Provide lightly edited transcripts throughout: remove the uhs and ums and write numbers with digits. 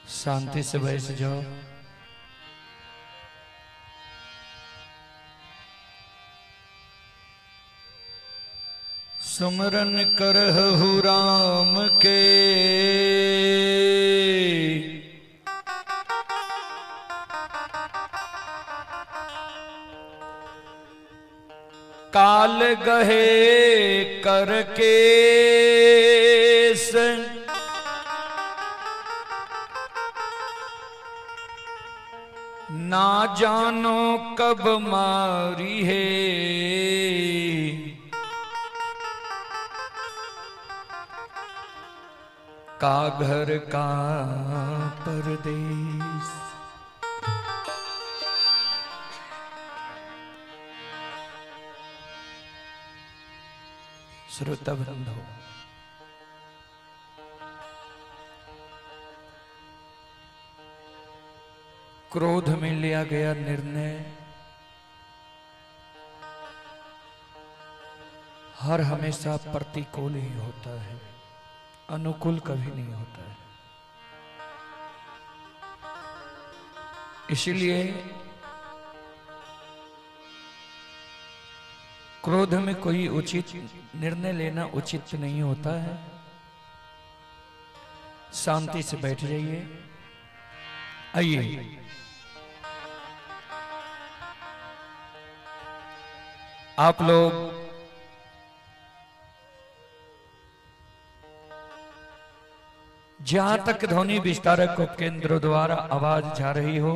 शांति से बैठ जाओ। सुमरन करहु राम के काल गहे करके ना जानो कब मारी है का घर का परदेश। श्रोता वृंदो, क्रोध में लिया गया निर्णय हर हमेशा प्रतिकूल ही होता है, अनुकूल कभी नहीं होता है। इसलिए क्रोध में कोई उचित निर्णय लेना उचित नहीं होता है। शांति से बैठ जाइए। आइए, आप लोग जहां तक ध्वनि विस्तारक उपकेंद्र द्वारा आवाज जा रही हो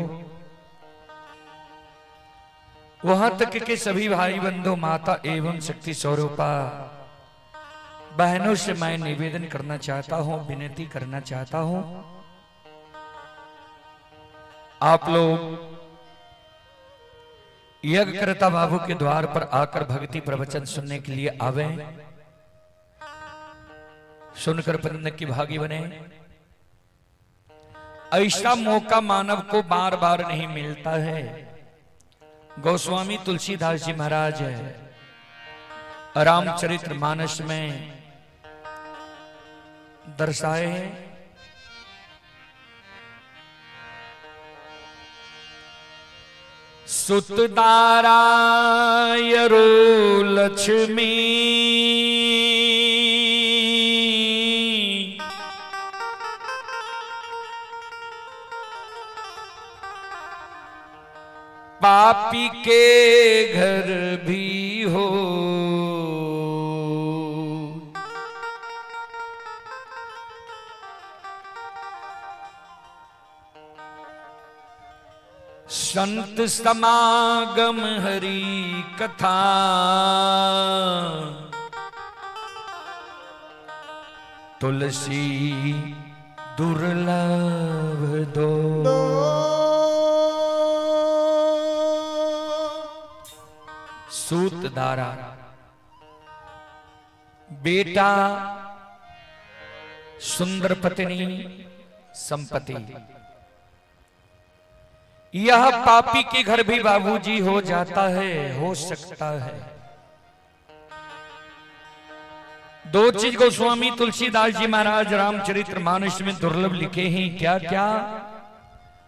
वहां तक के सभी भाई बंधु, माता एवं शक्ति स्वरूपा बहनों से मैं निवेदन करना चाहता हूं, विनती करना चाहता हूं, आप लोग यज्ञकर्ता बाबू के द्वार पर आकर भक्ति प्रवचन सुनने के लिए आवे, सुनकर पुण्य की भागी बने। ऐसा मौका मानव को बार बार नहीं मिलता है। गोस्वामी तुलसीदास जी महाराज रामचरित्र मानस में दर्शाए हैं। सुतदारायरो लक्ष्मी पापी के घर भी हो, संत समागम हरि कथा तुलसी दुर्लभ दो। सूत दारा बेटा, सुंदर पत्नी, संपत्ति, यह पापी के घर भी बाबूजी हो जाता है, हो सकता है। दो चीज गोस्वामी तुलसीदास जी महाराज रामचरित्र मानस में दुर्लभ लिखे हैं। क्या क्या?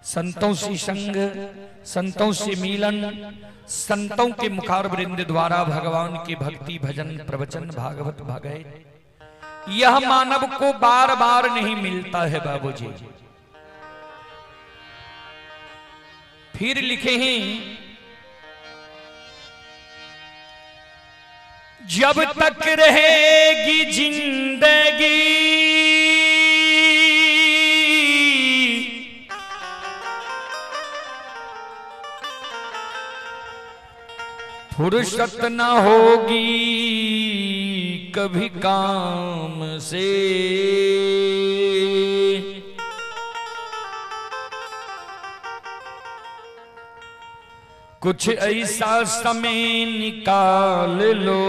संतों से संग, संतों से मिलन, संतों के मुखार वृंद द्वारा भगवान की भक्ति, भजन, प्रवचन, भागवत भागवत, यह मानव को बार बार नहीं मिलता है बाबूजी। फिर लिखे हैं, जब तक रहेगी जिंदगी फुर्सत न होगी कभी काम से, कुछ ऐसा समय निकाल लो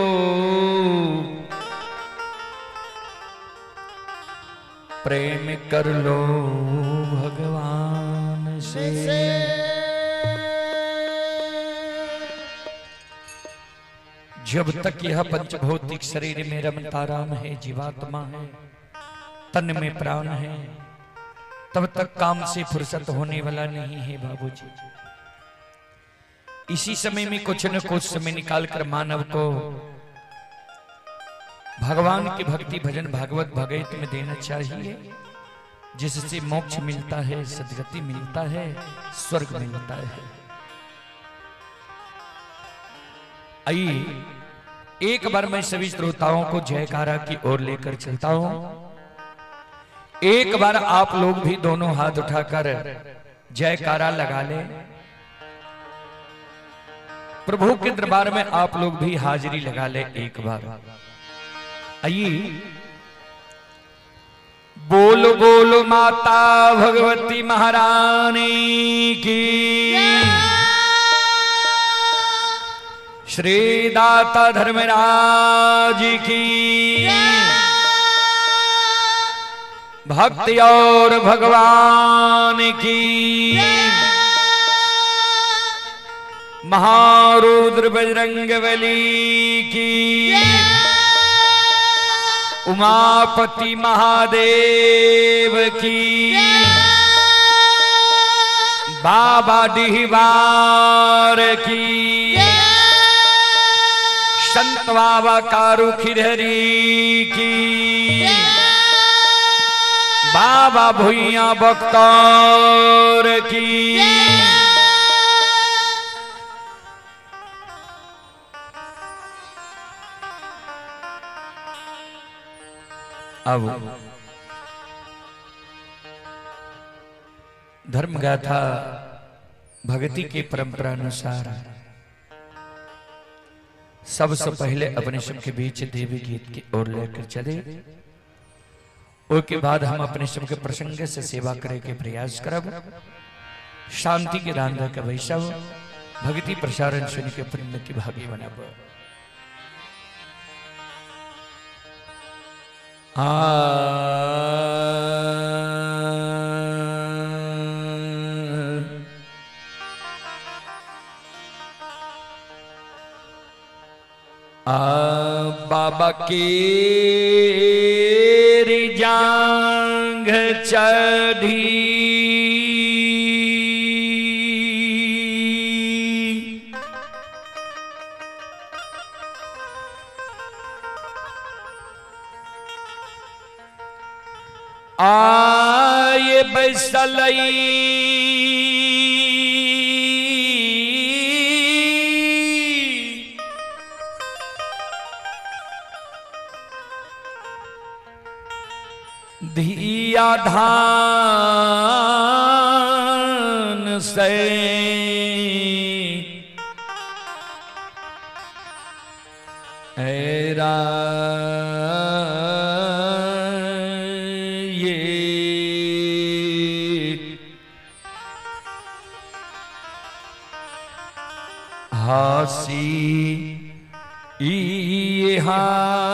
प्रेम कर लो भगवान से। जब तक यह पंचभौतिक शरीर में रमता राम है, जीवात्मा है, तन में प्राण है, तब तक काम से फुर्सत होने वाला नहीं है बाबूजी। इसी समय में कुछ न कुछ समय निकालकर मानव को भगवान की भक्ति भजन भागवत भगवत में देना चाहिए, जिससे मोक्ष मिलता है, सद्गति मिलता है, स्वर्ग मिलता है। आइए एक बार मैं सभी श्रोताओं को जयकारा की ओर लेकर चलता हूं। एक बार आप लोग भी दोनों हाथ उठाकर जयकारा लगा लें। प्रभु के दरबार में आप लोग भी हाजिरी लगा ले एक बार। आइए बोलो बोलो माता भगवती महारानी की, श्री दाता धर्मराज की, भक्ति और भगवान की, महारुद्र बजरंगबली की, उमापति महादेव की, बाबा डिहबार की, संत बाबा कारू खिरहरी की, बाबा भुइया बख्तर की, अब धर्म गाथा भक्ति की परंपरा अनुसार सबसे पहले अपने सबके बीच देवी गीत की ओर लेकर चले। उसके बाद हम अपने सबके प्रसंग से सेवा करे के प्रयास करब। शांति के दान का वैष्णव भक्ति प्रसारण सुन के पुण्य की भागी बनब। बाबा के जांग चढ़ी आए बैसलई धिया धान से ऐरा हासी हासीना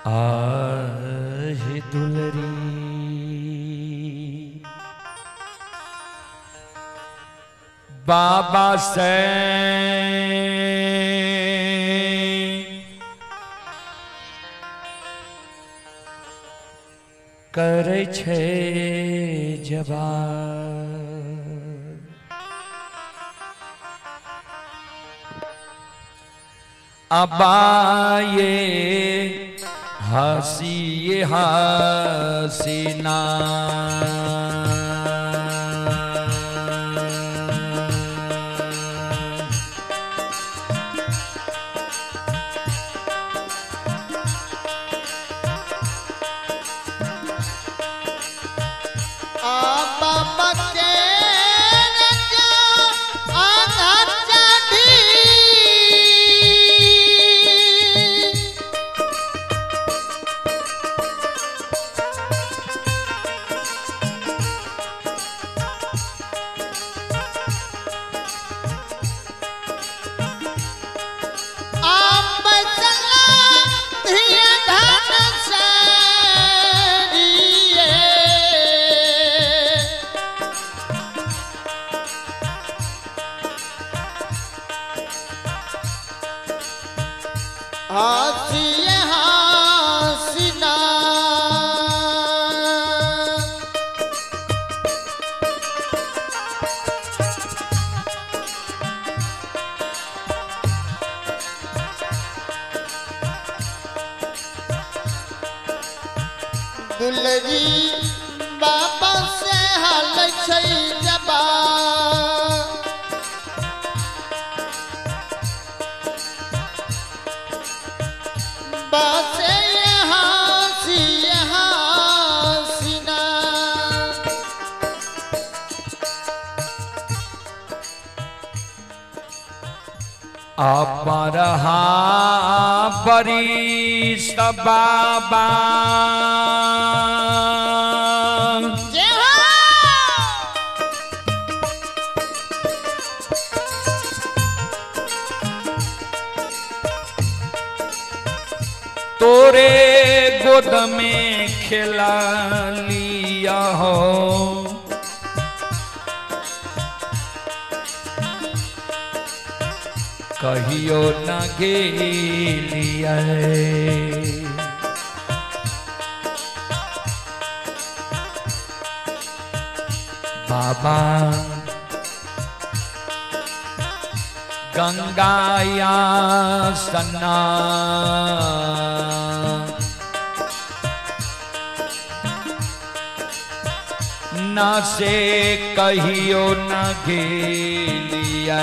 आहे दुलरी बाबा से करे छे जवान अबाये हसी हसीना हासिए हासिना दुलरी बाबा से हाल छै जबा बासे हासिना अपर बरी बाबा तोरे गोद में खिला लिया हो कहियो न गेलिया बाबा गंगाया सन्ना न से कहियो न गेलिया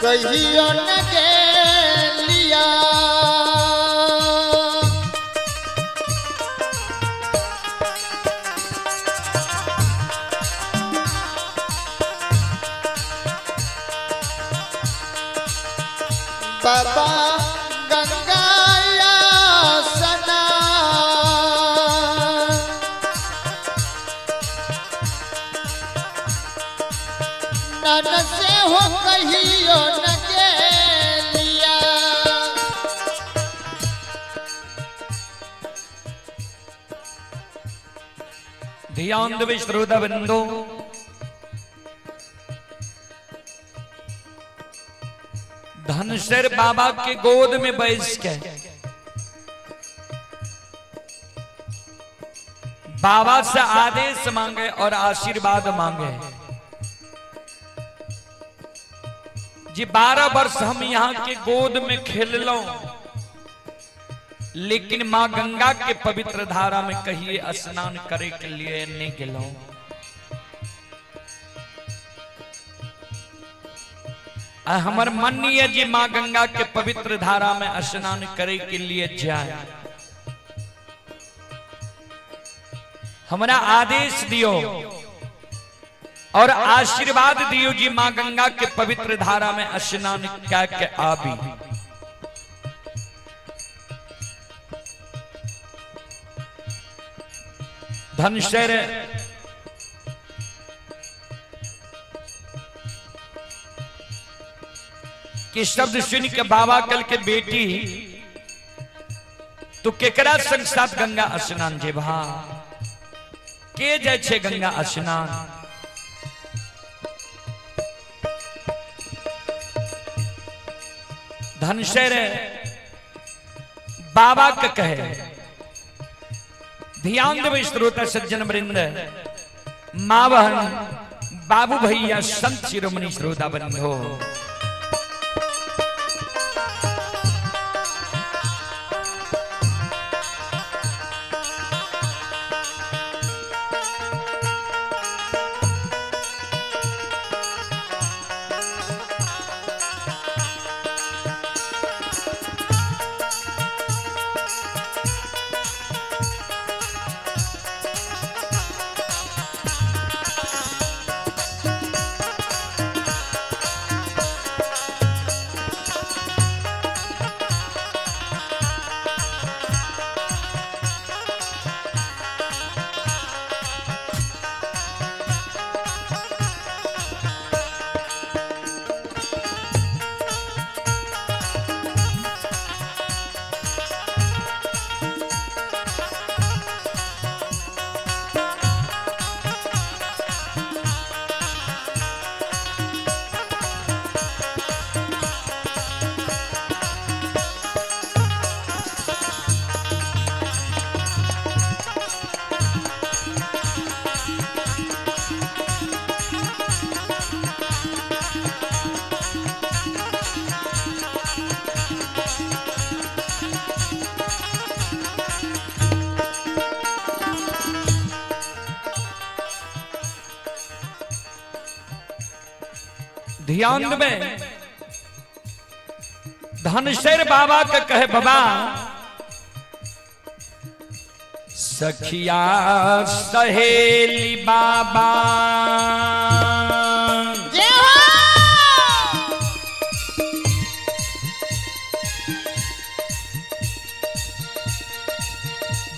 कहियो न गेलिया बाबा गंगाया सना नन से हो कहियो न गेलिया ध्यान देवे श्रोता बंधु धनशर बाबा के गोद में बैठ के बाबा से आदेश मांगे और आशीर्वाद मांगे जी 12 वर्ष हम यहाँ के गोद में खेल लो लेकिन माँ गंगा के पवित्र धारा में कहिए स्नान करे के लिए नहीं गेलो। हमार मन नहीं है जी माँ गंगा के पवित्र धारा में स्नान करे के लिए जाए। हमारा आदेश दियो और आशीर्वाद दियो जी माँ गंगा के पवित्र धारा में स्नान क्या के आबी। धनशर के शब्द सुन के बाबा कल के बेटी तो केकरा संग साथ गंगा स्नान जे भा के जाय छे गंगा स्नान। धनशर बाबा के कहे ध्यान देवे श्रोता सज्जन वृंद, माँ बहन बाबू भैया संत शिरोमणि श्रोता बंधो, ध्यान में धनशर बाबा का कहे बाबा सखिया सहेली बाबा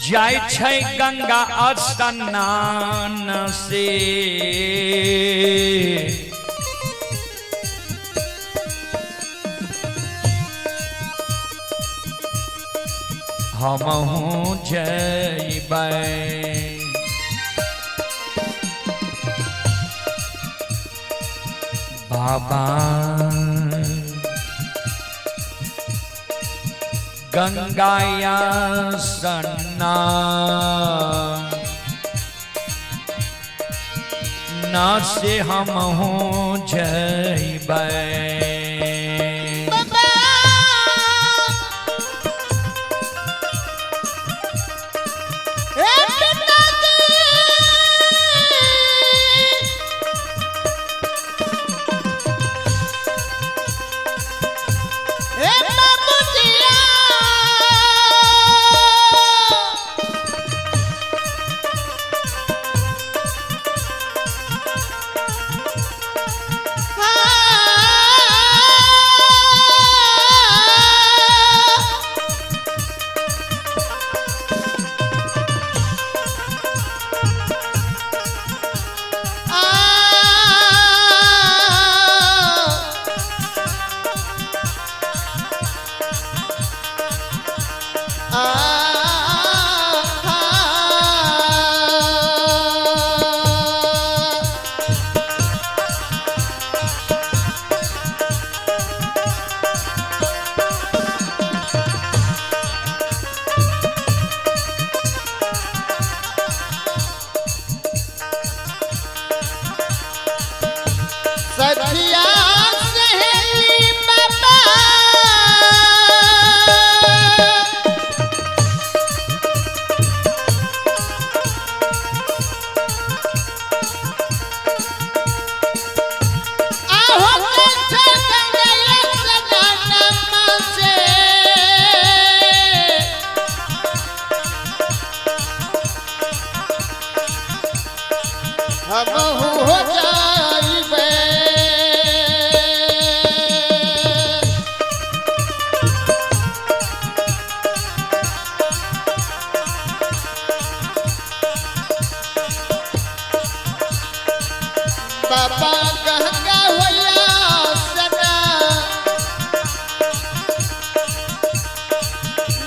जाय छै गंगा स्नान से हमहू जइबै बाबा गंगाया स्नान से हमहू जइबै।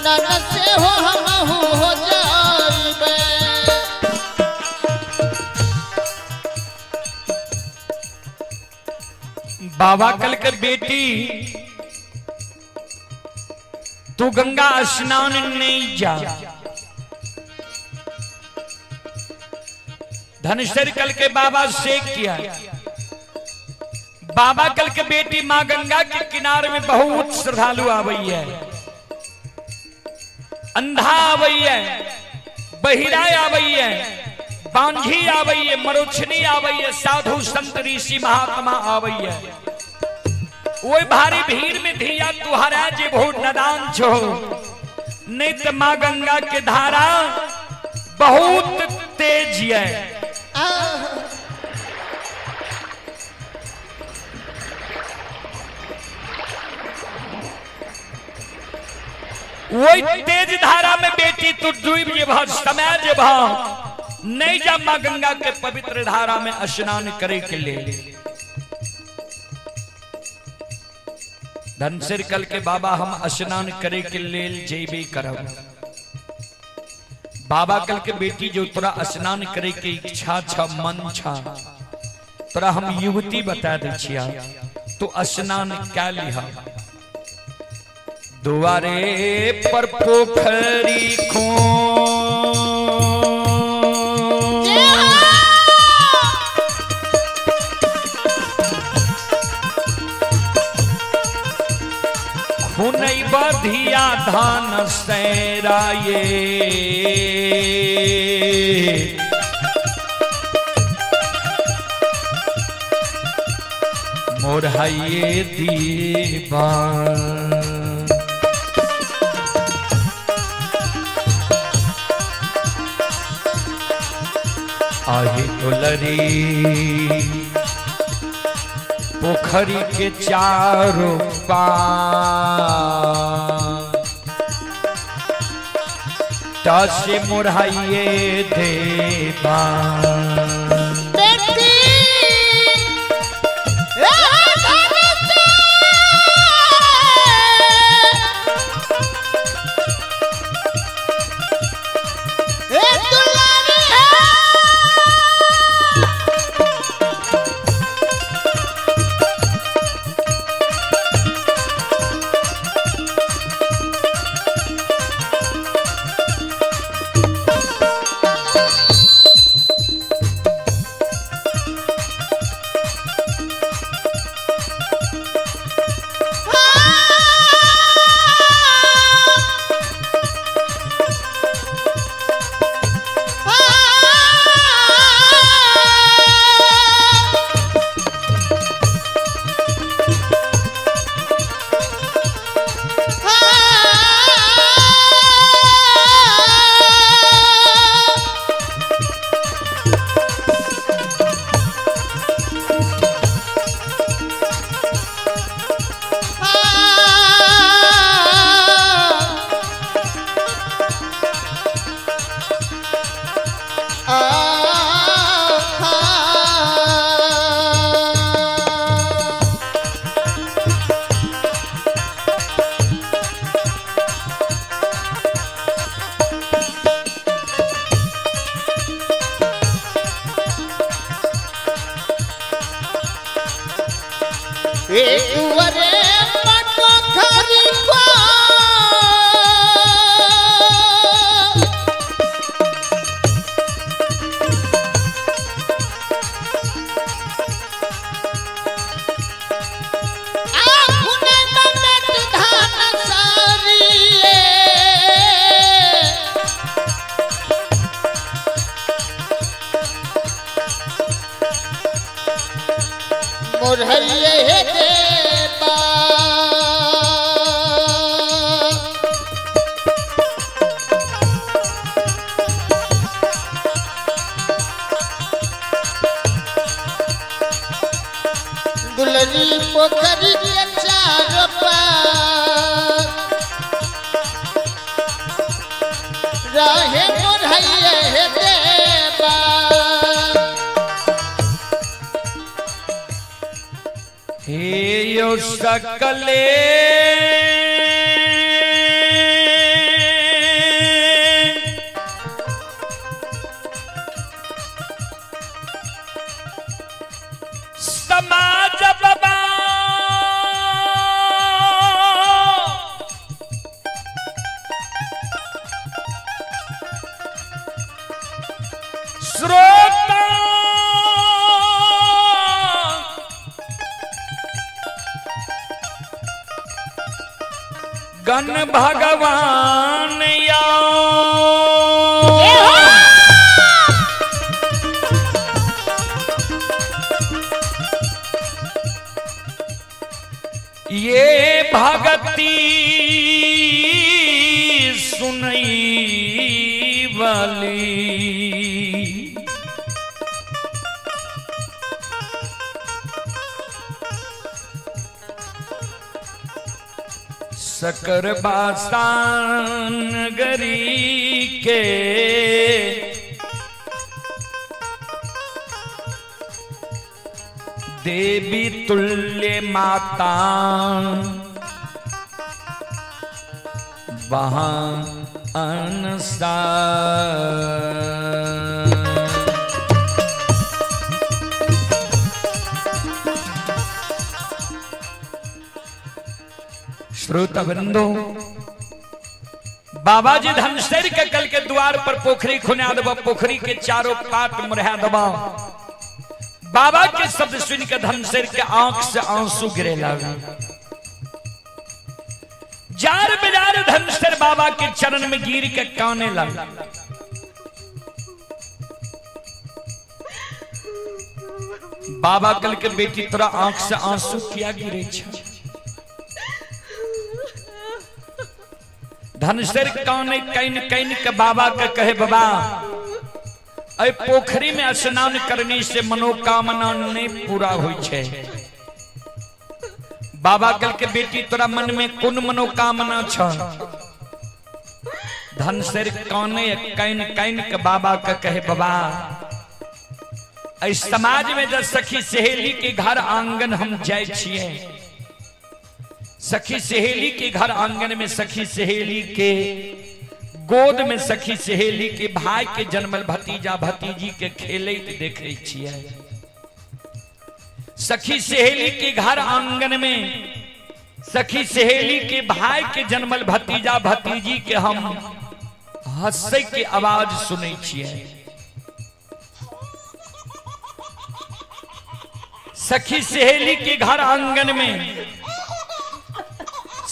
नन से हो हम हो जाइबे। बाबा कल के बेटी तू गंगा स्नान नहीं जा। धनेश्वर कल के बाबा से किया। बाबा कल के बेटी मां गंगा के किनारे में बहुत श्रद्धालु आवई है, अंधा आवई है, बहिरा आवई है, बांझी आवई है, मरोछनी आवई है, साधु संत ऋषि महात्मा आवई है। वो भारी भीड़ में धिया तुहरा जे बहुत नदान छो। नहीं तो मां गंगा के धारा बहुत तेज है। वही तेज धारा में बेटी तू डूब जेबा, समय जेबा। नहीं जा मां गंगा के पवित्र धारा में स्नान करे के लिए। धनसिर कल के बाबा हम स्नान करे के लेल जेबे करब। बाबा कल के बेटी जो तोरा स्नान करे के इच्छा छ, मन छ, तोरा हम युवती बता दे छिया, तो स्नान क्या लिहा। दुआरे पर पोखरी खो खुनई बधिया धान सैराये। मोरहाइये दीवान आहे दुलरी पोखरी के चारों पार से मुरहाइये देवा। दुलरी पोखरी के चारों पार रहे मोरहैये देवा। हे यो सकले गण भगवान या ये भगती सुनई वाली सकर बासान गरी के देवी तुल्य माता वहां अनसा श्रोता बंधु बाबा जी धनसेर के कल के द्वार पर पोखरी खुना दबा पोखरी के चारों पाट मुरहा दबा बाबा के शब्द सुन के धनसेर के आंख से आंसू गिरे लगा जार बेजार धनसेर बाबा के चरण में गिर के काने लगा बाबा कल के बेटी तोरा आंख से आंसू किया गिरे छ धनसेर काने कैन कैन के बाबा के कहे बाबा अय पोखरी में स्नान करने से मनोकामना नहीं पूरा हुई छे बाबा कल के बेटी तोरा मन में कौन मनोकामना छ धनसेर काने कैन कैन के बाबा के कहे बाबा इस समाज में जब सखी सहेली के घर आंगन हम जाय छिए सखी सहेली के घर आंगन में सखी सहेली के गोद में सखी सहेली के भाई के जन्मल भतीजा भतीजी के खेले देखे छिए सखी सहेली के घर आंगन में सखी सहेली के भाई के जन्मल भतीजा भतीजी के हम हंसे के आवाज सुने छिए सखी सहेली के घर आंगन में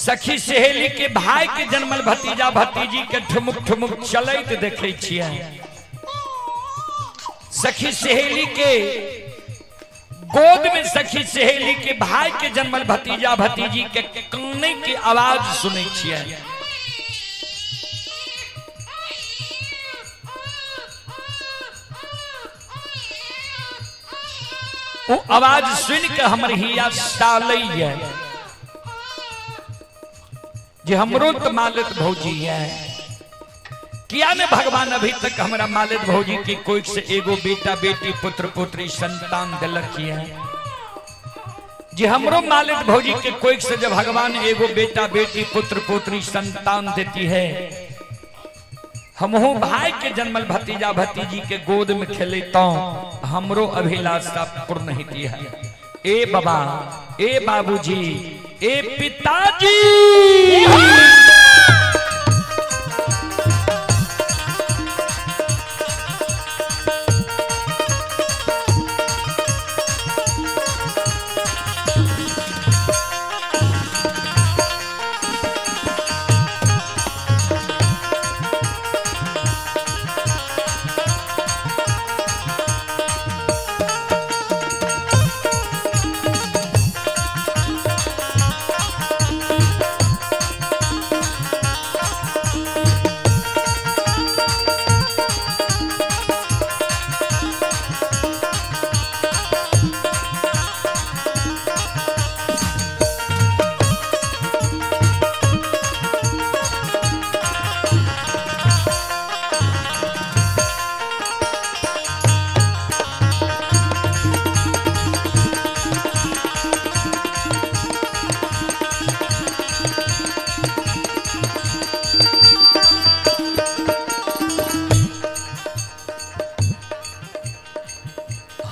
सखी सहेली के भाई के जन्मल भतीजा भतीजी के ठुमुक ठुमुक चलत देखे छिए सखी सहेली के गोद में सखी सहेली के भाई के जन्मल भतीजा भतीजी के काने की आवाज सुने छिए वो आवाज सुन के हमर हिया सालैया जे हमरो तो मालिक भौजी है किया ने भगवान अभी तक हमारा मालिक भौजी की कोई से एगो बेटा बेटी पुत्र पुत्री संतान दिलक है जे हमरो मालिक भौजी के कोई से जब भगवान एगो बेटा बेटी पुत्र पुत्री संतान देती है हमहु भाई के जन्मल भतीजा भतीजी के गोद में खेले तो हमरो अभिलाषा पूर्ण होती है ए बाबा ए बाबूजी ए पिताजी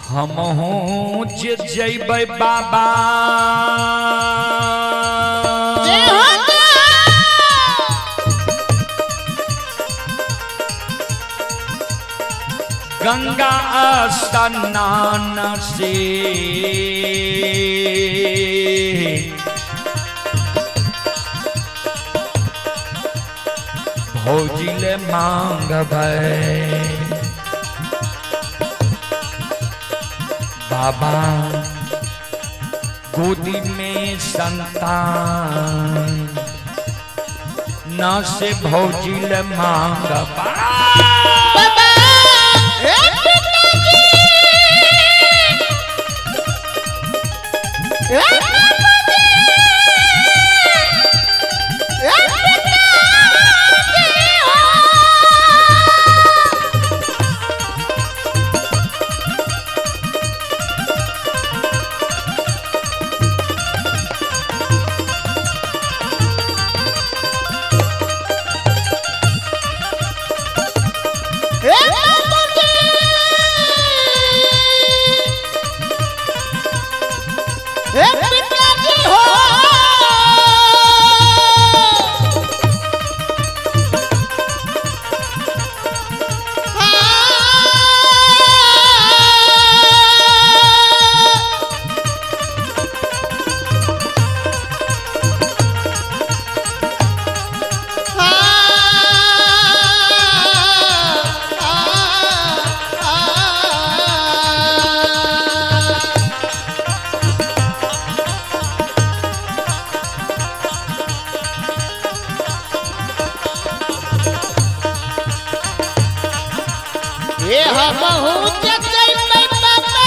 हम हो जैबै बाबा गंगा स्नान से भौजिले मांग भय बाबा गोदी में संतान ना से भौजिले मांग बाबा ये हम हूँ जय बाबा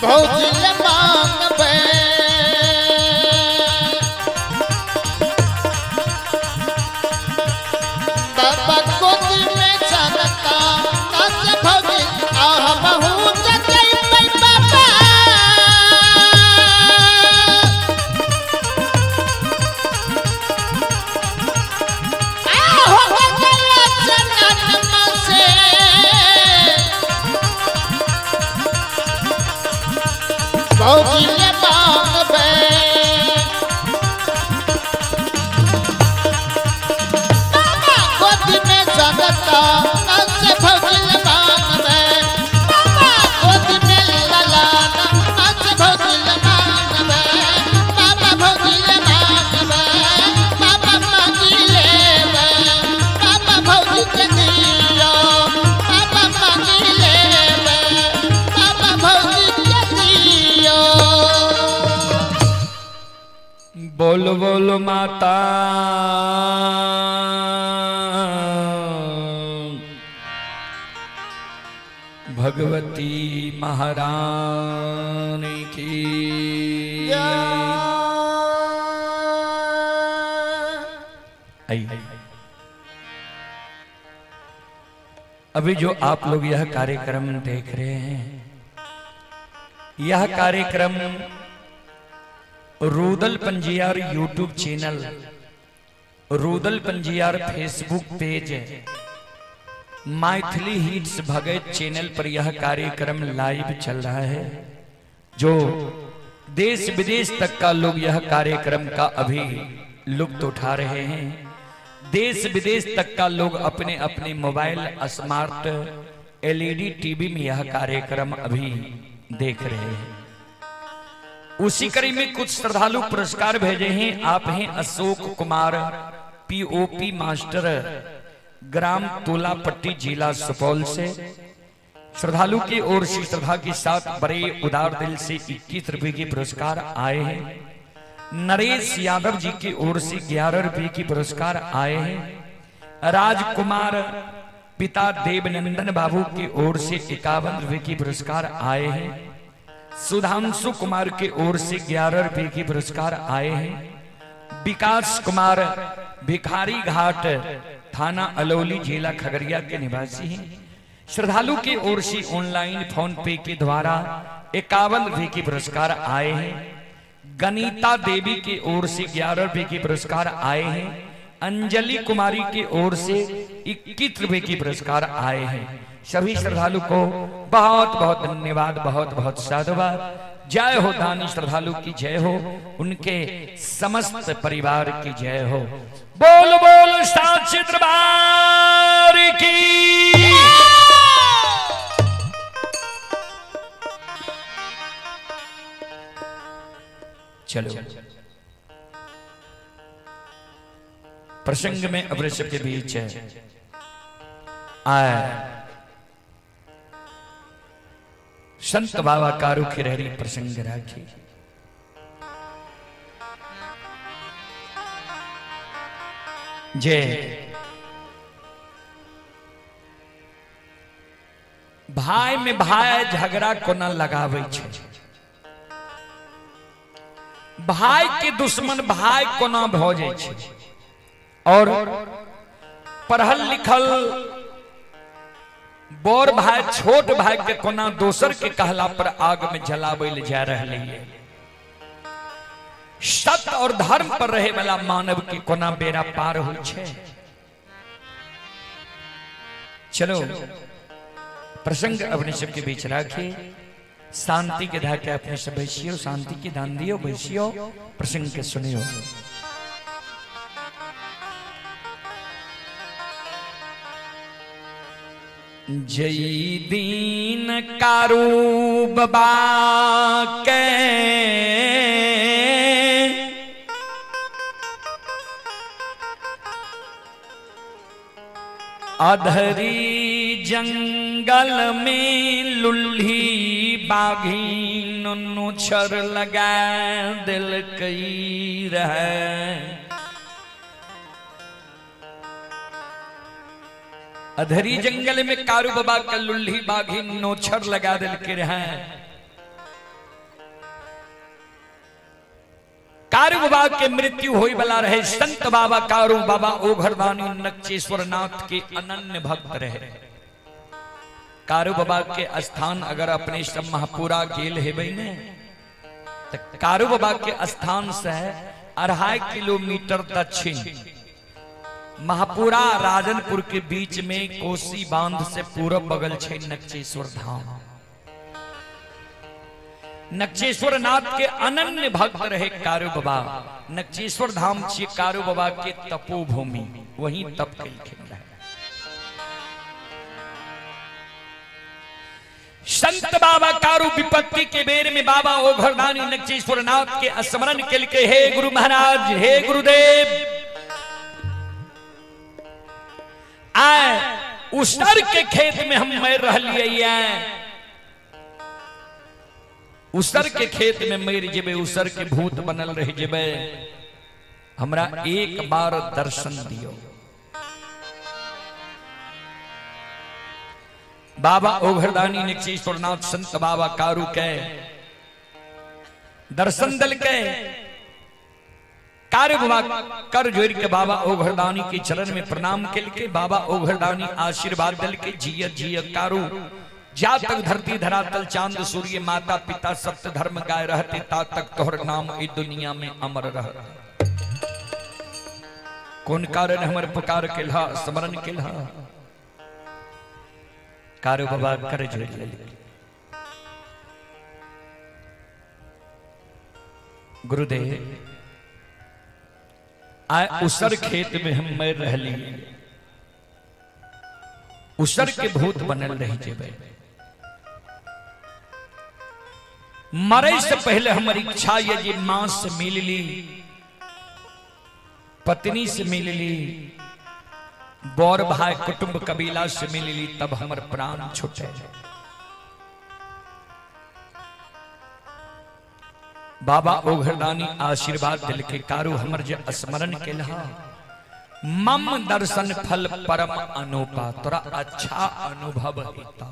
भौजिल मांग बाबा गोदी में चलता नस भौजी आह बहू जय बाबा आह गया जन्म से भौजी ले मांग बाबा गोदी में चलता नस भौजी ले मांग बाबा गोदी में लला नस भौजी ले मांग बाबा भौजी ले मांग बाबा मांगी ले बाबा भौजी के दियो बाबा मांगी ले बाबा भौजी के दियो बोल बोल माता भगवती महारानी की आइए। अभी जो आप लोग यह कार्यक्रम देख रहे हैं, यह कार्यक्रम Rudal Panjiyar YouTube channel, Rudal Panjiyar Facebook page, Maithili hits Bhagat channel पर यह कार्यक्रम लाइव चल रहा है। जो देश विदेश तक का लोग यह कार्यक्रम का अभी लुत्फ उठा रहे हैं। देश विदेश तक का लोग अपने अपने मोबाइल, स्मार्ट एलईडी टीवी में यह कार्यक्रम अभी देख रहे हैं। उसी कड़ी में कुछ श्रद्धालु पुरस्कार भेजे हैं। आप हैं Ashok Kumar, POP master, gram तोलापट्टी, जिला सुपौल से। श्रद्धालु की ओर से श्रद्धा के साथ बड़े उदार दिल से 21 रुपए के पुरस्कार आए हैं। नरेश यादव जी की ओर से 11 रुपए की पुरस्कार आए हैं। राजकुमार पिता देवनंदन बाबू की ओर से 51 रुपए की पुरस्कार आए हैं। सुधांशु कुमार की ओर से 11 रुपए की पुरस्कार आए हैं। विकास कुमार भिखारी घाट, थाना अलौली, जिला खगड़िया के निवासी हैं। श्रद्धालु की ओर से ऑनलाइन फोन पे के द्वारा 51 रुपए की पुरस्कार आए हैं। गनीता देवी की ओर से 11 रुपए की पुरस्कार आए हैं। अंजलि कुमारी की ओर से 21 रुपए की पुरस्कार आए हैं। सभी श्रद्धालु को बहुत बहुत धन्यवाद, बहुत बहुत साधुवाद। जय हो दानी श्रद्धालु की जय हो, उनके समस्त परिवार की जय हो। बोल बोल साक्षी दरबार की। चलो प्रसंग में अवृषभ के बीच आए संत बाबा कारू खिरहरी प्रसंग राखी। जय भाई में भाई झगड़ा कोना लगावे छे, भाई के दुश्मन भाई कोना भ जाय छे, और पढ़ल लिखल बड़ भाई छोट भाई के कोना दोसर के कहला पर आग में जलावे ले जा रहे हैं। सत्य और धर्म पर रहे वाला मानव की कोना बेड़ा पार हो छे। चलो प्रसंग अपने सबके बीच राखी, शांति के धाके अपने सब बैसियो, शांति की दान दियो, बैसियो, प्रसंग के सुनियो। जय दीन कारू बाबा के अधरी जंगल में लुल्ही बाघी नुनु छर लगा दिल कई रहे। अधरी जंगल में कारू बाबा का लुल्ही बाघी नोछर लगा दिल के रहे। कारू बाबा के मृत्यु होई वाला रहे। संत बाबा कारू बाबा ओघरदानी नक्चेश्वर नाथ के अनन्य भक्त रहे। कारू बाबा के स्थान अगर अपने सब महापुरा गेल हेबै ने तो कारू बाबा के स्थान से 2.5 किलोमीटर दक्षिण महापुरा राजनपुर के बीच में कोसी बांध से पूरब बगल छे नक्चेश्वर धाम। नक्चेश्वर नाथ के अनन्य भक्त रहे कारू बाबा। नक्चेश्वर धाम छे कारू बाबा के तपोभूमि, वहीं तप कइलखिन रहे। संत बाबा कारू विपत्ति के बेर में बाबा ओघरदानी नक्चेश्वर नाथ के स्मरण के हे गुरु महाराज, हे गुरुदेव, आए उसर के खेत में हम मैर रहिए, उसर के खेत में मैर जेबे, उसर के भूत बनल रह जेबे, हमरा एक बार दर्शन दियो। बाबा ओघरदानी नक्चेश्वर नाथ संत बाबा कारू के दर्शन दल के कारू बाबा कर जोड़ के बाबा ओघरदानी के चरण में प्रणाम के बाबा ओघरदानी आशीर्वाद दल के जिय जिय कारू, जा तक धरती धरातल चांद सूर्य माता पिता सप्त धर्म गाय रहते, ता तक तोहर नाम इस दुनिया में अमर रह। कौन कारण हमर पुकार के ला स्मरण के ला कारू बाबा कर जोड़ ले। गुरुदेव आए उसर खेत में हम मैर रहली, उसर के भूत बनल रही जेबे। मरे से पहले हमारी इच्छा ये जी मां से मिल ली, पत्नी से मिल ली, बौर भाई कुटुंब कबीला से मिल ली, तब हमर प्राण छूटे। बाबा ओघरदानी आशीर्वाद दिल के कारू हमर जे स्मरण के लहा, मम दर्शन फल परम अनूपा, तोरा अच्छा अनुभव होता।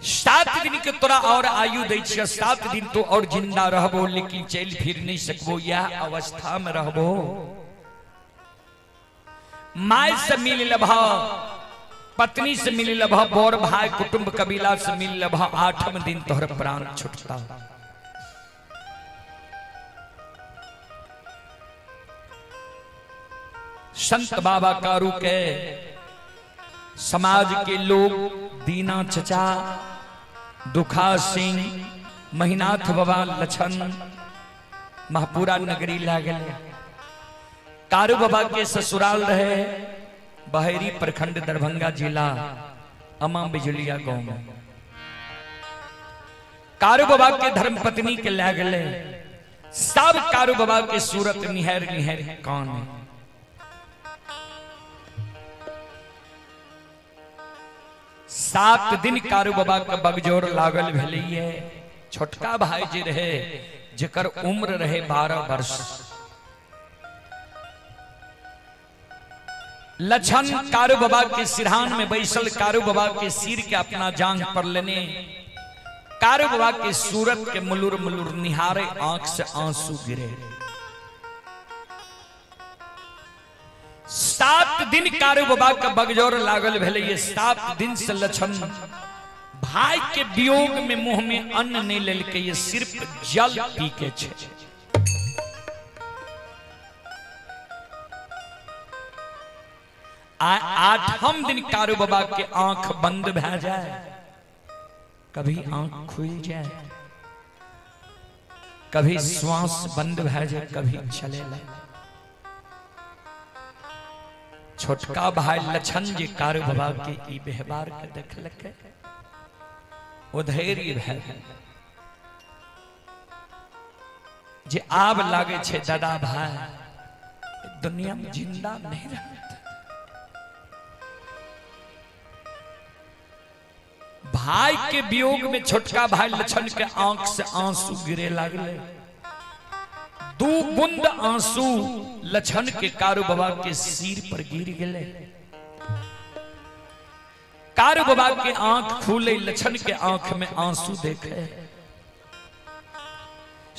सात दिन के तोरा और आयु दै छियै, 7 दिन तो और जिंदा रहबो, लेकिन चल फिर नहीं सकबो, यह अवस्था में रहबो। माय से मिल लभा, पत्नी से मिल लभा, बौर भाई कुटुंब कबीला से मिल लभा, 8वें दिन तोहर प्राण छुटता। संत बाबा कारू के समाज के लोग दीना चचा, दुखा सिंह, महिनाथ बाबा, लछन महापुरा नगरी ला गए। कारू बाबा के ससुराल रहे बहेरी प्रखंड दरभंगा जिला अमा बिजलिया गांव में। कारू बाबा के धर्मपत्नी के ला गए। सब कारू बाबा के सूरत निहर निहर कौन है। 7 दिन कारू बाबा का बगजोर लागल भेलिए। छोटका भाई जी रहे जेकर उम्र रहे 12 वर्ष। लछन कारू बाबा के सिरहान में बैसल कारू बाबा के सिर के अपना जांघ पर लेने कारू बाबा के सूरत के मुलुर मुलुर निहारे आंख से आंसू गिरे। 7 दिन कारू बाबा का बगजोर लागल भेले। ये 7 दिन से लछन भाई के वियोग में मुंह में अन्न नहीं लेल के ये सिर्फ जल पी के छे। आठम दिन कारू बाबा के आंख बंद भे जाए, कभी आंख खुल जाए, कभी श्वास बंद भे जाए, कभी चले लगे। छोटका भाई लछन जी कारू बाबा के ई व्यवहार के देखलक, उधैर्य भे जे आब लागे छे दादा भाई दुनिया में जिंदा नहीं रहता। भाई के वियोग में छोटका भाई लछन के आंख से आंसू गिरे लागले। 2 बूंद आंसू लछन के कारू बाबा के सिर पर गिर गए। कारू बाबा के आंख खुले, लछन के आंख में आंसू देखे।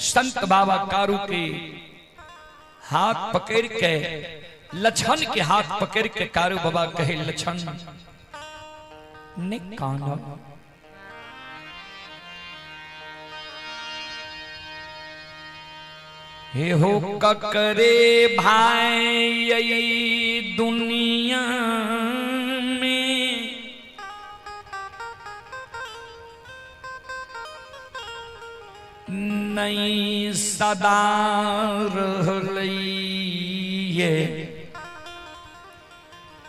संत बाबा कारू के हाथ पकड़ के लछन के हाथ पकड़ के कारू बाबा कहे, लछन ने काना हे हो ककरे भाई यही दुनिया में नहीं सदा रहलिए।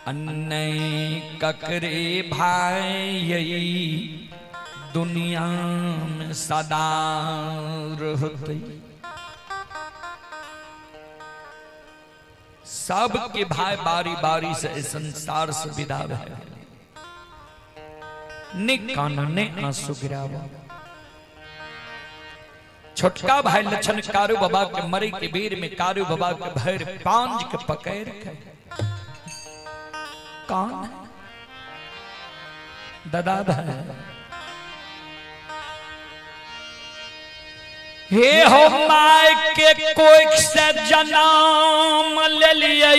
अन्नय ककरे भाई यही दुनिया में सदा रहते। सबके भाई बारी बारी से इस संसार से विदा भे। ने काना ने आंसू गिरावा। छोटका भाई लछन कारू बाबा के मरे के बेर में कारू बाबा के भैर पांज के पकड़ के कौन दादा भाई हे हो माय के कोई से जन्म ले लिये।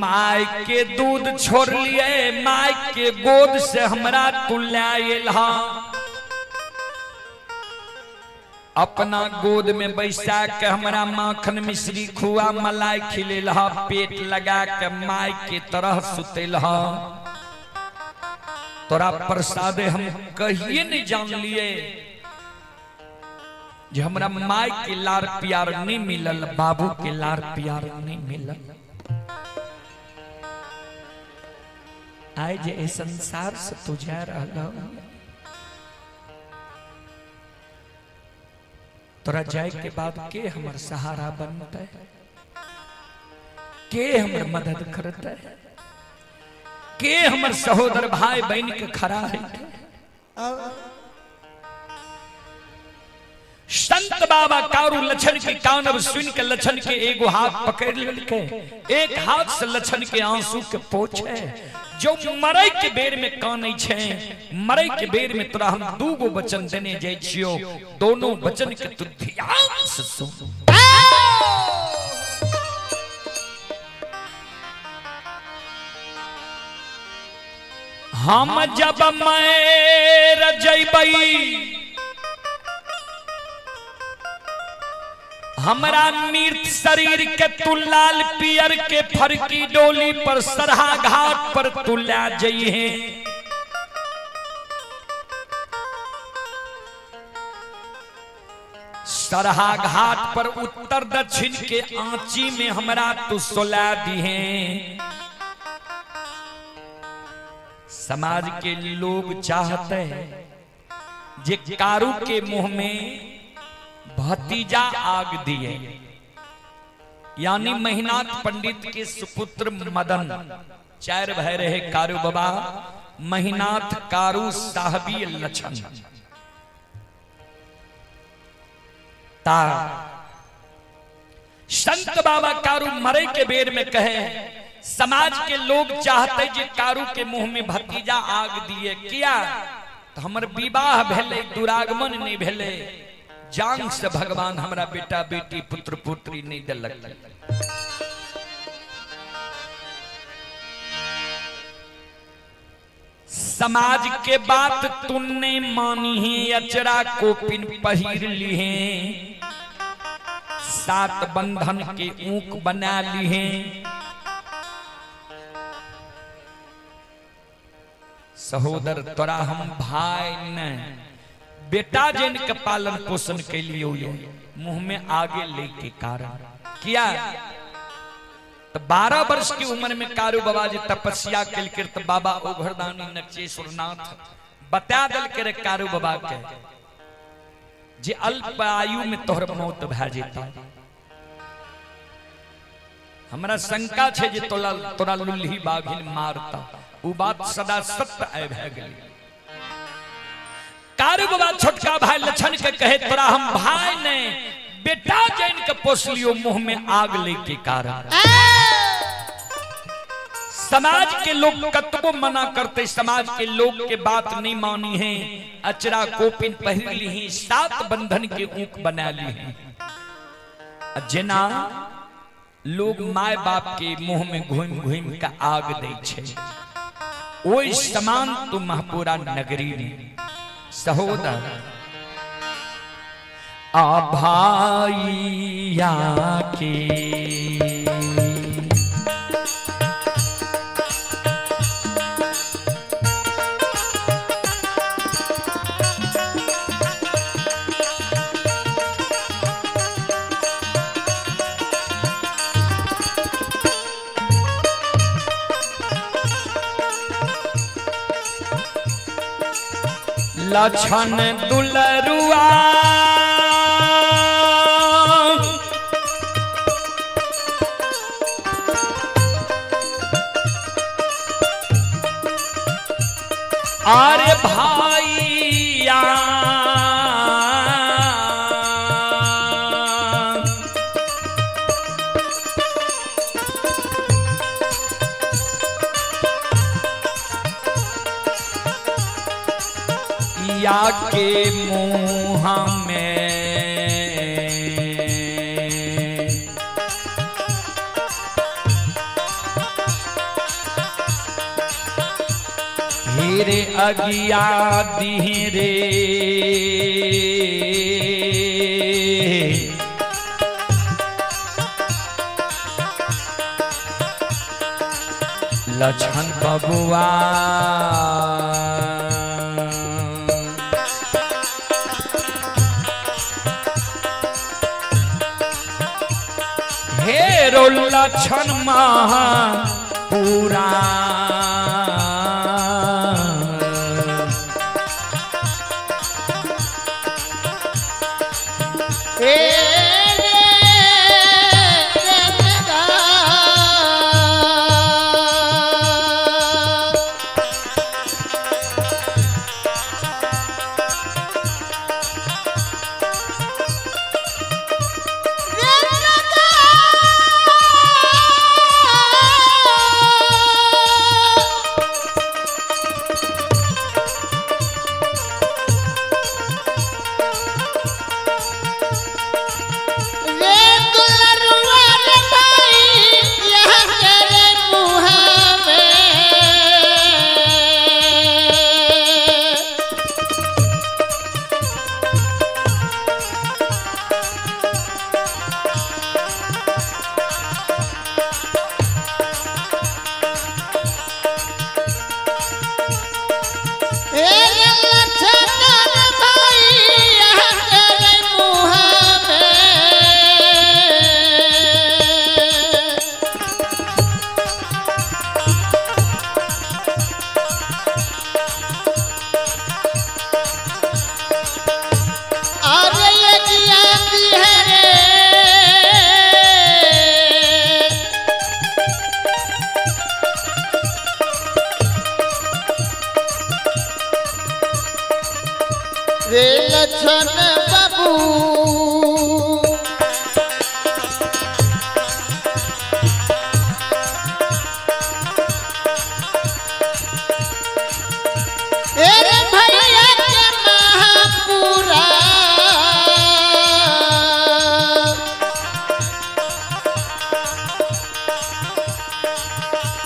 माय के दूध छोड़ लिए, माय के गोद से हमरा तू लायल। अपना गोद में बैसा के हमरा माखन मिश्री खुआ मलाई खिले, पेट लगा के माय के तरह सुतेल। तोरा प्रसादे हम कहिए नहीं जान लिए जो हमरा माय के लार प्यार नहीं मिलल, बाबू के लार प्यार नहीं मिलल। आए जे संसार से तू जा रहा, तोरा जाए के बाद के हमर सहारा बनता है, के हमर मदद करता है, के हमर सहोदर भाई बहन के खड़ा है। संत बाबा कारू लछन के कानब सुन के लछन के एगो हाथ पकड़ लेके, एक हाथ से लछन के आंसू के पोछे। जो मरे के बेर में कानै छे, मरे के बेर में तोरा हम 2 गो वचन देने जाय छियो, दोनों वचन के तू ध्यान से सुन। हम जब मर जइबई, हमरा मृत शरीर के तू लाल पियर के फरकी डोली पर सरहा घाट पर तू ला जइहे। सरहा घाट पर उत्तर दक्षिण के आंची में हमरा तू सोला दिहे। समाज के लोग चाहते हैं जे कारू के मुंह में भतीजा आग दिए, यानी महिनाथ पंडित के सुपुत्र मदन, 4 भाई रहे कारू बाबा, महिनाथ, कारू, साहबी, लछन। ता संत बाबा कारू मरे के बेर में कहे समाज के लोग चाहते जे कारू के मुंह में भतीजा आग दिए, किया तो हमर विवाह भेले, दुरागमन नहीं भेले, जान से भगवान हमरा बेटा बेटी पुत्र पुत्री नहीं दिलक। समाज के बात तुमने मानी है, अचरा को पिन पहिर ली है, 7 बंधन के ऊक बना ली है। सहोदर तोरा हम भाई न बेटा जिन के पालन पोषण के लिए मुंह में आगे लेके कारण किया। तो 12 वर्ष की उम्र में कारू बाबा जी तपस्या कल तो बाबा ओघरदानी नक्षेश्वरनाथ बता दल के कारू बाबा के जे अल्प आयु में तोहर मौत भा जेता। हमरा शंका छे जे तोरा लुल्ही बाघिन मारता, वो बात सदा सत्य आय भे गेल। कारू बाबा छोटका भाई लछन के कहे तोरा हम भाई ने बेटा जैन के पोसलियो, मुंह में आग लेके कारण। समाज के लोग कतबो मना करते, समाज के लोग के बात नहीं मानी है, अचरा कोपिन पहिर ली है, 7 बंधन के ऊक बना ली है। जेना लोग माय बाप के मुंह में घूम घूम के आग दे छे, ओई समान तू महपुरा नगरी ने। सहोदर आ भाइया के लछन दुलरुआ अरे भाइया या के मुँह में हीरे अगिया धीरे लछन बबुआ हेरो लछन महा पूरा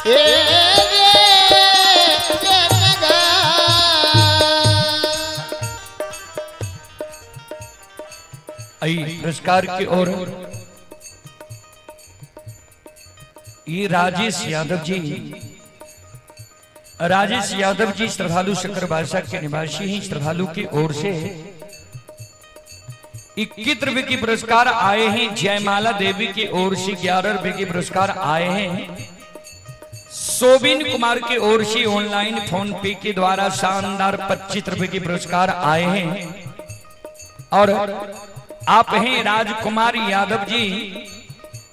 ए जगा आई पुरस्कार की ओर ये राजेश यादव जी, राजेश यादव जी श्रद्धालु शक्कर बादशाह के निवासी हैं। श्रद्धालु की ओर से 21 रुपए की पुरस्कार आए हैं। जयमाला देवी की ओर से 11 रुपए की पुरस्कार आए हैं। सोबिन कुमार की ओर से ऑनलाइन फोन पे के द्वारा शानदार 25 रुपए की पुरस्कार आए हैं। और आप हैं राजकुमार यादव जी,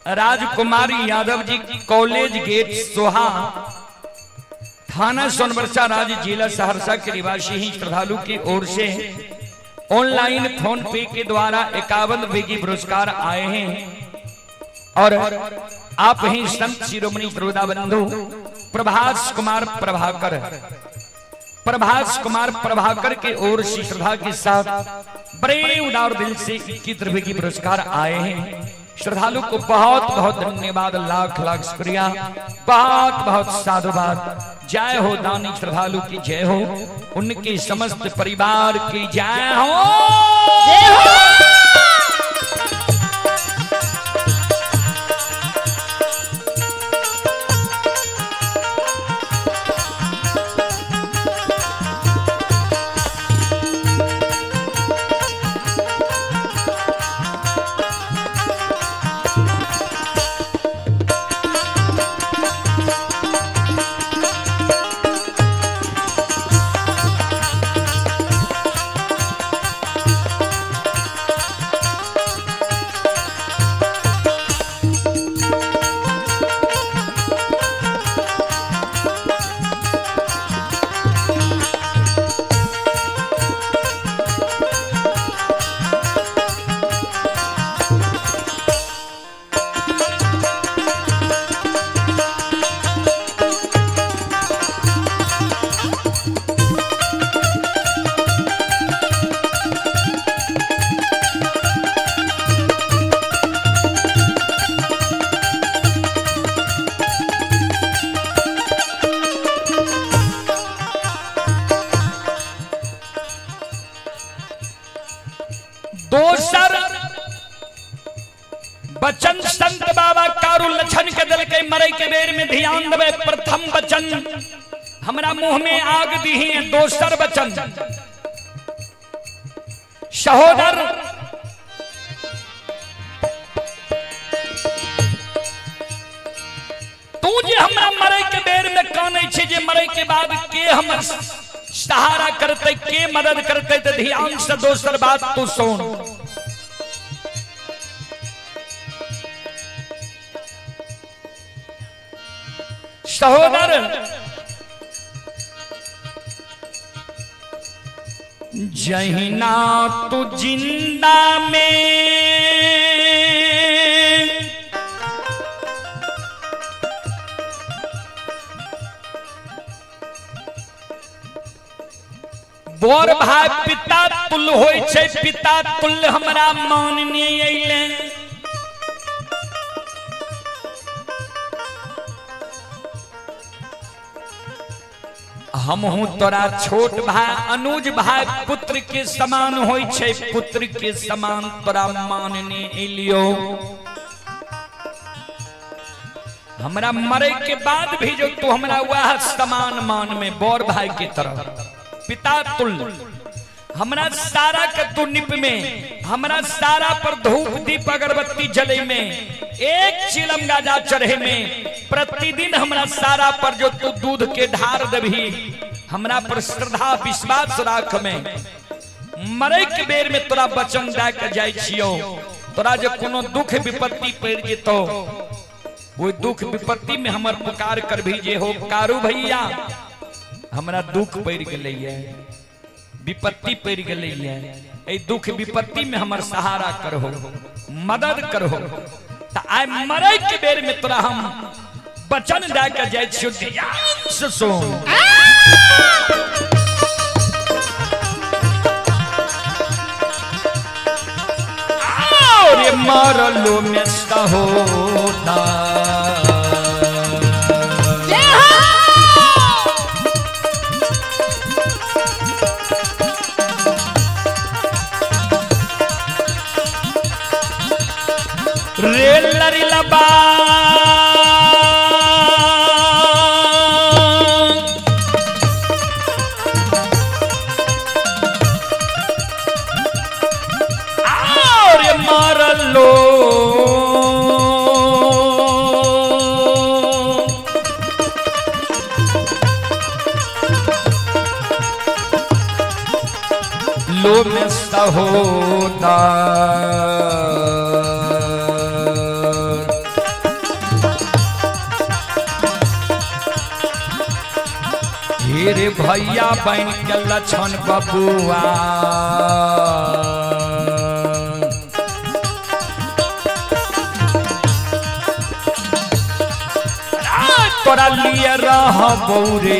राजकुमारी यादव जी कॉलेज गेट सोहा, थाना सोनबरसा, राज्य जिला सहरसा के निवासी ही। श्रद्धालु की ओर से ऑनलाइन फोन पे के द्वारा 51 रुपए की पुरस्कार आए हैं। और आप ही संत शिरोमणि श्रोता बंधु प्रभास कुमार प्रभाकर, प्रभास कुमार प्रभाकर के ओर से श्रद्धा के साथ बड़े उदार दिल से 21 रुपए की पुरस्कार आए हैं। श्रद्धालु को बहुत बहुत धन्यवाद, लाख लाख शुक्रिया, बहुत बहुत साधुवाद। जय हो दानी श्रद्धालु की जय हो, उनके समस्त परिवार की जय हो, जय हो। दोसर बचन संत बाबा कारू लक्षण के दल के मरे के बेर में ध्यान देवे। प्रथम बचन हमरा मुंह में आग दी है। दोसर बचन सहोदर तू जे हमरा मरे के बेर में काने छे, जे मरे के बाद के हम सहारा करते, के मदद करते, तो ध्यान से दोसर बात तू सुन। सहोदर जहिना तू जिंदा में बोर भाई पिता तुल होय छै, पिता तुल हमरा मानने अइले। हम हूं तोरा छोट भाई, अनुज भाई पुत्र के समान होय छै, पुत्र के समान तोरा मानने अइलियो। हमरा मरे के बाद भी जो तू हमरा वह समान मान में बोर भाई की तरह पिता तुल हमरा सारा के तू निप में, हमरा सारा पर धूप दीप अगरबत्ती जले में, एक चिलम गाजा चढ़े में, प्रतिदिन हमरा सारा पर जो तू दूध के ढार देभी, हमरा पर श्रद्धा विश्वास राख में। मरे के बेर में तोरा वचन दे के जाय छियो, तोरा जो कोनो दुख विपत्ति पड़ जेतो, वो दुख विपत्ति में हमर पुकार कर भी जे हो कारू भैया हमरा दुख पड़ गई है, विपत्ति पड़ गई है, ए दुख विपत्ति में हमर सहारा करहो, मदद करहो। त आय मरे के बेर में तोरा हम वचन दे के जाय छियो, ध्यान से सुन। और मरलो में सहोदा बा और मार लो लो में सहोदा हीरे भैया बन के लछन बबुआ तोरा लिए रह बौरे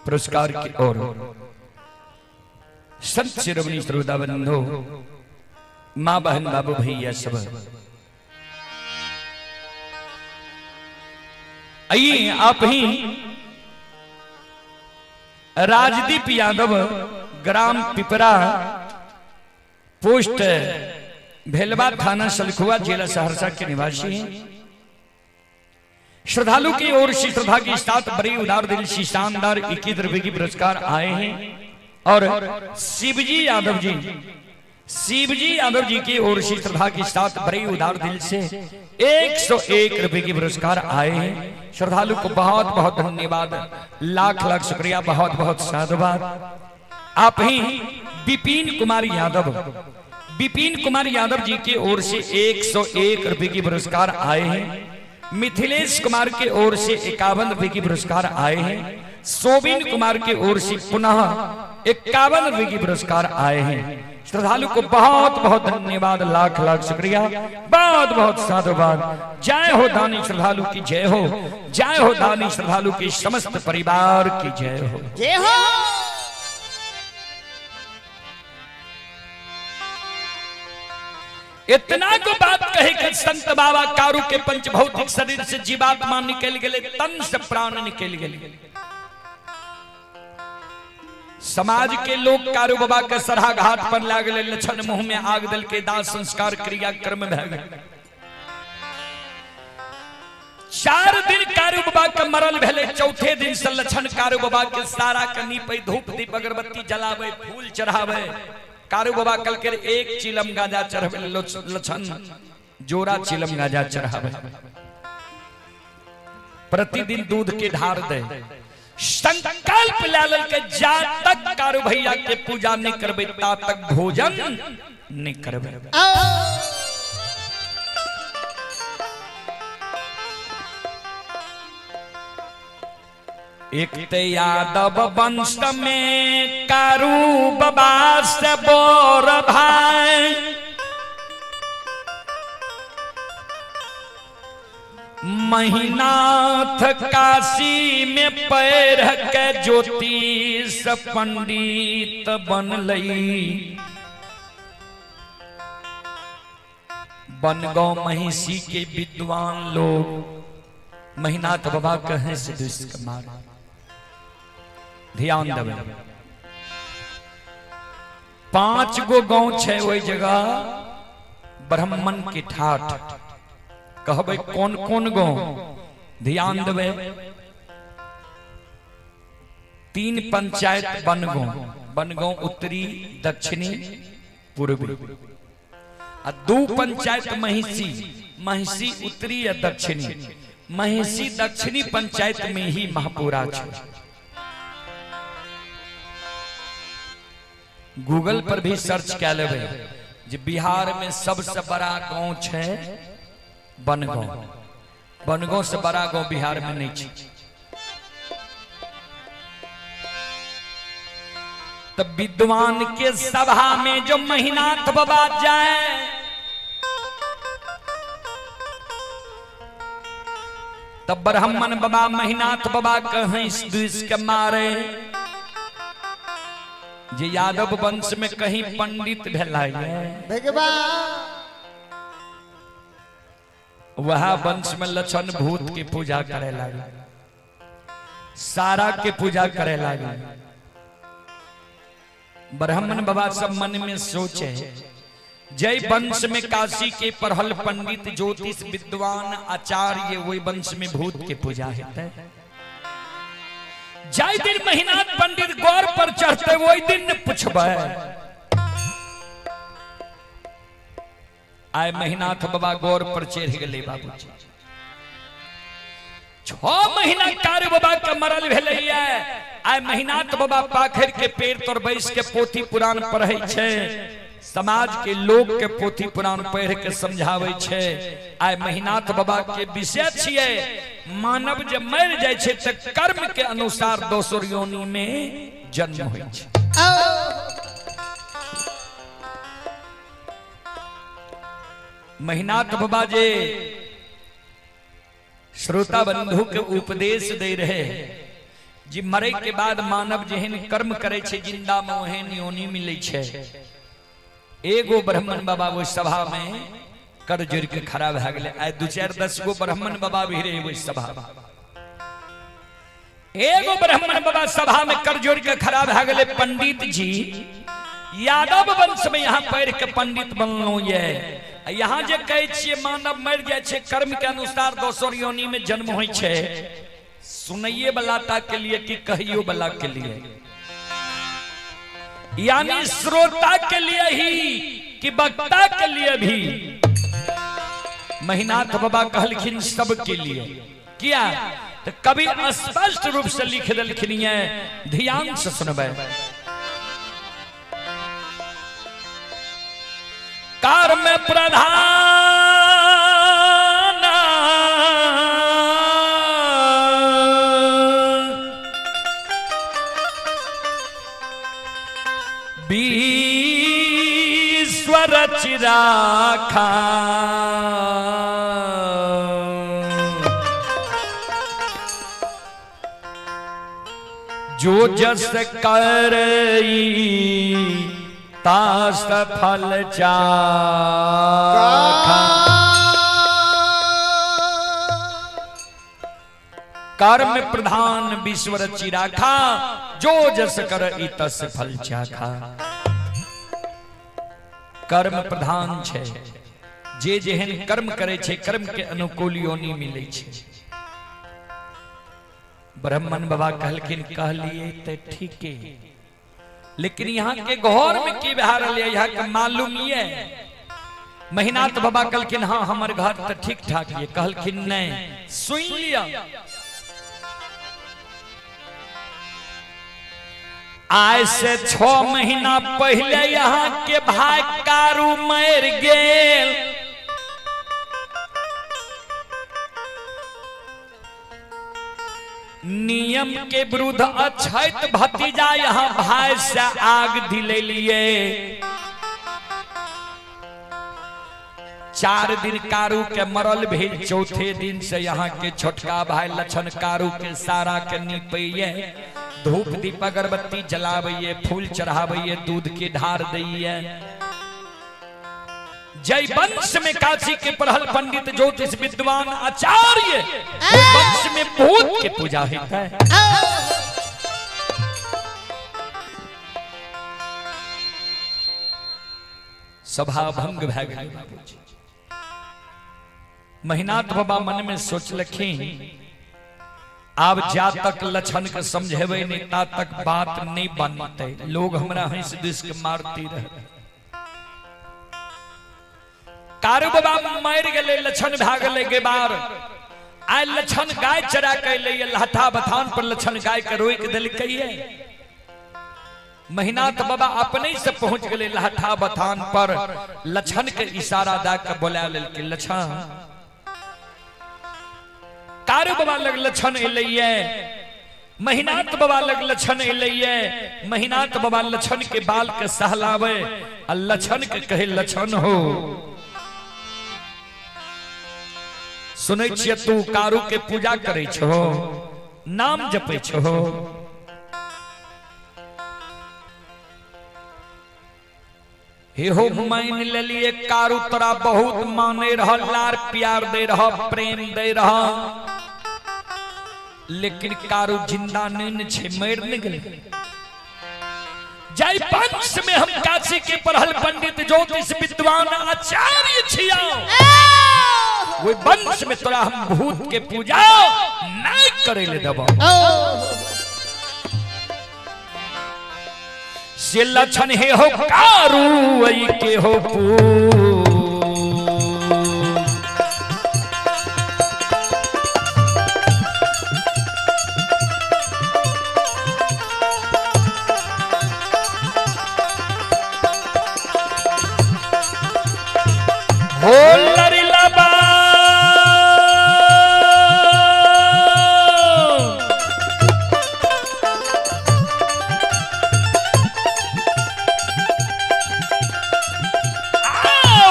पुरस्कार की ओर संत शिरोमणि श्रोता बंधु मां बहन बाबू भैया सब आइए आप ही राजदीप यादव ग्राम पिपरा पोस्ट भेलवा थाना सलखुआ जिला सहरसा के निवासी हैं। श्रद्धालु की ओर से श्रद्धा के साथ बड़ी उदार दिल से शानदार 21 रुपए की पुरस्कार आए हैं और शिवजी यादव जी की ओर से श्रद्धा के साथ बड़ी उदार दिल से 101 रुपए की पुरस्कार आए हैं। श्रद्धालु को बहुत बहुत धन्यवाद, लाख लाख शुक्रिया, बहुत बहुत साधुवाद। आप ही विपिन कुमार यादव जी की ओर से 101 रुपए की पुरस्कार आए हैं। मिथिलेश कुमार के ओर से 51 रुपए की पुरस्कार आए हैं। सोबिन कुमार के ओर से पुनः 51 रुपए की पुरस्कार आए हैं। श्रद्धालु को बहुत बहुत धन्यवाद, लाख लाख शुक्रिया, बहुत बहुत साधुवाद। जय हो दानी श्रद्धालु की जय हो, जय हो दानी श्रद्धालु के समस्त परिवार की जय हो, जय हो। इतना को बात कहे कि संत बाबा कारू के पंचभौतिक शरीर से जीवात्मा निकल गए, तन से प्राण निकल गए। समाज के लोग कारू बाबा के सरहा घाट पर लागले, लछन मुंह में आग दल के दाह संस्कार क्रिया कर्म भय गए। 4 दिन कारू बाबा के मरल भेले, चौथे दिन से लछन कारू बाबा के सारा कनी पे धूप दीप अगरबत्ती जलावे, फूल चढ़ावे। कारू बाबा कल के 1 चिलम गांजा चढ़ावे, लछन जोरा चिलम गांजा चढ़ावे। प्रतिदिन दूध के ढार दे, संकल्प लाल के जा तक कारू भैया के पूजा नहीं करबे ता तक भोजन नहीं करबे। एक ते यादव वंश में कारू बाबा से बोर भाई, महीनाथ काशी में पैर के ज्योतिष पंडित बनलई। बनगांव महिषी के विद्वान लोग महीनाथ बाबा कहे से दुष्क मार। ध्यान देवे 5 गो गांव छे वही जगह ब्राह्मण के ठाठ कहबे कौन कौन गांव। ध्यान देवे 3 पंचायत बनगांव उत्तरी दक्षिणी पूर्वी और 2 पंचायत महिषी उत्तरी या दक्षिणी। महिषी दक्षिणी पंचायत में ही महापुरा छे। गूगल पर भी सर्च कर लेबे जे बिहार में सबसे बड़ा गांव छे बनगांव से बड़ा गांव बिहार में नहीं छे। तब विद्वान के सभा में जो महीनाथ बाबा जाए तब ब्राह्मण बाबा महीनाथ बाबा कहें इस द्वेष के मारे जे यादव वंश में कहीं पंडित भेलाइए वह वंश में लक्षण भूत की पूजा करे लगे, सारा के पूजा करे लगे। ब्राह्मण बाबा सब मन में सोचे जय वंश में काशी के पढ़ल पंडित ज्योतिष विद्वान आचार्य वही वंश में भूत के पूजा है। जय दिन महीनाथ पंडित गौर पर चढ़ते वही दिन पूछबे आय महीनाथ बाबा गौर पर चढ़ गए बाबूजी 6 महीना कार्य बाबा के मरल भेले आय महीनाथ बाबा पाखर के पेड़ तर बैस के पोथी पुराण पढ़े छे। समाज के लोग के पोथी पुराण पढ़ के समझावे छे। आय महीनाथ बाबा के विषय छिए मानव जब मर जाय छे त कर्म के अनुसार दोसर योनि में जन्म होय छे। महीनाथ बाबा जे श्रोता बंधु के उपदेश दे रहे जी मरे के बाद मानव जेहन कर्म करे छे जिंदा में ओहन योनि मिले छे। एगो ब्राह्मण बाबा वो सभा में कर जोड़ के खड़ा भ गेले। आय 2-4-10 गो ब्राह्मण बाबा भी रहे वो सभा। एगो ब्राह्मण बाबा सभा में कर जोड़ के खड़ा भ गेले पंडित जी यादव वंश में यहाँ पैर के पंडित बनलो ये यहाँ जे कहे छिए मानव मर जाय छे कर्म के अनुसार दोसर योनि में जन्म होय छे। सुनइए बलाता के लिए कि कहियो बला के लिए यानी श्रोता के लिए ही कि वक्ता के लिए भी महीनाथ बाबा कहलखिन सब के लिए। क्या तो कभी स्पष्ट रूप से लिख देलखिन है, ध्यान से सुनबे। कार में प्रधान विश्वर चिराखा जो जस करई तास फल चाखा। कर्म प्रधान विश्वर चिराखा जो जस कर तस फल चाखा। कर्म प्रधान छे जे जेहन कर्म करे छे कर्म के अनुकूल योनि मिले छे। ब्राह्मण बाबा कहलखिन कहलिए ते ठीक है लेकिन यहाँ के घोर में की बहार लिया यहाँ के मालूम ये महीनाथ बाबा कहलखिन हाँ हमार घर तो ठीक ठाक ये। कहलखिन नहीं सुन लिया आज से 6 महीना पहले यहाँ के भाई कारू मर गेल। नियम के विरुद्ध अछैत भतीजा यहाँ भाई से आग दिले लिए। 4 दिन कारू के मरल भेल। चौथे दिन से यहाँ के छोटका भाई लक्षण कारू के सारा के नीपैये, धूप दीप अगरबत्ती जलावैये, फूल चढ़ावैये, दूध के ढार दैये। जय वंश में काशी के पढ़ल पंडित ज्योतिष विद्वान आचार्य, वो वंश में भूत के पूजा होता है। सभा भंग भै गेल बाबूजी। महिनाथ बाबा मन में सोच लखी, अब जा तक लक्षण के समझेबे नहीं ता तक बात नहीं बनते, लोग हमरा हंस दिस के मारती रहे। कारू बाबा मर गए, लक्षण भा गए के बार आय लक्षण गाय चरा के लिए लहठा बथान पर लक्षण गाय के रोक दिलकैये। महिनाथ बाबा अपने से पहुंच गए लहठा बथान पर, लक्षण के इशारा दा के बोला लेके लक्षण। कारू बाबा लग लक्षण एलैये, महिनाथ बाबा लग लक्षण एलैये। महिनाथ बाबा लक्षण के बाल के सहलावे और लक्षण के कहे लक्षण हो सुनै छियै तू कारू के पूजा करे छो, नाम जपे छो। हे हो मान लेलिए कारू तोरा बहुत माने रह, लार प्यार दे रह, प्रेम दे रह, लेकिन कारू जिंदा नहीं छे, मर नहीं गए। जय वंश में हम काशी के पढ़ल पंडित ज्योतिष विद्वान आचार्य छिया, वो वंश में तोरा हम भूत के पूजा नहीं करे ले देबो। से लक्षण हे हो कारू आई के हो हो लरिला बा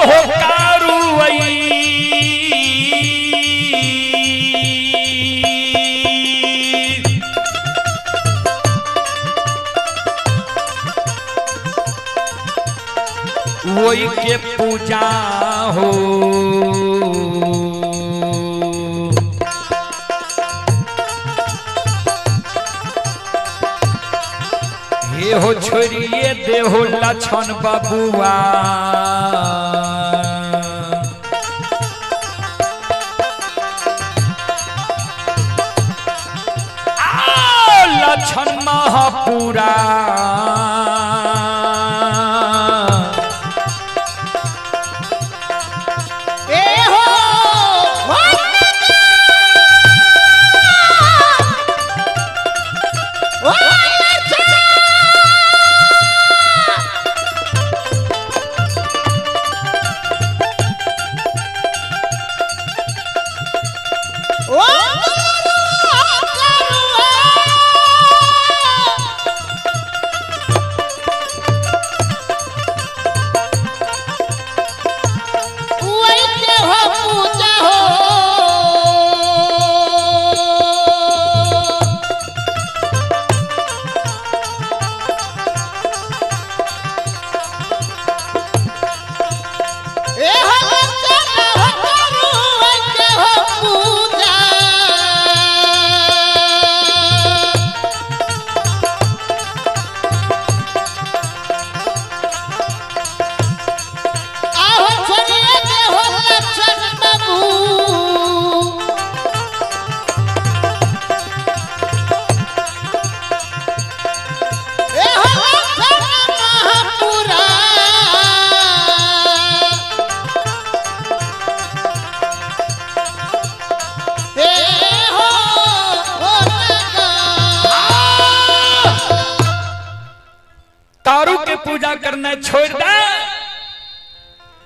हो कारू आई वही के पूजा हो। हे हो छोड़िए दे हो लक्षण बबुआ, लक्षण महापुरा कारू के पूजा करना छोड़ दे,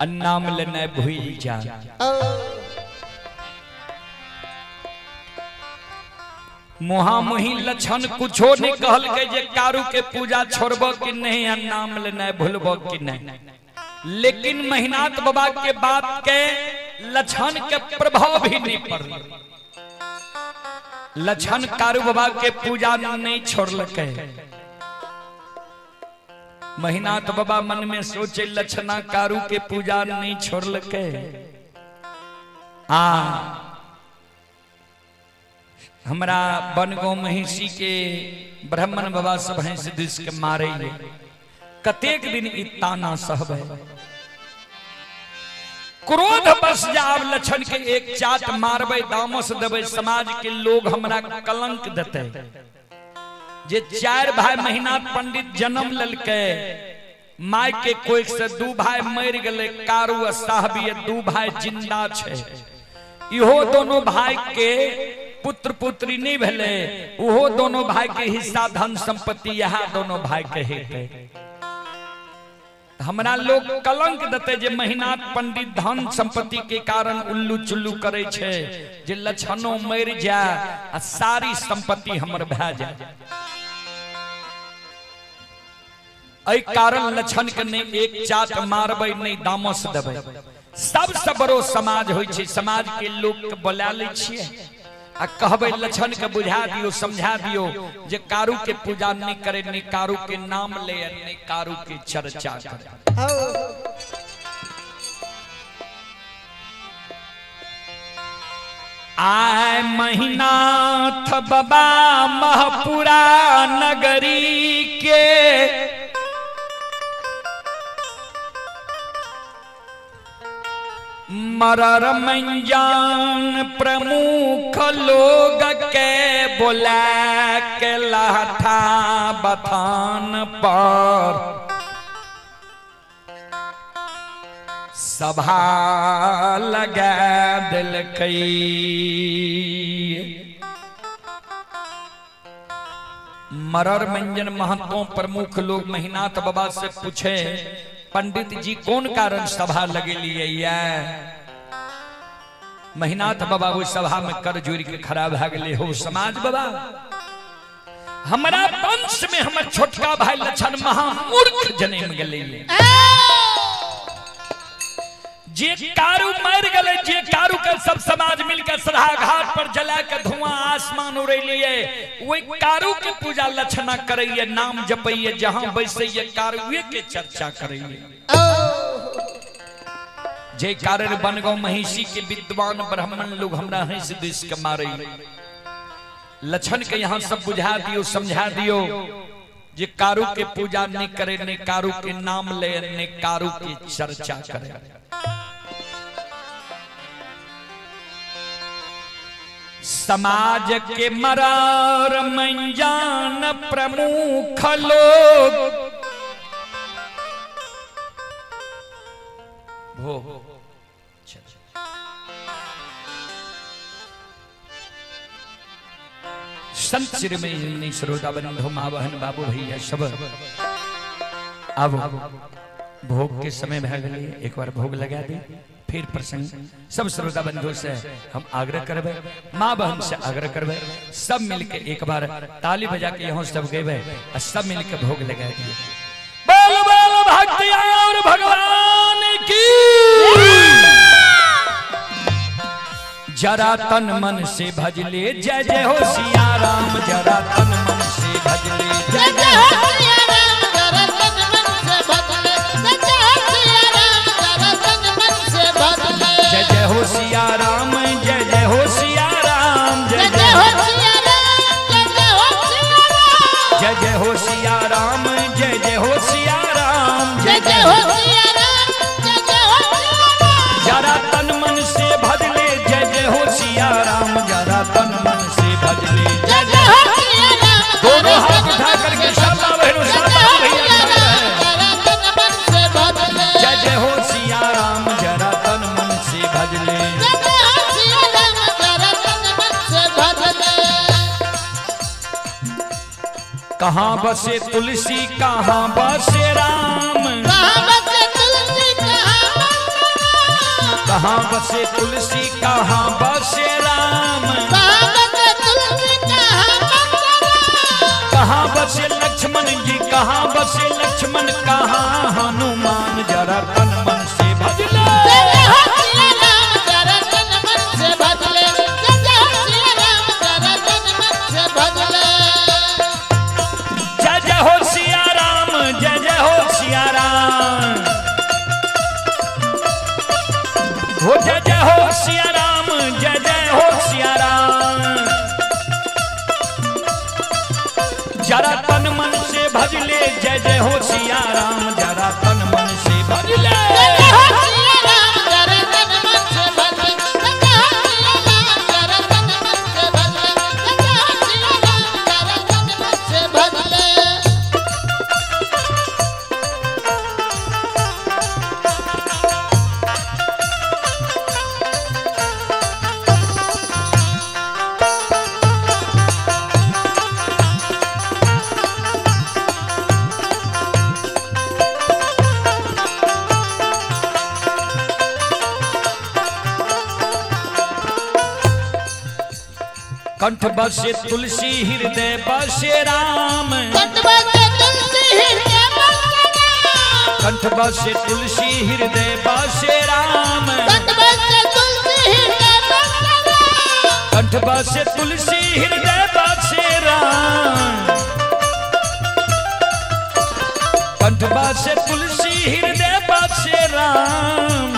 नाम लेना भूल जा। मुहामुही लक्षण कुछो नहीं कहल के जे कारू के पूजा छोड़बो कि नहीं, नाम लेना भूलबो कि नहीं। लेकिन महिनाथ बाबा के बात के लक्षण के प्रभाव भी नहीं पड़ल। लक्षण कारू बाबा के पूजा नहीं छोड़लके। महीनाथ बाबा मन में सोचे लक्षणा कारू के पूजा नहीं छोड़ के हमरा बनगो महिषी के ब्राह्मण बाबा सब हैं सिद्धिस के मारे कतेक दिन इताना सहबे क्रोध बस जाब लक्षण के एक चाट मारबे दामस देबे समाज के लोग हमरा कलंक देते जे 4 भाई महीनाथ पंडित जन्म ललके माय के कोई से 2 भाई मर गए कारू साहबी 2 भाई जिंदा छे इहो दोनों भाई के पुत्र पुत्री नहीं भेले उहो दोनों भाई के हिस्सा धन संपत्ति यह दोनों भाई के हेते हमरा लोग कलंक देते जे महीनाथ पंडित धन संपत्ति के कारण उल्लू चुल्लू करे छे जे लक्षणों मर जाए आ सारी संपत्ति हमर भै जाए एहि कारण लक्षण के नहीं एक चाट मारबे नहीं दामस देबे सबसे बड़ो समाज होय छे समाज के लोग के बुला ले छिए आ कहबे लक्षण के बुझा दियो समझा दियो जे कारू के पूजा नहीं करे नहीं कारू के नाम ले नहीं कारू के चर्चा करे आय महीनाथ बाबा महपुरा नगरी के मरर मंजान प्रमुख लोग के बोला के लाठा बथान पर सभा लगा दिलकई मरर मंजन महंतों प्रमुख लोग महीनाथ बाबा से पूछे पंडित जी कौन कारण सभा लगे लिए महीनाथ बाबा वो सभा में कर जोड़ के खड़ा भ गए हो समाज बाबा हमारा वंश में हमर छोटका भाई लक्षण महामूर्ख जन्म गले जे कारू मर गए जे कारू के सब समाज मिलकर सराहा घाट पर जला के धुआं आसमान उड़ेलिए वही कारू के पूजा लक्षणा करइए नाम जपइए जहां बैसइए कारुए के चर्चा करइए जे कारण बनगो महिषी के विद्वान ब्राह्मण लोग हमरा हंस दिस के मारे लक्षण के यहाँ सब बुझा दियो समझा दियो जे कारू के पूजा नहीं करे ने कारू के नाम ले ने कारू की चर्चा करे समाज के मरार मंजान प्रमुख लोग संत श्री श्रोता बंधु मां बहन बाबू भैया सब अब भोग के समय भे गए एक बार भोग लगा दी फिर प्रसंग सब श्रोता बंधु से हम आग्रह करबे मां बहन से आग्रह करबे सब मिलके एक बार ताली बजा के यहाँ सब गए और सब मिलके भोग लगा दिए बोल बोल भक्ति और भगवान की जरा तन मन से भजले जय जय हो सिया राम जरा तन मन से भजले जय जय हो सिया राम जरा तन मन से भजले जय जय हो सिया राम जय जय हो सिया राम जय जय हो सिया राम जय जय हो सिया राम जय जय हो सिया राम जय जय हो सिया राम जरा तन मन से भजले जय जय हो सिया राम जरा तन मन से भजले जय जय हो सिया राम दोनों हाथ उठा करके शाला बहनों शाला भैया जय जय हो सिया राम जरा तन मन से भजले कहाँ बसे तुलसी कहाँ बसे राम कहाँ बसे तुलसी कहाँ बसे राम कहाँ बसे लक्ष्मण जी कहाँ बसे लक्ष्मण कहाँ हनुमान जरा तन मन से भजले जय जय हो सिया राम जय जय हो सिया राम, जय जय हो सिया राम। जरा तन मन से भज ले, जय जय हो सिया राम, जरा तन मन से भज ले। कंठ बसे तुलसी हृदय बसे राम, कंठ बसे तुलसी हृदय बसे राम, कंठ बसे तुलसी हृदय बसे राम, कंठ बसे तुलसी हृदय बसे राम।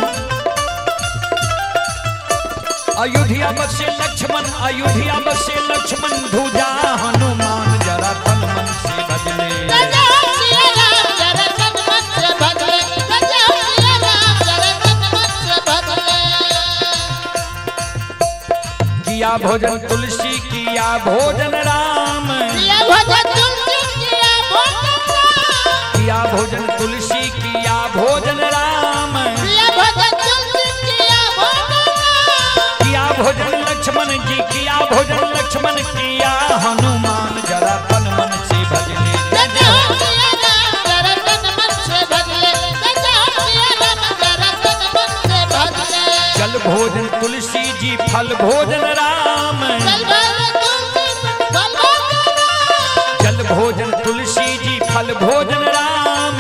अयोध्या बसे लक्ष्मण, अयोध्या बसे लक्ष्मण, ध्वजा हनुमान, जरा तन मन से भज ले। किया भोजन तुलसी, किया भोजन राम, किया भोजन तुलसी, किया भोजन राम, भोजन लक्ष्मण जी, किया भोजन लक्ष्मण, किया हनुमान, जरा तन मन से भज ले। जल भोजन तुलसी जी, फल भोजन राम, जल भोजन तुलसी जी, फल भोजन राम,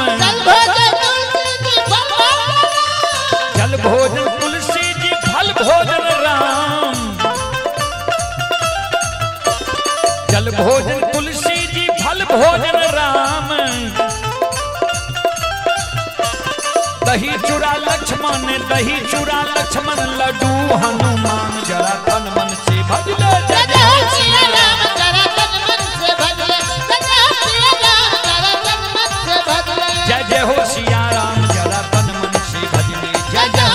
जल भोजन तुलसी जी, फल भोजन राम, जल भोजन तुलसी जी, फल भोजन राम। दही चूड़ा लक्ष्मण, दही चूड़ा लक्ष्मण, लड्डू हनुमान, जरा तन मन से भज ले। जय जय हो सिया राम, जरा तन मन से भज ले। जय जय हो सिया राम, जरा तन मन से भज ले। जय जय हो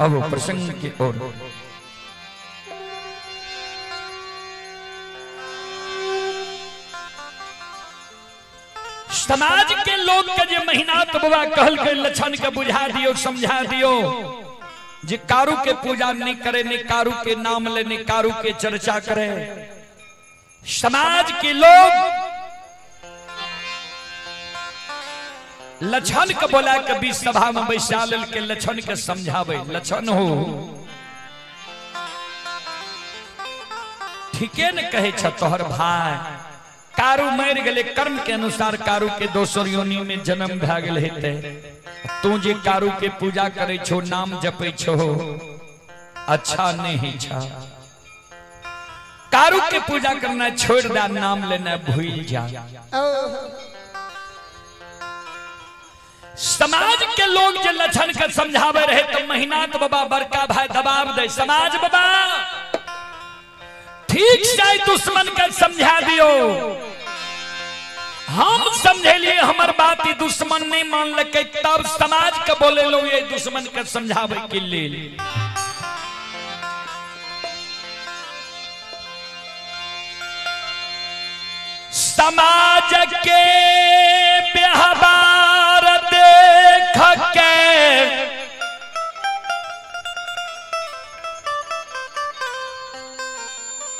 अब प्रसंग की ओर। समाज के लोग के जे महीना तो बाबा कहल के लक्षण के बुझा दियो, समझा दियो, जे कारू के पूजा नहीं करे, ने कारू के नाम ले, ने कारू के चर्चा करे। समाज के लोग लक्षण के बोला के बीच सभा में बैसा लेल के लक्षण के समझावे। लक्षण हो ठीके न कहे छ तोहर भाई, कारू मर गए, कर्म के अनुसार कारू के दोसर योनि में जन्म भ गेल हेते। तू जे कारू के पूजा करे छो, नाम जपे छो, अच्छा नहीं छ। कारू के पूजा करना छोड़ दा, नाम लेना भूल जा। समाज के लोग जे लक्षण के समझावे रहे तो महीना तो बाबा बड़का भाई दबाव दे। समाज बाबा ठीक से दुश्मन के समझा दियो, हम समझेलिए हमर बात ही दुश्मन नहीं मान लगे, तब समाज के बोले लो ये दुश्मन के समझावे के लिए। समाज के व्यवहार देख के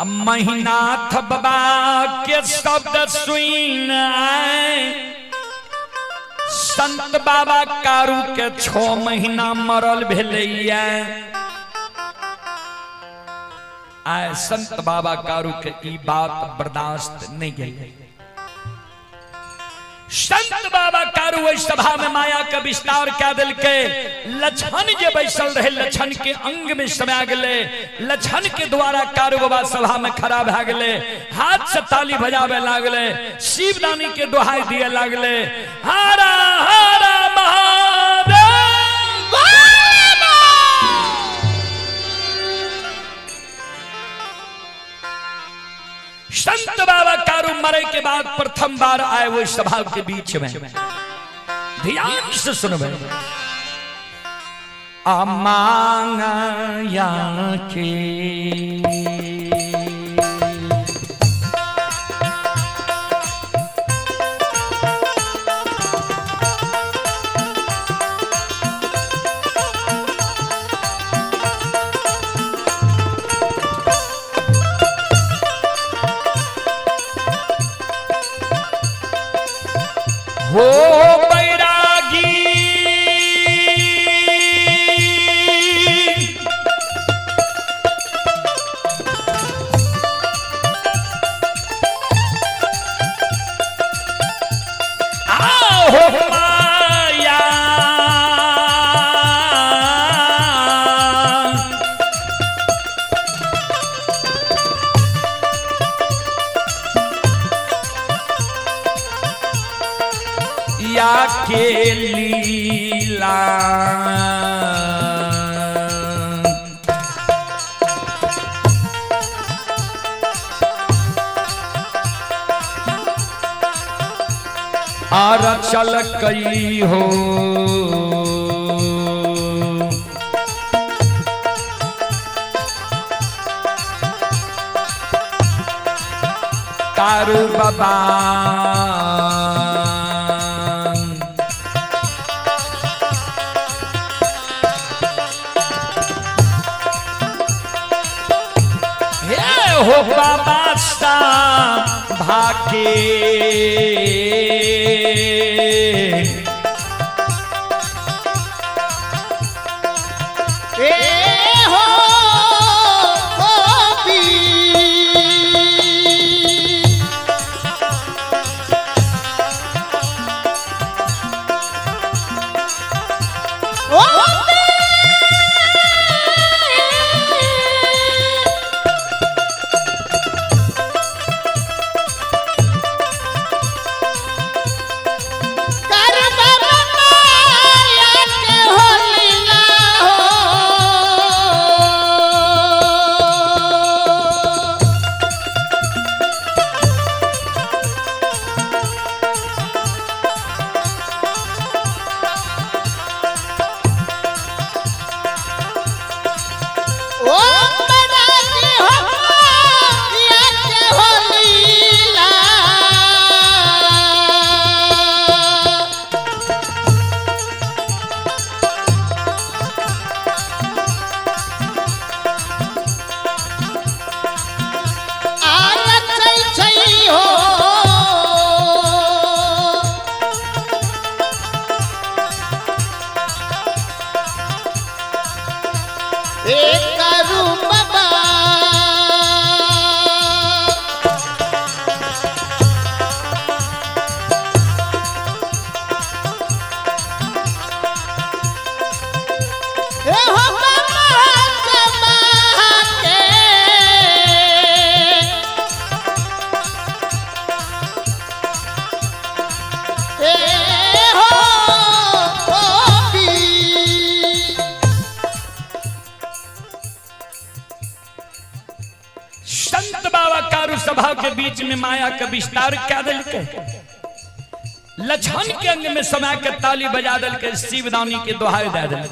महीनाथ बाबा के शब्द सुन संत बाबा कारू के 6 महीना मरल भेलैया। आय संत बाबा कारू के ई बात बर्दाश्त नहीं गई। संत बाबा कारू वही सभा में माया का विस्तार क्या दिल के लछन जे बैसल रहे लछन के अंग में समा गले। लछन के द्वारा कारू बाबा सभा में खड़ा भ गले, हाथ से ताली बजावे लागले, शिवदानी के दोहाई दिए लागले, हारा हारा महादेव। संत बाबा कारू मरे के बाद प्रथम बार आए वो सभा के बीच में। ध्यान से सुनबे। अमांगया के हो बैरागी हो माया या के लीला आर चल कई हो कारू बाबा हो बाबा सा भाके हो संत बाबा कारू सभा के बीच में माया का विस्तार क्या दिल के लछन के अंग में समा के ताली बजा दिल के शिवदानी के दोहाई दे दिल।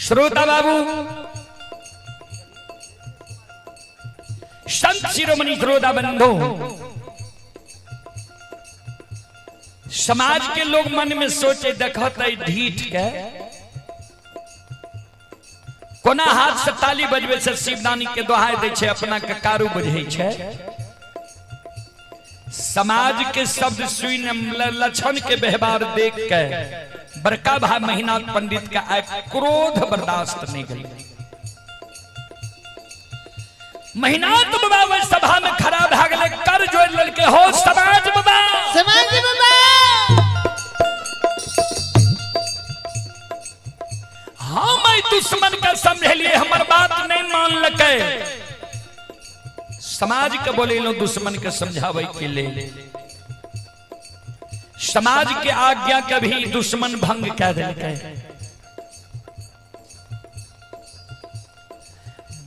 श्रोता बाबू संत शिरोमणि श्रोता बंधु समाज के लोग मन में सोचे देखत ढीठ के कोना हाथ से ताली बजबे से शिवदानी के दोहाई दे छे, अपना के कारू बुझे छे। समाज के शब्द सुन लक्षण के व्यवहार देख के बड़का भाई महीनाथ पंडित का क्रोध बर्दाश्त नहीं करी। महीनाथ बाबा वह सभा में खड़ा भा गए, कर जो लड़के हो समाज बाबा, समाज बाबा हाँ मैं दुश्मन का समझे लिए हमार बात नहीं मान लगे। समाज के बोले लो दुश्मन के समझावे के लिए, समाज के आज्ञा का भी दुश्मन भंग कह देते।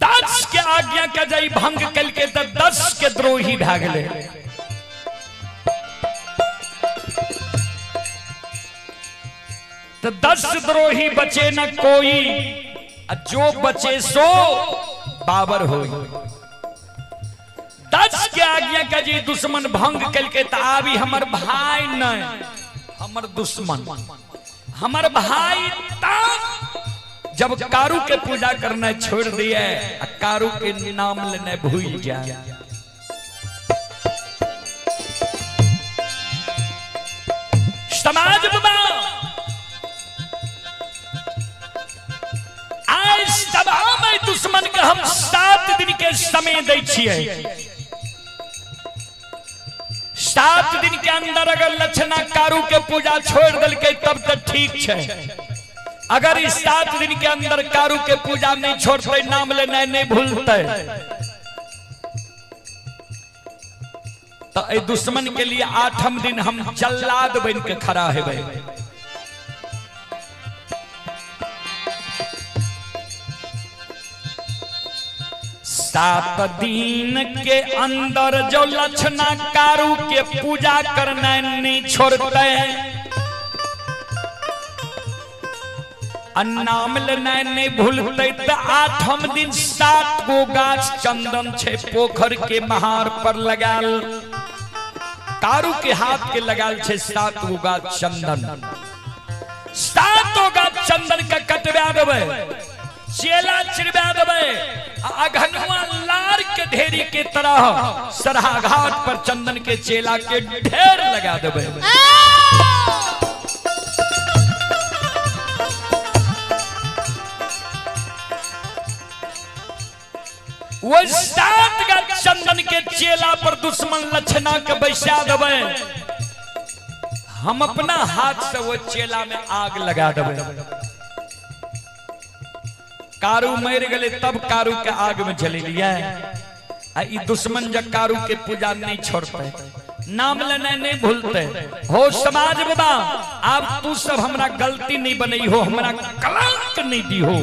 10 के आज्ञा का जई भंग कल के 10 के द्रोही भागले। तो 10 द्रोही बचे न कोई, जो बचे सो बाबर होई। 10 के आज्ञा का जी दुश्मन भंग कल के ताबी हमर भाई न हमर दुश्मन, हमर भाई ता जब कारू के पूजा करना छोड़ दिए, कारू के नाम लेने भूल जाए। समाज बाबा आज सभा में दुश्मन के हम 7 दिन के समय दे छिए। 7 दिन के अंदर अगर लक्षणा कारू के पूजा छोड़ दिल के तब तक ठीक है। अगर इस 7 दिन के अंदर कारू के पूजा नहीं छोड़ते, नाम लेना नहीं भूलते, तो दुश्मन के लिए 8हम दिन हम जल्लाद बन के खड़ा है भाई। 7 दिन के अंदर जो लक्षणा कारू के पूजा करना नहीं छोड़ते, नाम लेना नहीं भूलते, तो 8हम दिन 7 गो गाछ चंदन छे पोखर के महार पर लगाल, कारू के हाथ के लगाल छे 7 गो गाछ चंदन। 7 गो गाछ चंदन का कटवा देवे, चेला चिरवा देवे, अघनुआ लार के ढेरी के तरह सरहा घाट पर चंदन के चेला के ढेर लगा देवे। वो 7 का चंदन के चेला पर दुश्मन लक्षणा के बैसा देवे, हम अपना हाथ से वो चेला में आग लगा देवे। कारू मर गए तब कारू के आग में जले लिया। दुश्मन जब कारू के पूजा नहीं छोड़ते, नाम लेने नहीं भूलते हो। समाज बाबा आप तू सब हमरा गलती नहीं बनई हो, हमरा कलंक नहीं दी हो।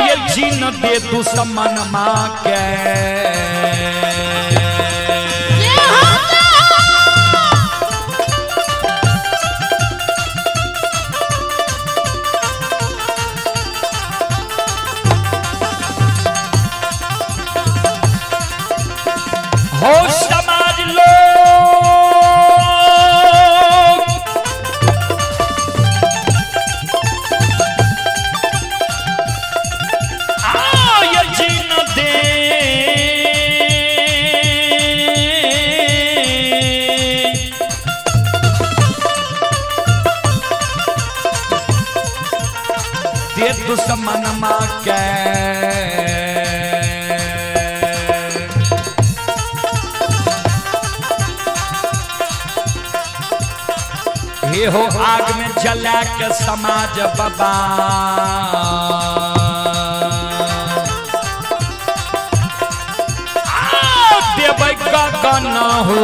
ये जीन दे दुश्मन माँ के, हो समाज लोग ये जीन दे दुश्मन माँ के, ये हो आग में जला के समाज बाबा, देव गगन हो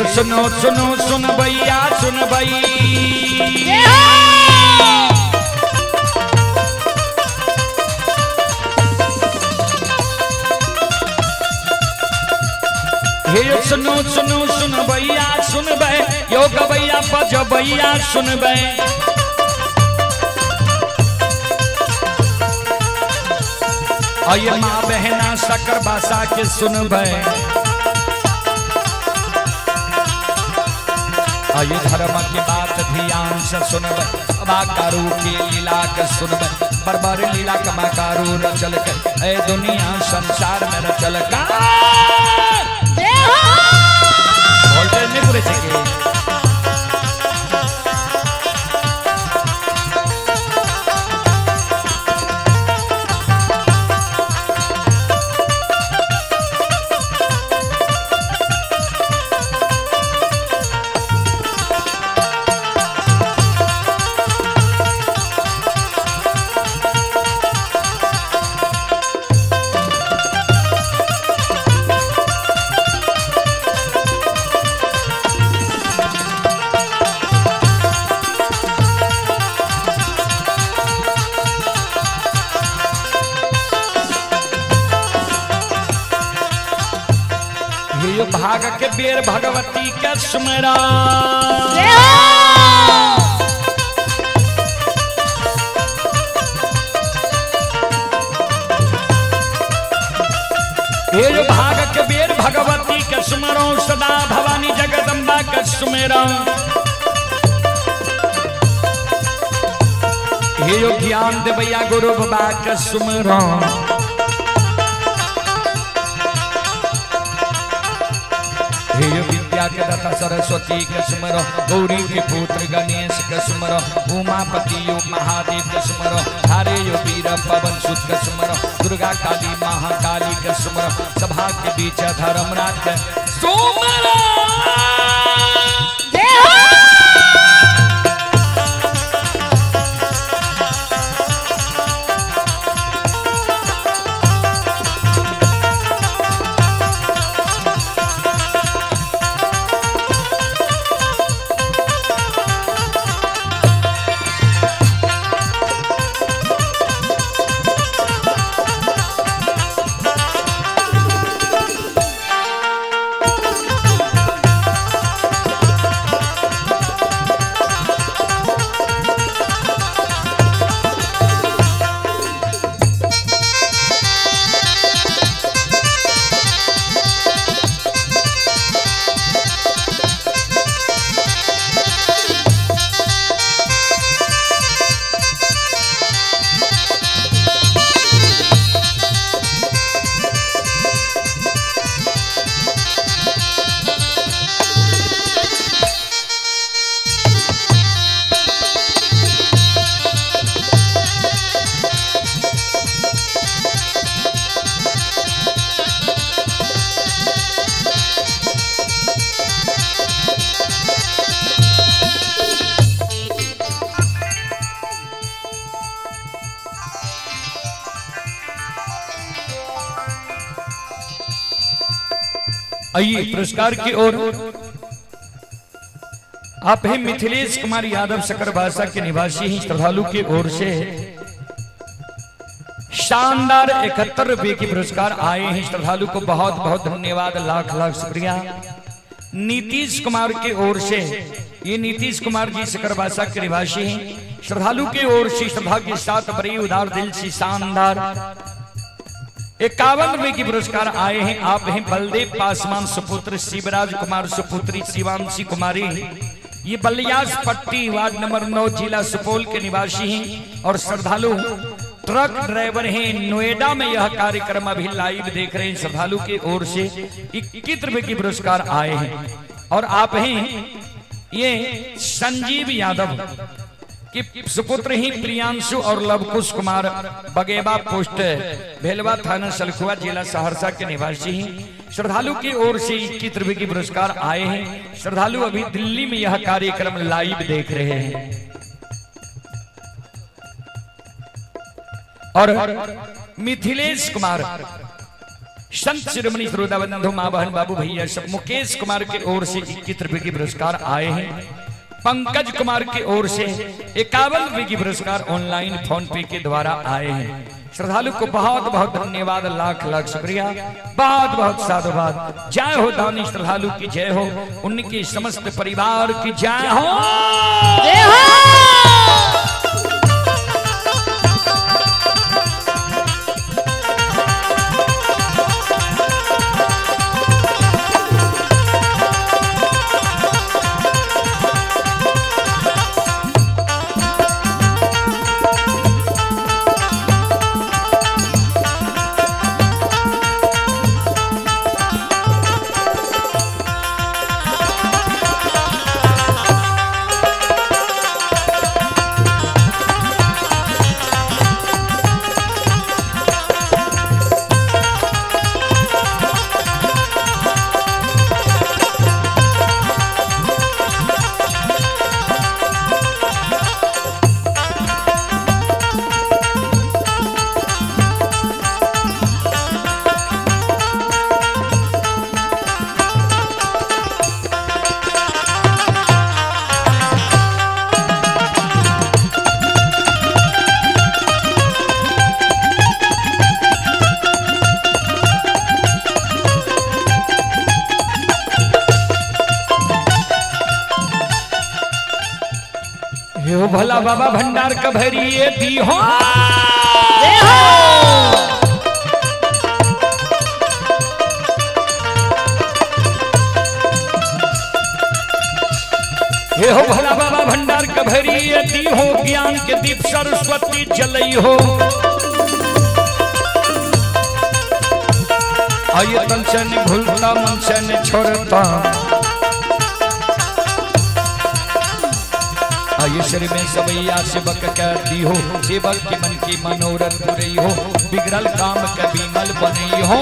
ये सुनो सुनो सुन भैया सुन भई, हे सुनो सुनो सुन भैया सुन बे, यो गवैया बज भैया सुन बे। ये माँ बहना शकर भाषा के सुन बे, ये धर्म की बात ध्यान से सुन बे। माकारू की लीला के सुन बे, बरबर लीला का माकारू रचल कर ए दुनिया संसार में रचल का वोल्टेज नहीं पूरे चाहिए। भाग के बेर भगवती के सुमरा, ये जो भाग के बेर भगवती के सुमरो, सदा भवानी जगदम्बा के सुमेरा। ये जो ज्ञान देवैया गुरु बाबा के सुमरो, विद्या के दाता सरस्वती के सुमरो, गौरी के पुत्र गणेश के सुमरो, उमापति योग महादेव के सुमरो, हरे यो वीर पवन सुत के सुमरो, दुर्गा काली महाकाली के सुमरो, सभा के बीच धर्मराज के सुमरो। आइए पुरस्कार की ओर। आप हैं मिथिलेश कुमार यादव शकर भाषा के निवासी हैं। श्रद्धालु की ओर से शानदार 71 रुपए की पुरस्कार आए हैं। श्रद्धालु को बहुत बहुत धन्यवाद, लाख लाख शुक्रिया। नीतीश कुमार की ओर से, ये नीतीश कुमार जी शकर भाषा के निवासी हैं। श्रद्धालु की ओर से श्रद्धा के साथ बड़ी उदार दिल से शानदार 51 रुपए की पुरस्कार आए हैं। आप हैं बलदेव पासवान सुपुत्र, शिवराज कुमार सुपुत्री, शिवांशी कुमारी, ये बलियास पट्टी वार्ड नंबर 9 जिला सुपौल के निवासी हैं और श्रद्धालु ट्रक ड्राइवर हैं। नोएडा में यह कार्यक्रम अभी लाइव देख रहे हैं। श्रद्धालु की ओर से 21 रुपए की पुरस्कार आए हैं। और आप हैं ये संजीव यादव कि सुपुत्र ही प्रियांशु और लवकुश कुमार, बगेबा पोस्ट, भेलवा थाना सलखुआ जिला सहरसा के निवासी हैं। श्रद्धालु की ओर से 21 रुपए की पुरस्कार आए हैं। श्रद्धालु अभी दिल्ली में यह कार्यक्रम लाइव देख रहे हैं। और मिथिलेश कुमार संत शिरोमणि श्रोता बंधु मां बहन बाबू भैया सब मुकेश कुमार की ओर से 21 रुपए के पुरस्कार आए हैं। पंकज कुमार की ओर से 51 रुपए की पुरस्कार ऑनलाइन फोन पे के द्वारा आए हैं। श्रद्धालु को बहुत बहुत धन्यवाद, लाख लाख शुक्रिया, बहुत बहुत साधुवाद। जय हो दानी श्रद्धालु की जय हो, उनके समस्त परिवार की जय हो, जय हो। हे भला बाबा भंडार का भरिए दी हो, हे हो भला बाबा भंडार का भरिए दी हो, ज्ञान के दीप सरस्वती जलई हो। आइए तन से नहीं भूलता, मन से नहीं छोड़ता, आइए शरीर में सबैया सेवक कर दी हो, सेवक के मन की मनोरथ पूरी हो, बिगड़ल काम कभी मल बनी हो।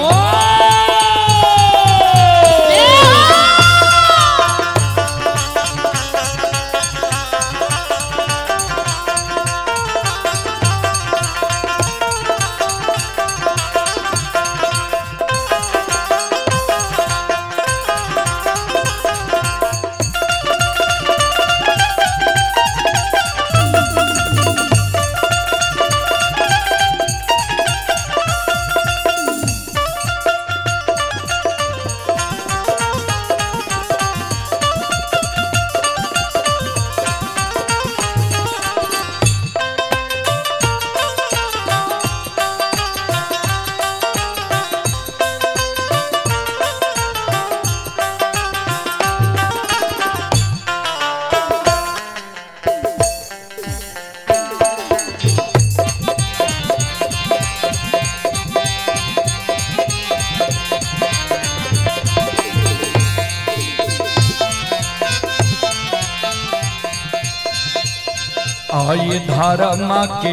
आइए धर्म के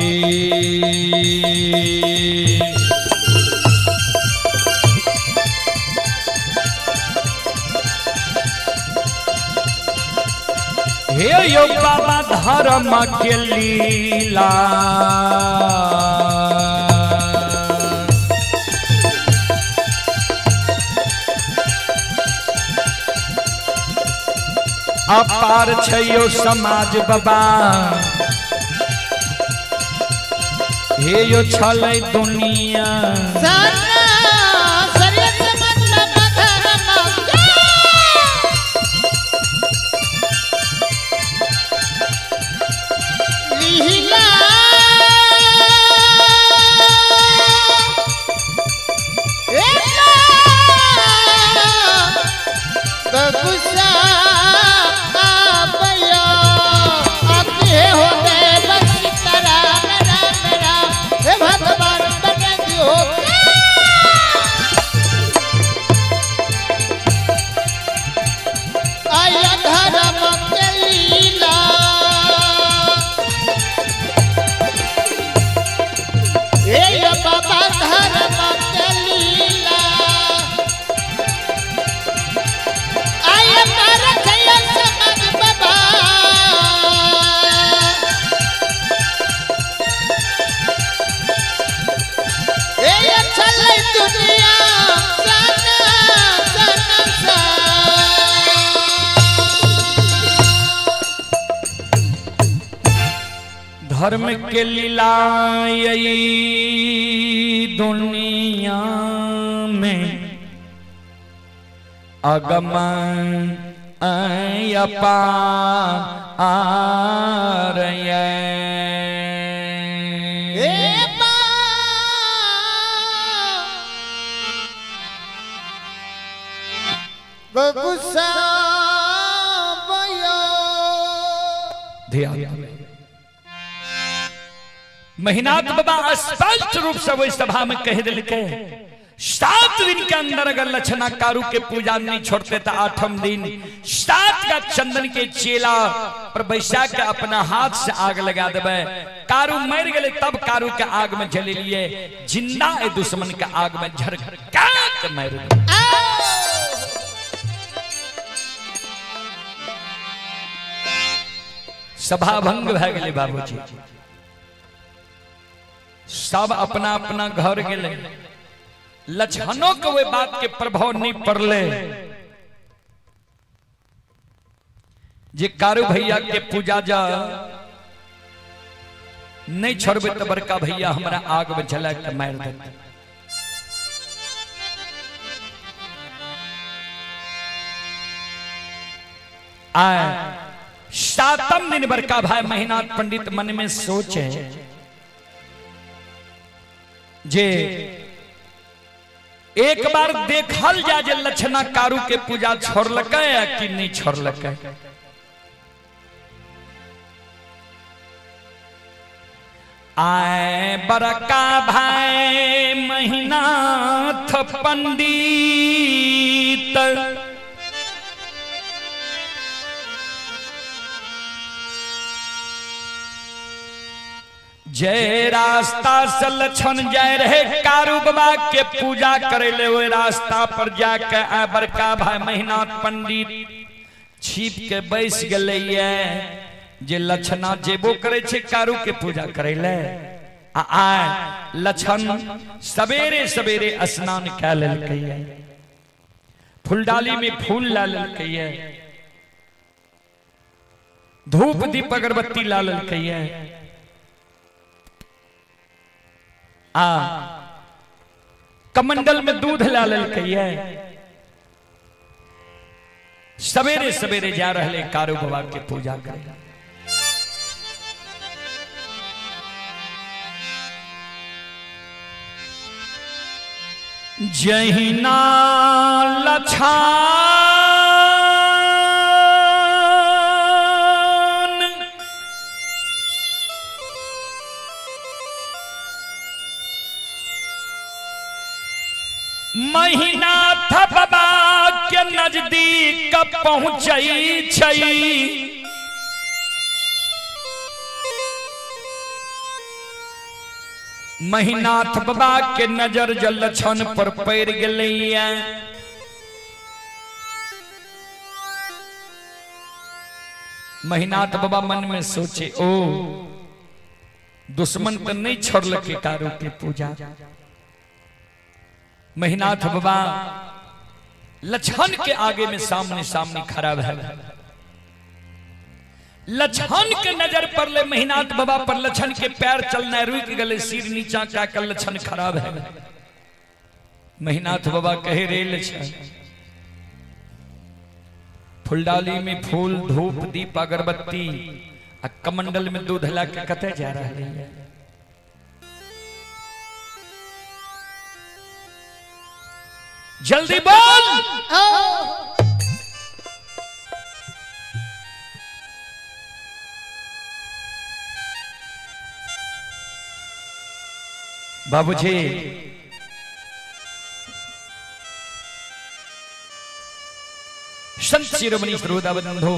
हे यो बाबा धर्म के लीला, अपार छयो समाज बाबा, हे यो छलै दुनिया, धर्म के लीलाई दुनिया में अगम अपार महिनाथ बाबा स्पष्ट रूप से वही सभा में कह दिल के 7 दिन के अंदर अगर लक्षणा कारू के पूजा नहीं छोड़ते तो 8वें दिन 7 का चंदन के चेला पर बैसा के अपना हाथ से आग लगा देवे। कारू मर गए तब कारू के आग में जले लिए, जिंदा ए दुश्मन के आग में झरका के मर गए। सभा भंग भे गए बाबूजी, सब अपना अपना घर गए। लक्षणों को वे बात के प्रभाव नहीं पड़ले जे कारू भैया के पूजा जा नहीं छोड़बे तो बड़का भैया हमारा आग में जला के मार दे। आए 7वें दिन बड़का भाई महिनाथ पंडित मन में सोचे जे एक बार देखल जा जे लक्षणा कारू के पूजा छोड़लक या कि नहीं छोड़लक। आए बड़का भाई महिनाथ पंडित जय रास्ता से लक्षण जाए रहे कारू बाबा के पूजा करे ले, वो रास्ता पर जाके बड़का भाई महिनाथ पंडित छिप के बैस गए जे लक्षणा जेबो करे छे कारू के पूजा करे ले। आए लक्षण सवेरे सवेरे स्नान कै लेलकै, फूलडाली में फूल ला लेलकै, धूप दीप अगरबत्ती ला लेलकै, कमंडल में दूध ला लेलकै, सवेरे सवेरे जा रहे कारू बाबा के पूजा करे। जहिना लछान महिनाथ बाबा के नजदीक पहुंचई छई, महिनाथ बाबा के नजर जल लक्षण पर पैर गलैया। महिनाथ बाबा मन में सोचे ओ दुश्मन तो नहीं छोड़लके कारू के पूजा। महिनाथ बाबा लक्षण के आगे में सामने सामने खड़ा है। लक्षण के नजर पर ले महिनाथ बाबा पर लक्षण के पैर चलना रुक गले, सिर नीचा क्या कर लक्षण खराब है। महिनाथ बाबा कहे रे लक्षण फुलडाली में फूल धूप दीप अगरबत्ती आ कमंडल में दूध ला के कते जा रहा है। जल्दी बोल। बाबूजी संत शिरोमणि श्रोताबंधु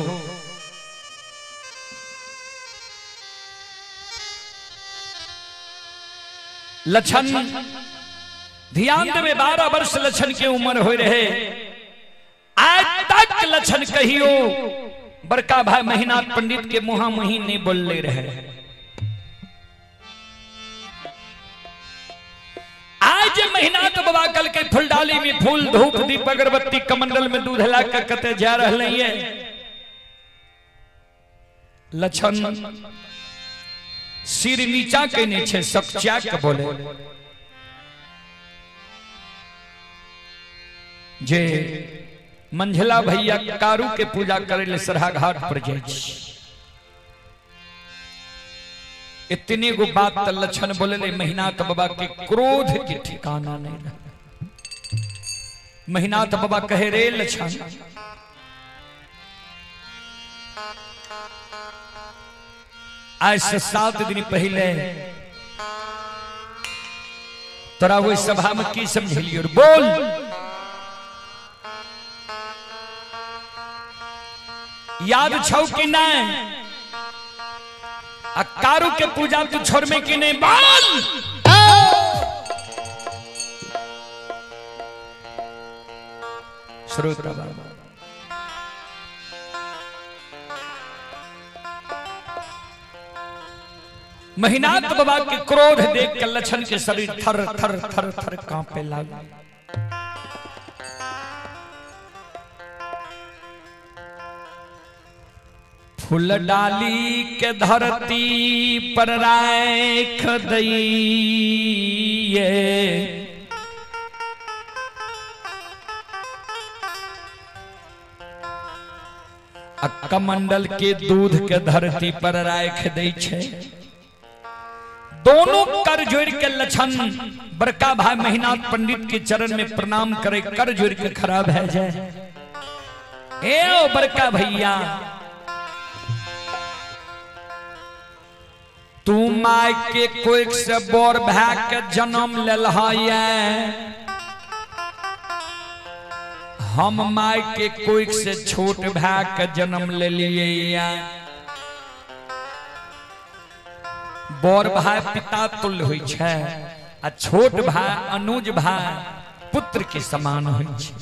लक्षण ध्यान देवे 12 वर्ष लक्षण के उम्र हो रहे, आज तक लक्षण कहियो बड़का भाई महिनाथ पंडित के मुहा मुही नहीं बोल ले रहे। आज महिनाथ बाबा कल के फुलडाली में फूल धूप दीप अगरबत्ती कमंडल में दूध ला कर कते जा रहे हैं। लक्षण सिर नीचा केने छे सच्चा के बोले जे मंझला भैया कारू के पूजा करे ले सरहा घाट पर जाय छी। इतने गो बात त लक्षण बोले ले महिनाथ बाबा के क्रोध के ठिकाना नहीं रहा। महिनाथ बाबा कहे रे लक्षण आज से 7 दिन पहले तोरा वो सभा में की समझलियो बोल। याद छौ कि नहीं? आ कारू के पूजा तू छोड़ में कि नहीं बोल। श्रोत बाबा महिनाथ बाबा के क्रोध देख के लक्षण के शरीर थर थर थर थर कांपे लगा। फूल डाली के धरती पर राख दइए कमंडल के दूध के धरती पर राख दे छे। दोनों कर जोड़ के लक्षण बड़का भाई महिनाथ पंडित के चरण में प्रणाम करे, कर जोड़ के खराब है जाए। ए ओ बड़का भैया तू माय के कोई से बोर भाग के जन्म ले, हम माय के कोई से छोट भाग के जन्म ले लिए। बोर भाई पिता तुल्य होई छे आ छोट भाई अनुज भाई पुत्र के समान होई छे।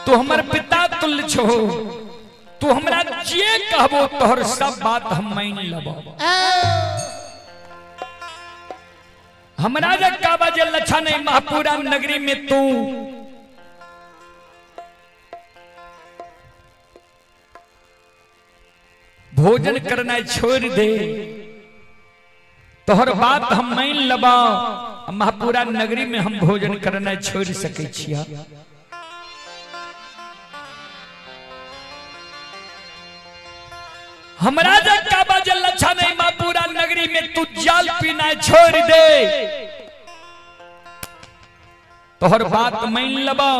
तू हमर पिता तुल्य छो, तू हमरा जे कहबो तोहर सब बात हम मान लेबो। हमरा जे काबा जे लक्षण है महापुरा नगरी में तू भोजन करना छोड़ दे, तोहर बात हम मान लेबा। महापुरा नगरी में हम भोजन करना छोड़ सके छिया। हमरा जे काबा जे लक्षण है महापुरा नगरी में तू जल पीना छोड़ दे, तोहर बात मान लेबा।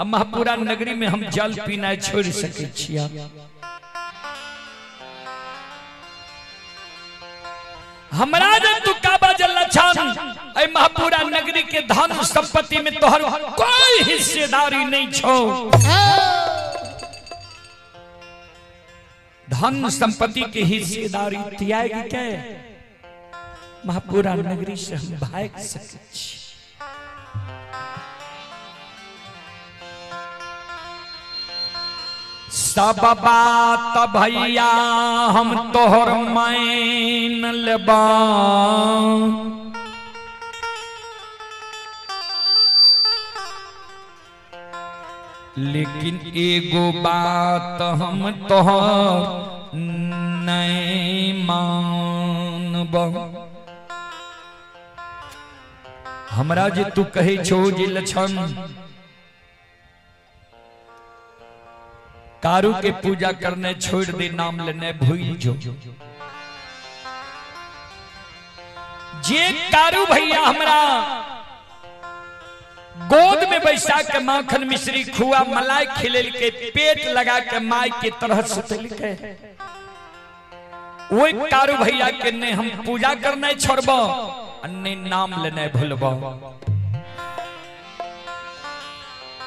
महापुरा नगरी में हम जल पीना छोड़ सके छिया। हमरा जे तू काबा जे लक्षण ए महापुरा नगरी के धन संपत्ति में तोहर कोई हिस्सेदारी नहीं छो। धन संपत्ति के हिस्सेदारी त्याग के महापुरा नगरी से हम भाग सके छी। सब बात भैया हम तोहर मान लेबा, लेकिन एगो बात हम तोहर नहीं मानब। हमरा जे तू कहे छो जे लक्षण कारू के पूजा करने छोड़ दे, नाम लेने भूल जो। जे कारू भैया हमरा गोद में बैसा के माखन मिश्री खुआ मलाई खिलेल के पेट लगा के माई के तरह सुतल के वो कारू भैया के ने हम पूजा करने छोड़बो, अन्ने नाम लेने भूलबो।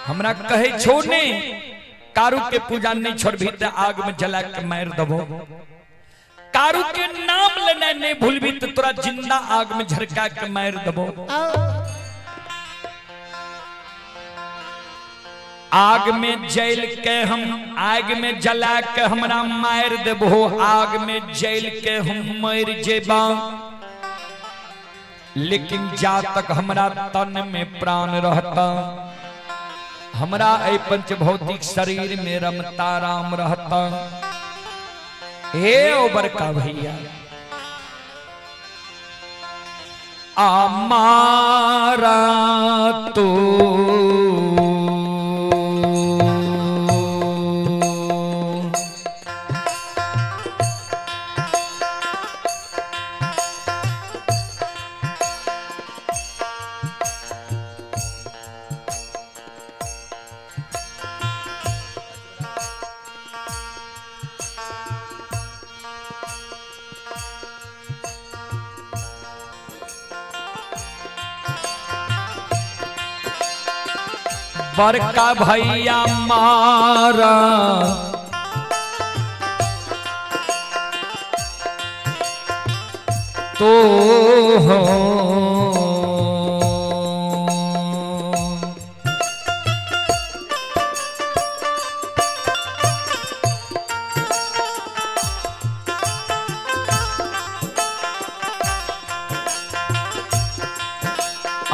हमरा कहे छोड़ने कारू के पूजा नहीं छोड़बी तो आग में जला के मार दबो। कारू के नाम लेने नहीं भूलबी तो तोरा जिंदा आग में झरका के मार दबो। आग में जल के हम आग में जला के हमरा मार देबो, आग में जल के हम मर जेबा। लेकिन जा तक हमरा तन में प्राण रहता, हमरा ऐ पंच भौतिक शरीर में रमता राम रहता। हे ओबर का भैया हमारा तो बड़का भैया मारा तो हो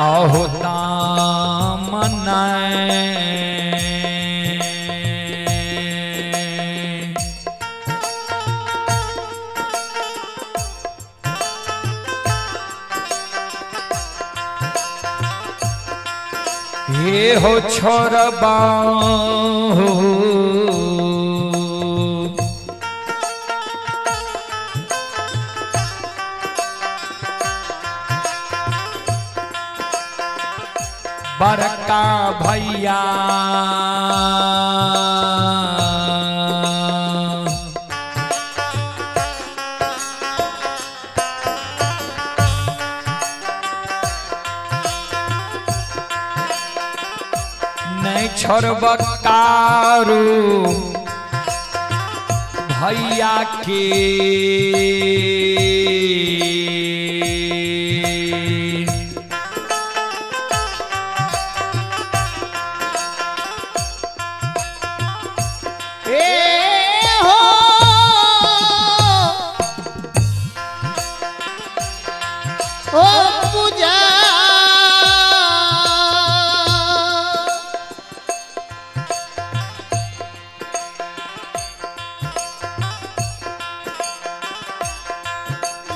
आहो हे हो छोरबा हो बड़का भैया नहीं छोड़बकारू भैया के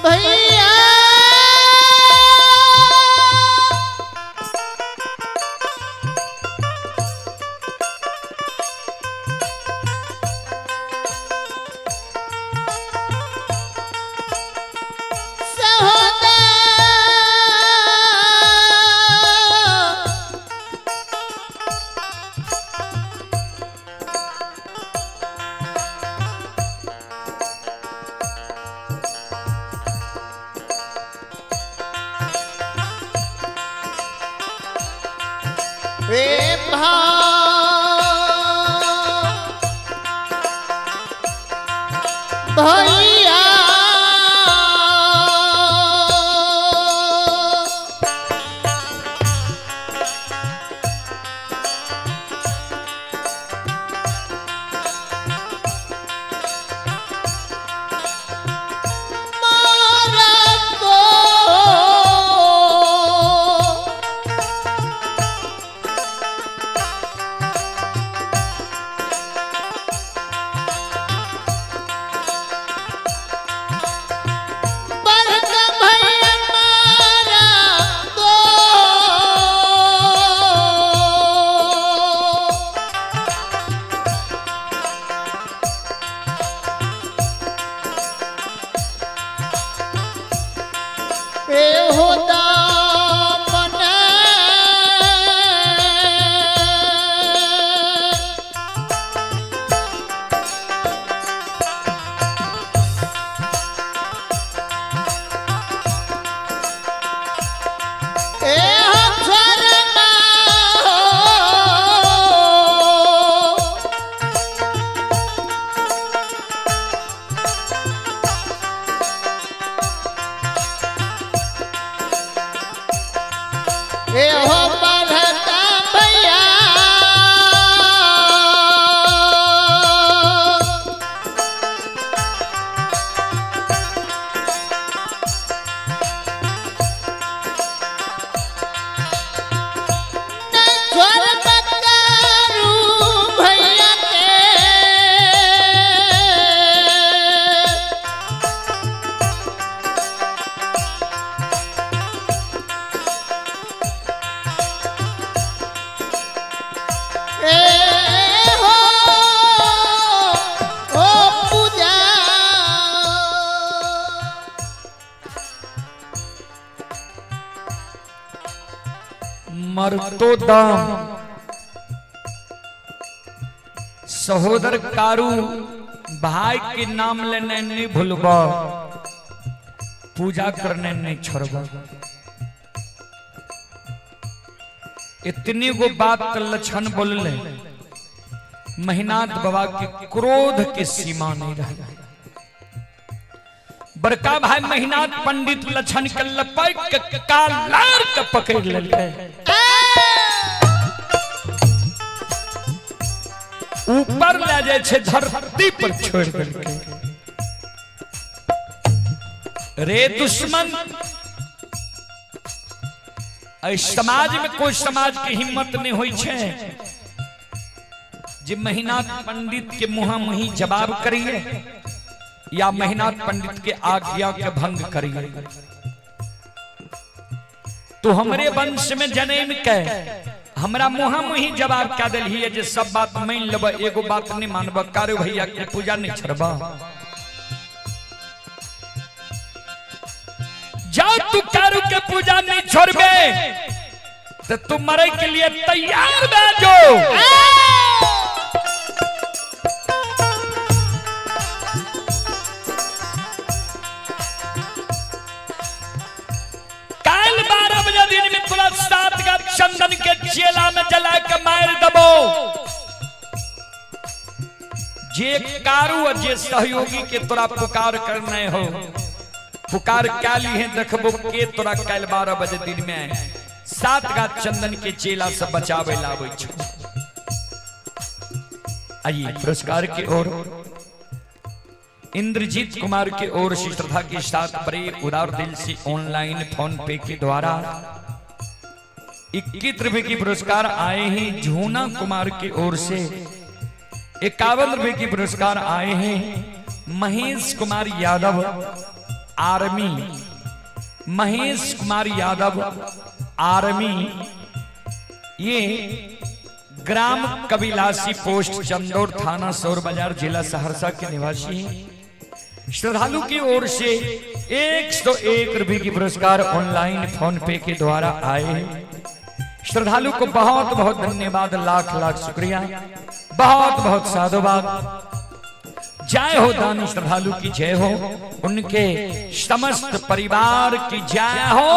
भैया रे भैया मरतो दम सहोदर कारू भाई के नाम लेने नहीं भूलबा, पूजा करने नहीं छोड़बा। इतनी गो बात का लक्षण बोलले, महिनाथ बाबा के क्रोध के सीमा नहीं रहे। बड़का भाई महिनाथ पंडित लक्षण के लपक के कालार के पकड़ लेते, ऊपर ले जाए छे धरती पर छोड़ देलके। रे दुश्मन, समाज में कोई समाज की हिम्मत नहीं होई छे जे महिनाथ पंडित के मुहा मुही जवाब करिए या महिनाथ पंडित के आज्ञा के भंग करिए। तो हमरे वंश में जन्म के हमरा मुहा मुही जवाब क्या दिली है जे सब बात मान लब, एगो बात नहीं मानब, कारू भैया के पूजा नहीं छड़बा। जाओ तू कारू के पूजा नहीं छोड़बे तो तू मरे के लिए तैयार बैठो। कल 12 बजे दिन में तुला 7 का चंदन के चेला में जला के मार दबो। जे कारू और जे सहयोगी के तोरा पुकार करने हो, पुकार क्या ली है देखबो के तोरा कल 12 बजे दिन में 7 का चंदन के चेला से बचावे लावे छो। आइए पुरस्कार की ओर इंद्रजीत कुमार की ओर से श्रद्धा के साथ बड़े उदार दिल से ऑनलाइन फोन पे के द्वारा 21 रुपए की पुरस्कार आए हैं। झूना कुमार की ओर से 51 रुपए की पुरस्कार आए हैं। महेश कुमार यादव आर्मी, महेश कुमार यादव आर्मी, ये ग्राम कबिलासी पोस्ट चंदौर थाना सौर बाजार जिला सहरसा के निवासी हैं। श्रद्धालु की ओर से 101 रुपए की पुरस्कार ऑनलाइन फोन पे के द्वारा आए। श्रद्धालु को बहुत बहुत धन्यवाद, लाख लाख शुक्रिया, बहुत बहुत साधुवाद। जय हो दानी श्रद्धालु की जय हो, उनके समस्त परिवार की जय हो।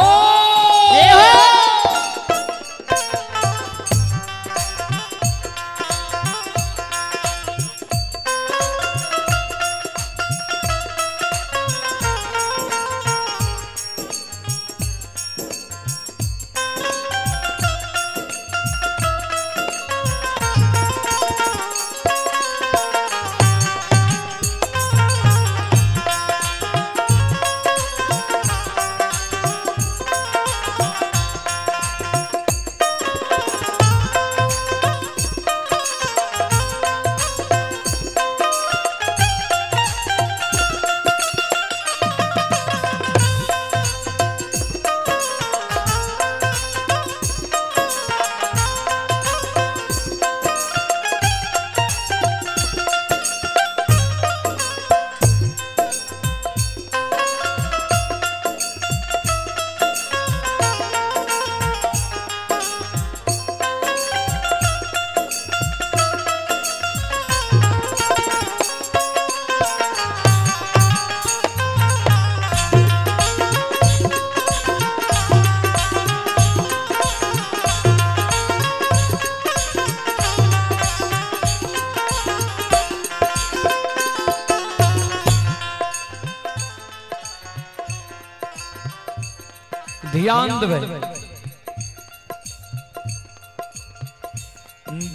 ध्यान देवे,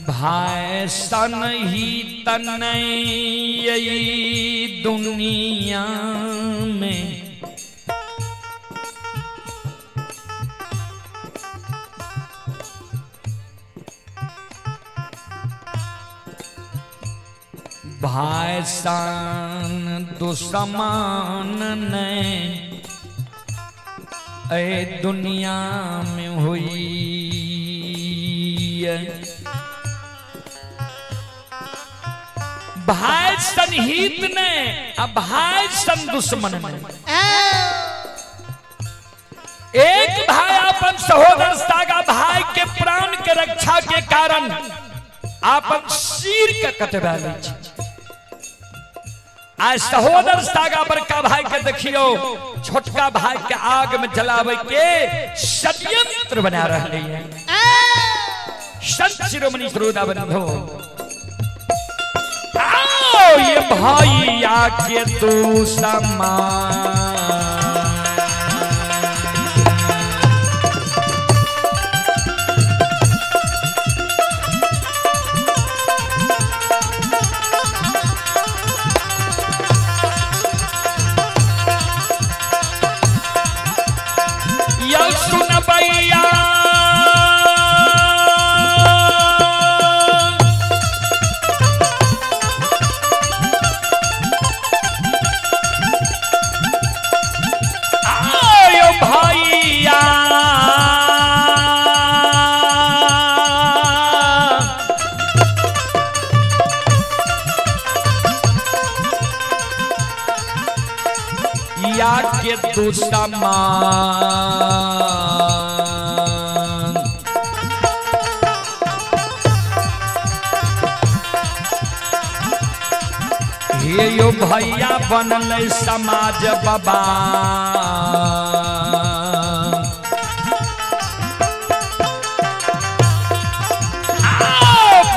भाई सन ही तनई दुनिया में, भाई सन दुश्मन ने ए दुनिया में हुई। भाई सन हित ने अब भाई सन दुश्मन ने, एक भाई अपन सहोदर सागा भाई के के रक्षा के कारण आपन सिर के कटवा लै छी। आज सहोदर सागा बड़का भाई के देखियो छोटका भाई के आग में जलावे के षड्यंत्र बना रहे हैं। संत शिरोमणि सरोदाबंधो आओ ये भाई आके तू समा के तू समान हे यो भैया बनल समाज बाबा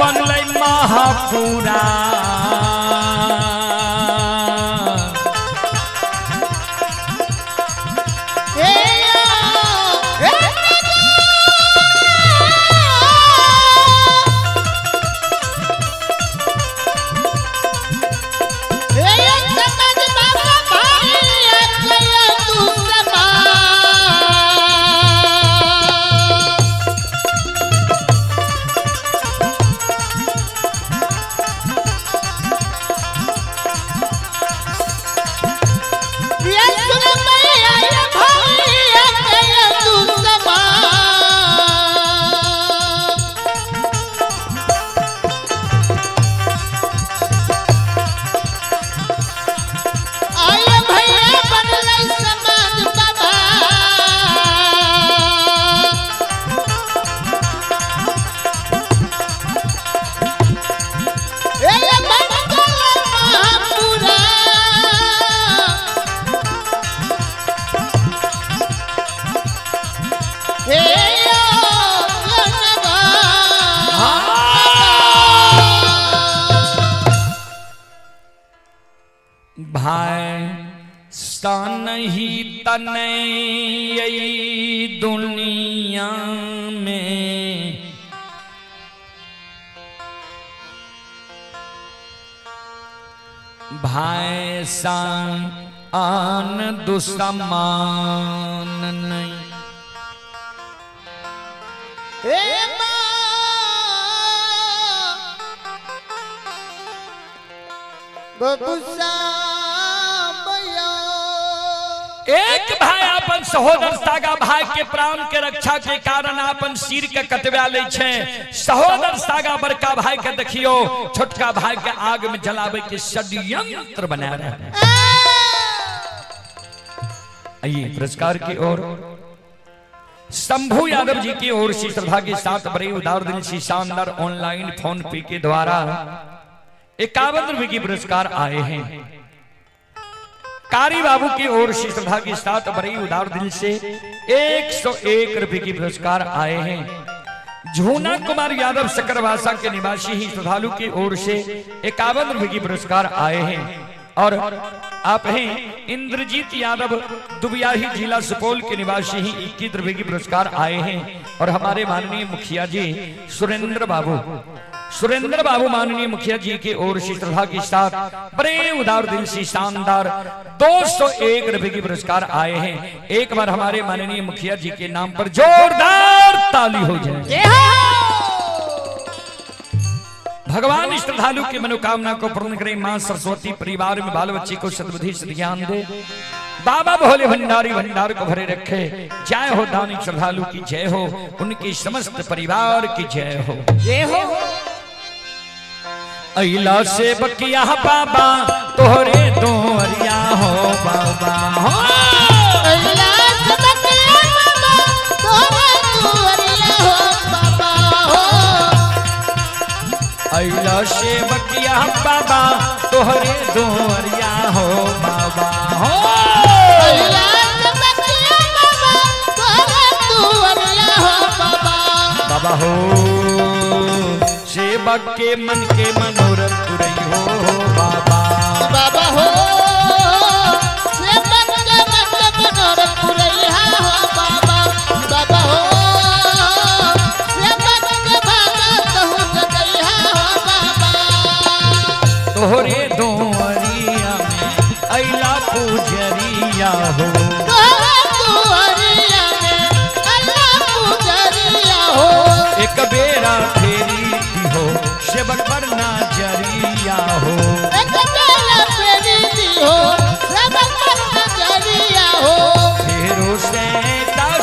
बनल महापुरा नहीं तने दुनिया में भाई सान आन दुश्मन नहीं एक भाई अपन सहोदर सागा भाई के प्राण के रक्षा के कारण अपन सिर के कटवा ले छे। सहोदर सागा बड़का भाई के देखियो छोटका भाई के आग में जलावे के षड्यंत्र बना रहे हैं। आइए पुरस्कार की ओर शंभू यादव जी की ओर से श्रद्धा के साथ बड़े उदार दिल से शानदार ऑनलाइन फोन पे के द्वारा 51 रुपए की पुरस्कार आए हैं। कारी बाबू की ओर से श्रद्धा के साथ बड़े उदार दिल से 101 रुपए की पुरस्कार आए हैं। झूना कुमार यादव सकरवासा के निवासी ही श्रद्धालु की ओर से 51 रुपए की पुरस्कार आए हैं। और आप हैं इंद्रजीत यादव दुबियाही जिला सुपौल के निवासी ही 21 रुपए की पुरस्कार आए हैं। और हमारे माननीय मुखिया जी सुरेंद्र बाबू माननीय मुखिया जी की ओर से श्रद्धा के साथ बड़े उदार दिल से शानदार 201 रुपए की पुरस्कार आए हैं। एक बार हमारे माननीय मुखिया जी के नाम पर जोरदार ताली हो जाए। भगवान श्रद्धालु की मनोकामना को पूर्ण करे। मां सरस्वती परिवार में बाल बच्चे को सद्बुद्धि ध्यान दे। बाबा भोले भंडारी भंडार को भरे रखे। जय हो दानी श्रद्धालु की जय हो, उनकी समस्त परिवार की जय हो। जय हो। अइला से बकिया बाबा तोहरे दोरिया हो बाबा हो। अइला से बकिया बाबा तोहरे दोरिया हो बाबा सेवकिया बाबा तोहरे दुआरिया हो बाबा हो अइला सेवकिया बाबा तोहरे दुआरिया हो बाबा बाबा हो सेवक के मन के मनोरथ पूरी हो बाबा बाबा हो सेवक के मन के मनोरथ पुरैया हो बाबा बाबा हो सेवक के भागा कहूँ जगैया हो बाबा तोहरे दुआरिया में अइला पूजरिया हो तोहरे दुआरिया में अइला पूजरिया हो एक बेरा फेरी दी हो सेवक पर नजरिया हो एक बेरा फेरी दी हो सेवक पर नजरिया हो फेरो से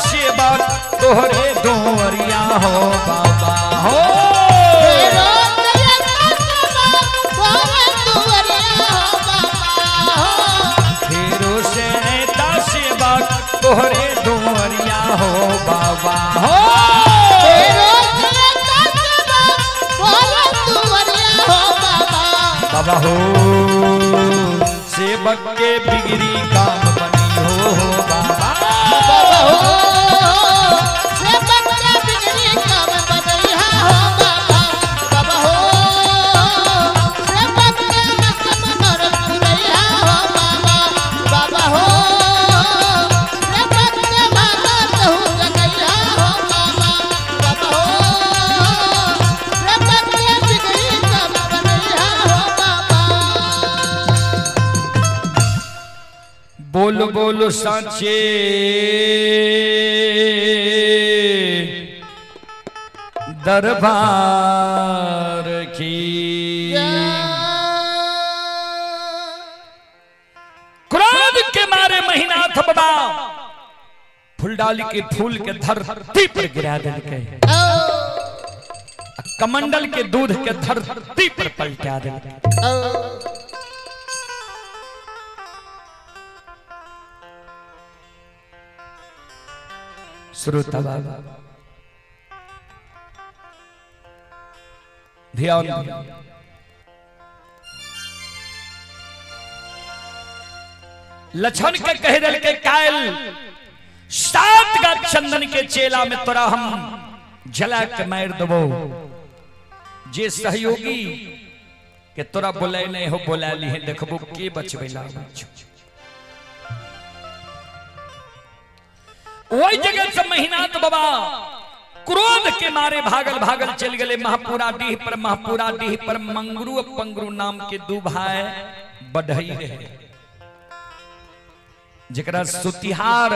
सेवक तोहरे दुआरिया हो बाबा हो फेरो तोहरे दुआरिया हो बाबा हो फेरो से सेवक तोहरे दुआरिया हो बाबा हो फेरो तोहरे दुआरिया हो बाबा बाबा हो सेवक के बिगड़ी काम बनी हो बाबा बाबा हो सेवक के बिगड़ी काम बनैया हो बाबा बाबा हो सेवक के मस्त मनोरथ पुरैया हो बाबा बाबा हो सेवक के भागा कहूँ जगैया हो बाबा बाबा हो सेवक के बिगड़ी काम बनैया हो बाबा बोल बोल साचे दरबार की क्रोध के मारे महीनाथ बाबा फुलडाली के फूल के धरती पर गिरा दिल के कमंडल के दूध के धरती पर पलटा दिल के श्रोता बाबा ध्यान लक्षण के कह दिल के कायल 7 गा चंदन के चेला में तोरा हम जला के मार देबो जे सहयोगी के तोरा बोले नहीं हो बोला ली है देखबो के बचबे ला वही जगह से महीनाथ बाबा क्रोध के मारे भागल भागल चल गए महापुरा डीह पर मंगरू पंगरू नाम के दू भाई बढ़ई रहे जरा सुतिहार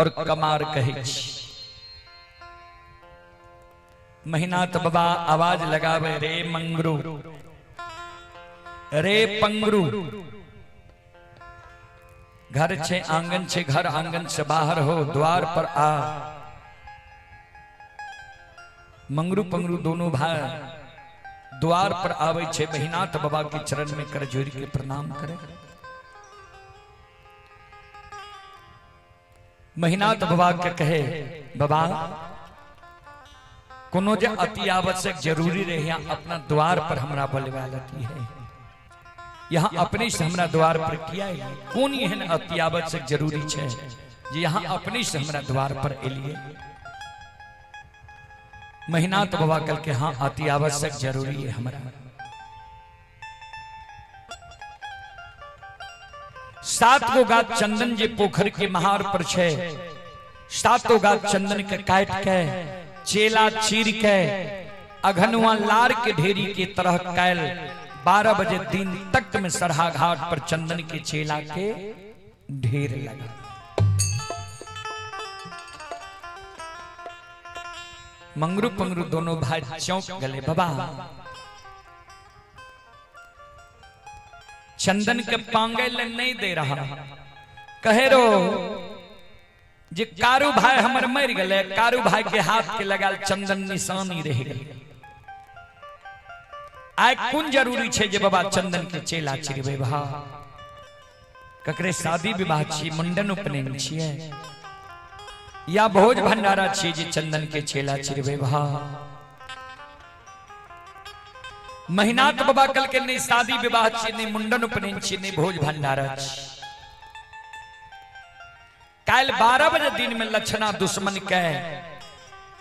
और कमार कहे महीनाथ बाबा आवाज लगावे रे मंगरू रे पंगरू घर छे आंगन छे घर आंगन से बाहर हो द्वार पर आ मंगरू पंगरू दोनों भाई द्वार पर आवे छे महीनाथ बाबा के चरण में कर जोड़ी के प्रणाम करे महीनाथ बाबा के कहे बाबा कोनो जे अति आवश्यक जरूरी रहे यहाँ अपना द्वार पर हमरा बोलवा लती है यहाँ अपने से हमरा द्वार पर किया है कौन एहन अति आवश्यक जरूरी है जे यहाँ अपने से हमरा द्वार पर एलिए महीनाथ बाबा कल के हाँ अति आवश्यक जरूरी है हमरा 7 गो गाछ चंदन जे पोखर के महार पर छे 7 गाछ चंदन के काट के चेला चीर के अघनुआ लार के ढेरी के तरह कैल 12 बजे दिन तक में सरहा घाट पर चंदन के चेला के ढेर लगा मंगरू पंगरू दोनों भाई चौंक गले बाबा चंदन के पांगे नहीं दे रहा कहे रो जे कारू भाई हमर मर गए कारू भाई के हाथ के लगाल चंदन निशानी रह गए आय कौन जरूरी छे जे बाबा चंदन के चेला चिरबे भा ककरे शादी विवाह छी मुंडन उपनयन छिए या भोज भंडारा छी जे चंदन के चेला चिरबे भा महिनाथ बाबा कल के नहीं शादी विवाह छी नहीं मुंडन उपनयन छी नहीं भोज भंडारा छी। कल 12 बजे दिन में लक्षणा दुश्मन के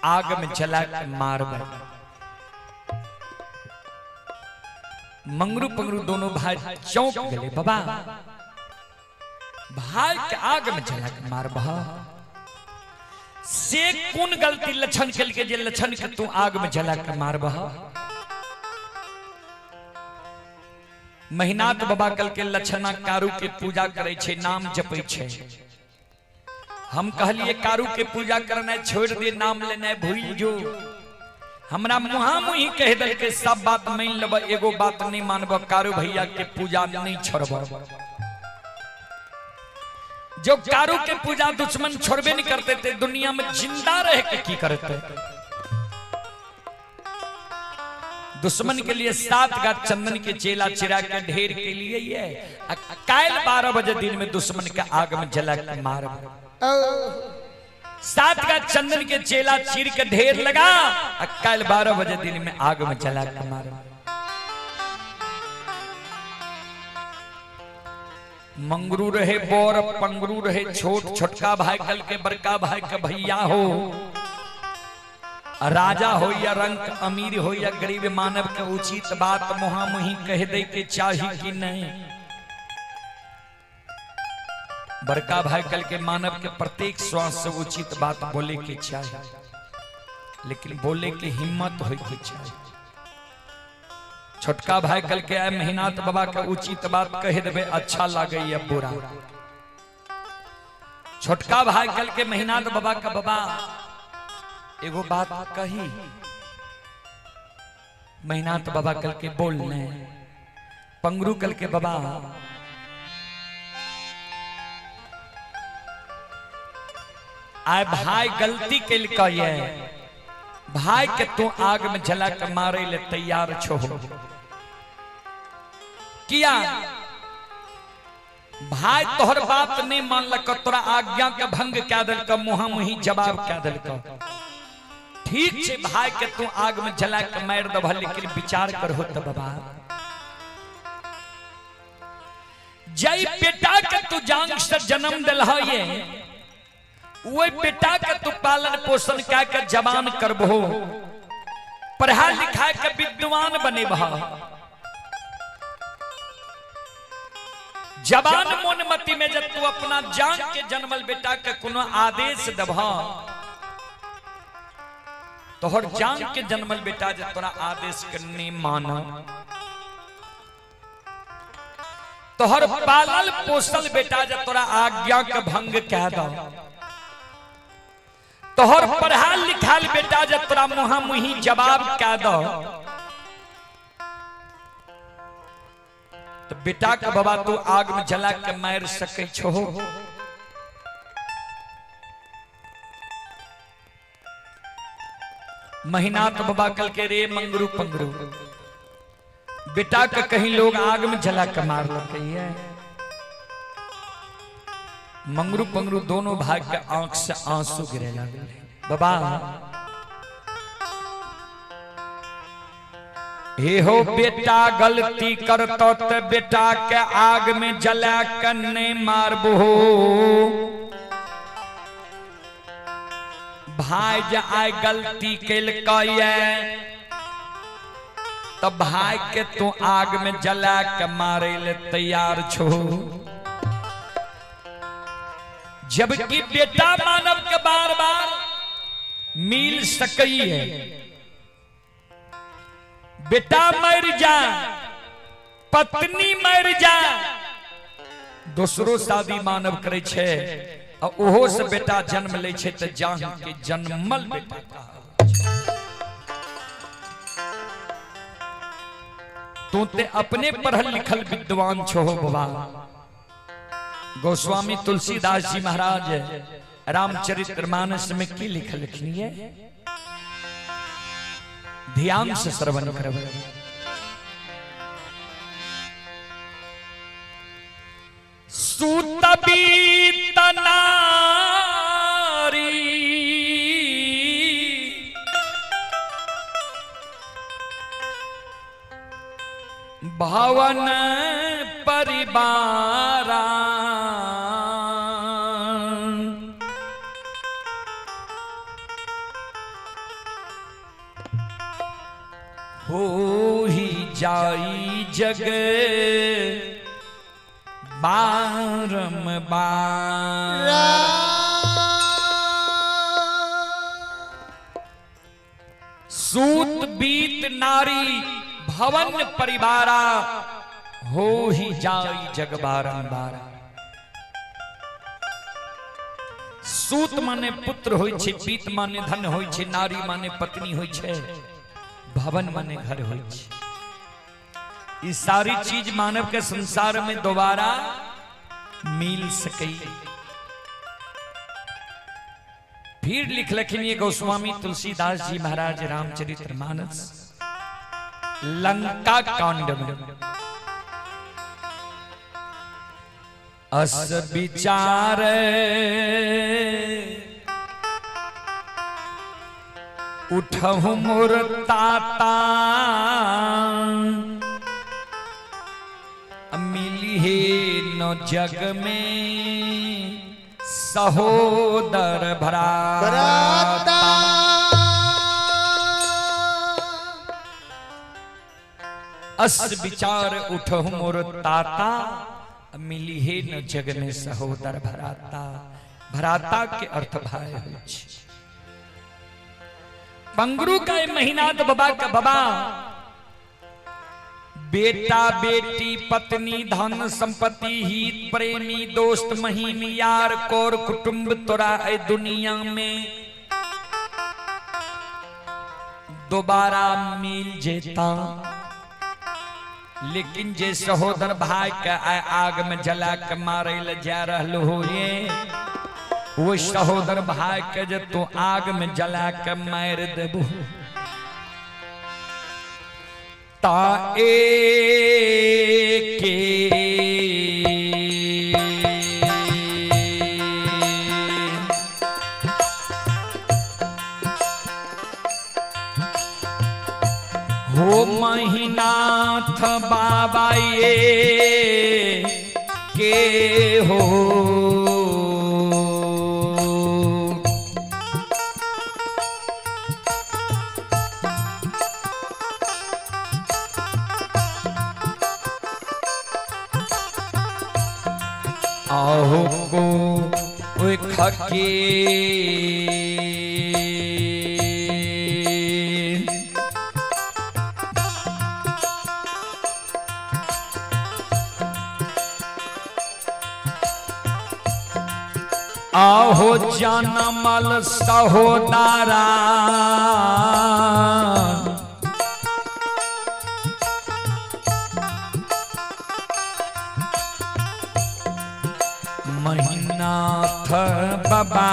आग में जला के मारब। मंगरू पंगरू दोनों भाई चौंक गए। बाबा भाई के आग में जला के मारब से कौन गलती लक्षण कल के जे लक्षण के तू आग में जला के मारब। महिनाथ बाबा कल के लक्षणा कारू के पूजा करे छे नाम जपे छे। हम कहलिए कारू के पूजा करना छोड़ दे नाम लेना भूल जो। हमरा मुहा मुही कह दल के सब बात मान लब एगो बात नहीं मानब कारू भैया के पूजा नहीं छोड़ब। जो कारू के पूजा दुश्मन छोड़बे नहीं करते थे दुनिया में जिंदा रह के की करते। दुश्मन के लिए 7 गांठ चंदन के चेला चिरा के ढेर के लिए ये काल 12 बजे दिन में दुश्मन के आग में जला के मारब। 7 गांठ चंदन के चेला चीर के ढेर लगा काल 12 बजे दिन में आग में जला के मारब। मंगरू रहे बोर पंगरू रहे छोट छोटका भाई कल के बड़का भाई का भैया हो राजा हो या रंग अमीर हो या गरीब मानव के उचित बात मुहा मुही कह दे के चाहिए कि नहीं। बड़का भाई कल के मानव के प्रत्येक श्वास से उचित बात बोले के चाहिए लेकिन बोले की हिम्मत हो के चाहिए। छोटका भाई कल के आए महिनाथ बाबा के उचित बात कह देवे अच्छा लगे या बुरा। छोटका भाई कल के महिनाथ बाबा का बाबा एगो बात कही। महिनाथ बाबा कल के बोलने पंगरू कल के बाबा आए भाई गलती कल का ये भाई के तू आग में जला के मारे ले तैयार छो किया। भाई तोहर बात नहीं मान लक तोरा आज्ञा के भंग क्या दिल का मुहा मुही जवाब क्या दिल का। ठीक है भाई के तू आग में जला के मार दब लेकिन विचार कर हो तो बाबा जय बेटा के तू जांग से जन्म दिल ये वो बेटा के तू पालन पोषण क्या के जवान करबो पढ़ा लिखा के विद्वान बने जवान मोनमती में जब तू अपना जान के जन्मल बेटा के कोनो आदेश दबा तोहर जान के जन्मल बेटा जब तोरा आदेश करने माना तोहर पालल पोषल बेटा जब तोरा आज्ञा के भंग कह दो तोहर पढ़ा लिखाल बेटा जब तोरा मुहा मुही जवाब कह दो तो बेटा का बाबा तू आग में जला के मार सके छो। महिनाथ बाबा कल के रे मंगरू पंगरू बेटा का कहीं लोग आग में जला के मार लगे है। मंगरू पंगरू दोनों भाई के आंख से आंसू गिरे लगे। बाबा हे हो बेटा गलती करतो तो बेटा के आग में जला के नहीं मारबो। भाई जे आय गलती कैल तब भाई के तू आग में जला के मारे ले तैयार छो। जबकि बेटा मानव के बार बार मिल सकई है। बेटा मर जा पत्नी मर जा दूसरो शादी मानव करे छे और ओहो से बेटा जन्म ले छे तो जान के जन्मल बेटा तू ते अपने पढ़ल लिखल विद्वान छो बाबा। गोस्वामी तुलसीदास जी महाराज रामचरितमानस में की लिखल है ध्यान से श्रवण करब। सूतबीत नारी भवन परिवारा हो ही जाई जग बारंबार। सूत बीत नारी भवन परिवारा हो ही जाई जग बारंबार। सूत माने पुत्र होय छे, बीत माने धन होय छे, नारी माने पत्नी होय छे, भवन माने घर होय छे। ये सारी चीज मानव के संसार में दोबारा मिल सके। फिर लिख लखिन ये गोस्वामी तुलसीदास जी महाराज रामचरितमानस लंका कांड में। अस विचार उठहु मोर ताता मिली है न जग में सहोदर भ्राता। अस विचार उठहु मोर ताता मिली है न जग में सहोदर भ्राता। भ्राता के अर्थ भाई होय छे। पंगरू का महीना तो बाबा का बाबा बेटा बेटी पत्नी धन संपत्ति हित प्रेमी दोस्त महीम यार कोर कुटुंब तोरा है दुनिया में दोबारा मिल जेता। लेकिन जे सहोदर भाई के आग में जला के मारे ले जा रहलो हो ये वो सहोदर भाई के जे तू आग में जला के मार देबू ता के हो महीनाथ बाबा ये के हो आहो को खके आहो जनमल सहोदरा महीनाथ बाबा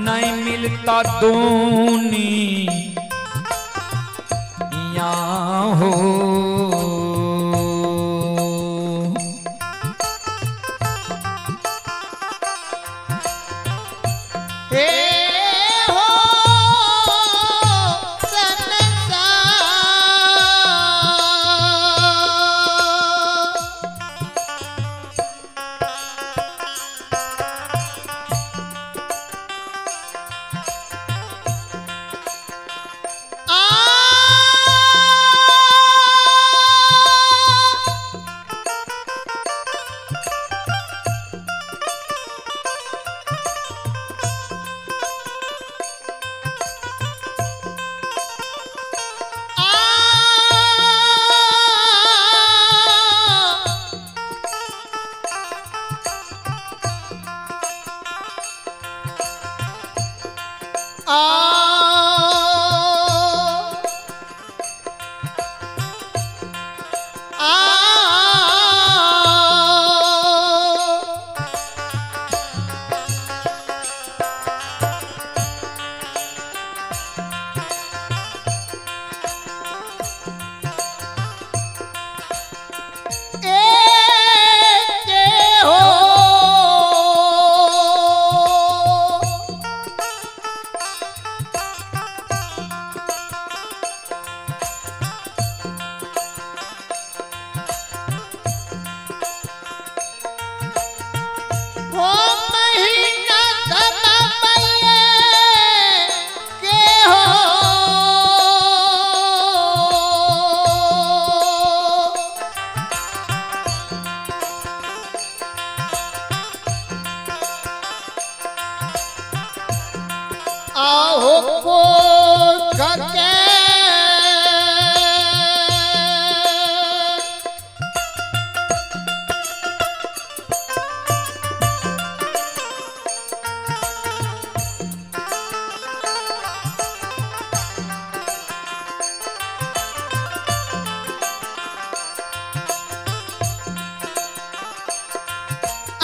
नहीं मिलता दुनिया हो को करके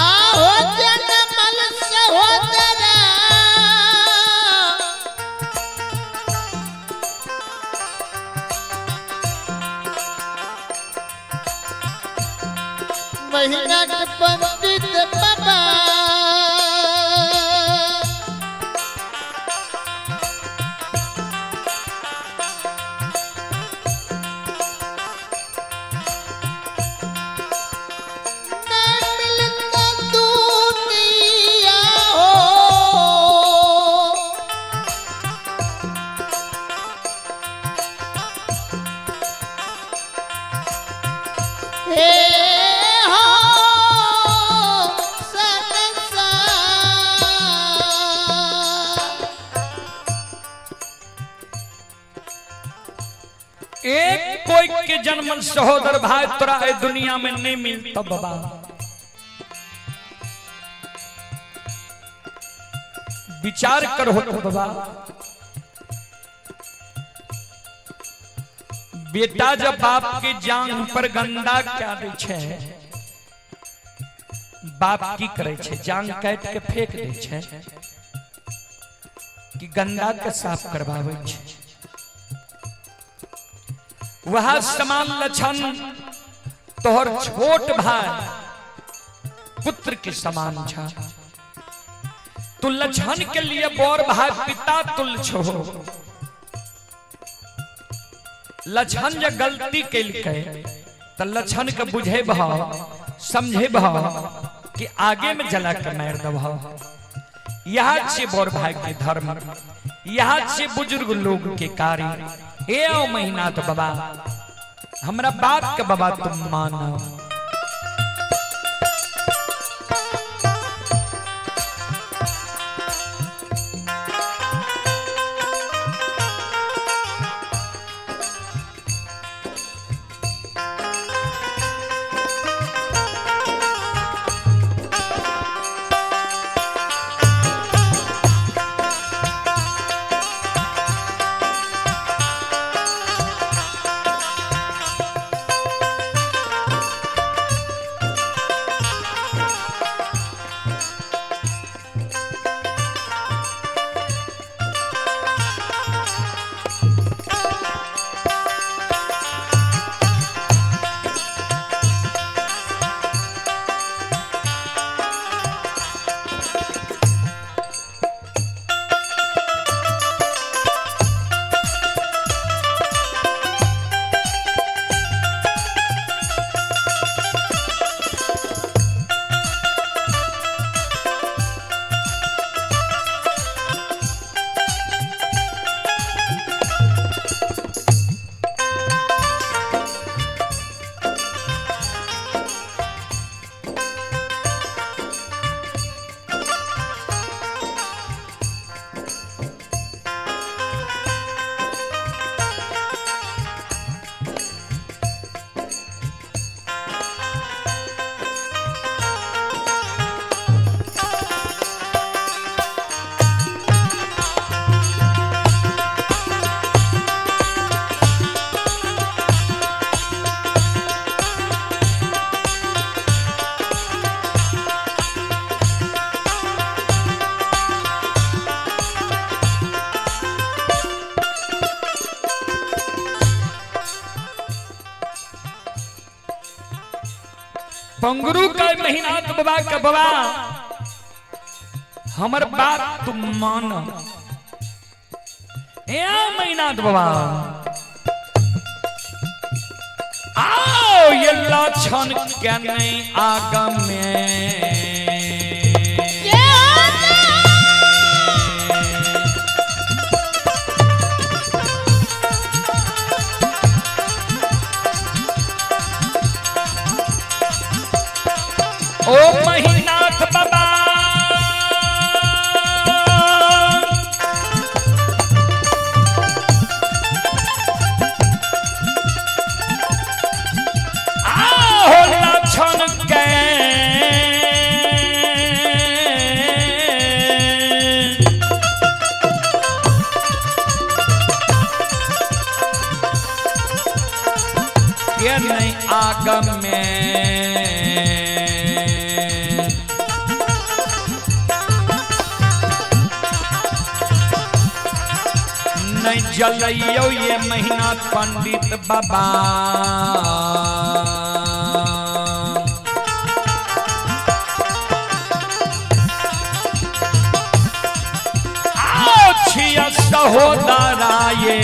आओ जनमल से हो तेरा महीना पंडित बाबा न मिलता दुनिया हो हे हो एक कोई के जन्म सहोदर भाई तोरा ए दुनिया में नहीं मिलता बाबा। विचार करो बाबा, बेटा जब बाप के जांग पर गंदा क्या दे छे, बाप की करे छे जांग काट के फेंक दे छे कि गंदा के साफ करवावे छे। वह समान लक्षण तोहर छोट भाई पुत्र के समान छा। तू लक्षण के लिए बड़ भाई पिता तुल्य छो। लक्षण जब गलती के लिए तो लक्षण के बुझे भाव समझे भाव कि आगे में जला कर मार दबाव। यहाँ से बड़ भाई के धर्म, यहाँ से बुजुर्ग लोग के कार्य। ए ओ महीना तो बाबा हमरा बात के बाबा तुम मानो। पंगरू का महीना तो बाबा का बाबा हमर बात तुम मानो। ए महीना तो बाबा आओ ये लक्षण क्या नहीं आगम में ओ महीनाथ बाबा लागे नहीं आगम में, नहीं जलइयो ये महीना पंडित बाबा। छिया सहोदरा ये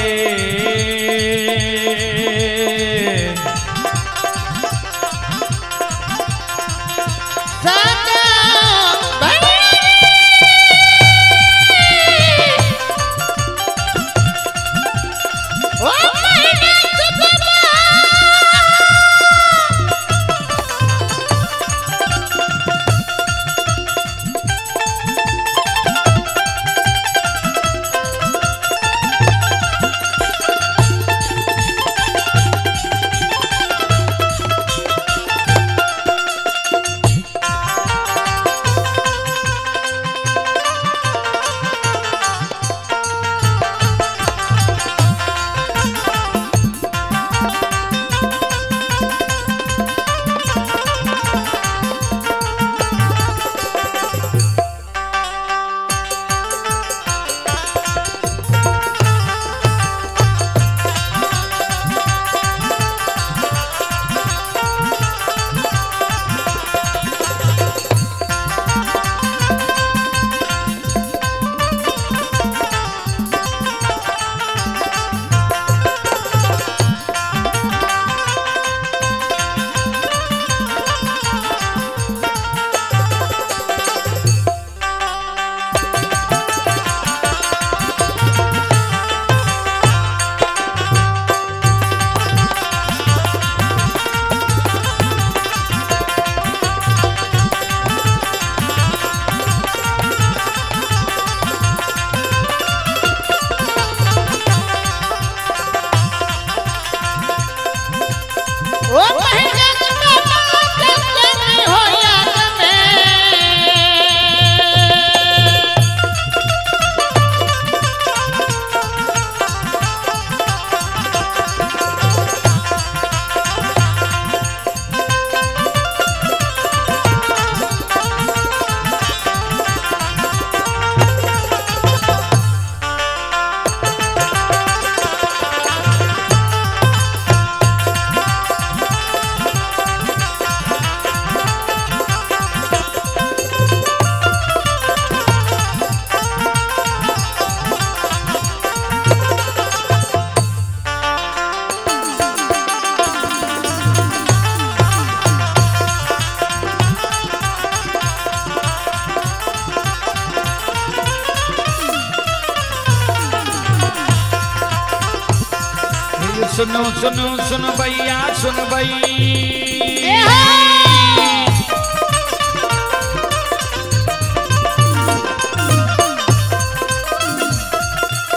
सुनो सुनो सुनो भैया सुन भई,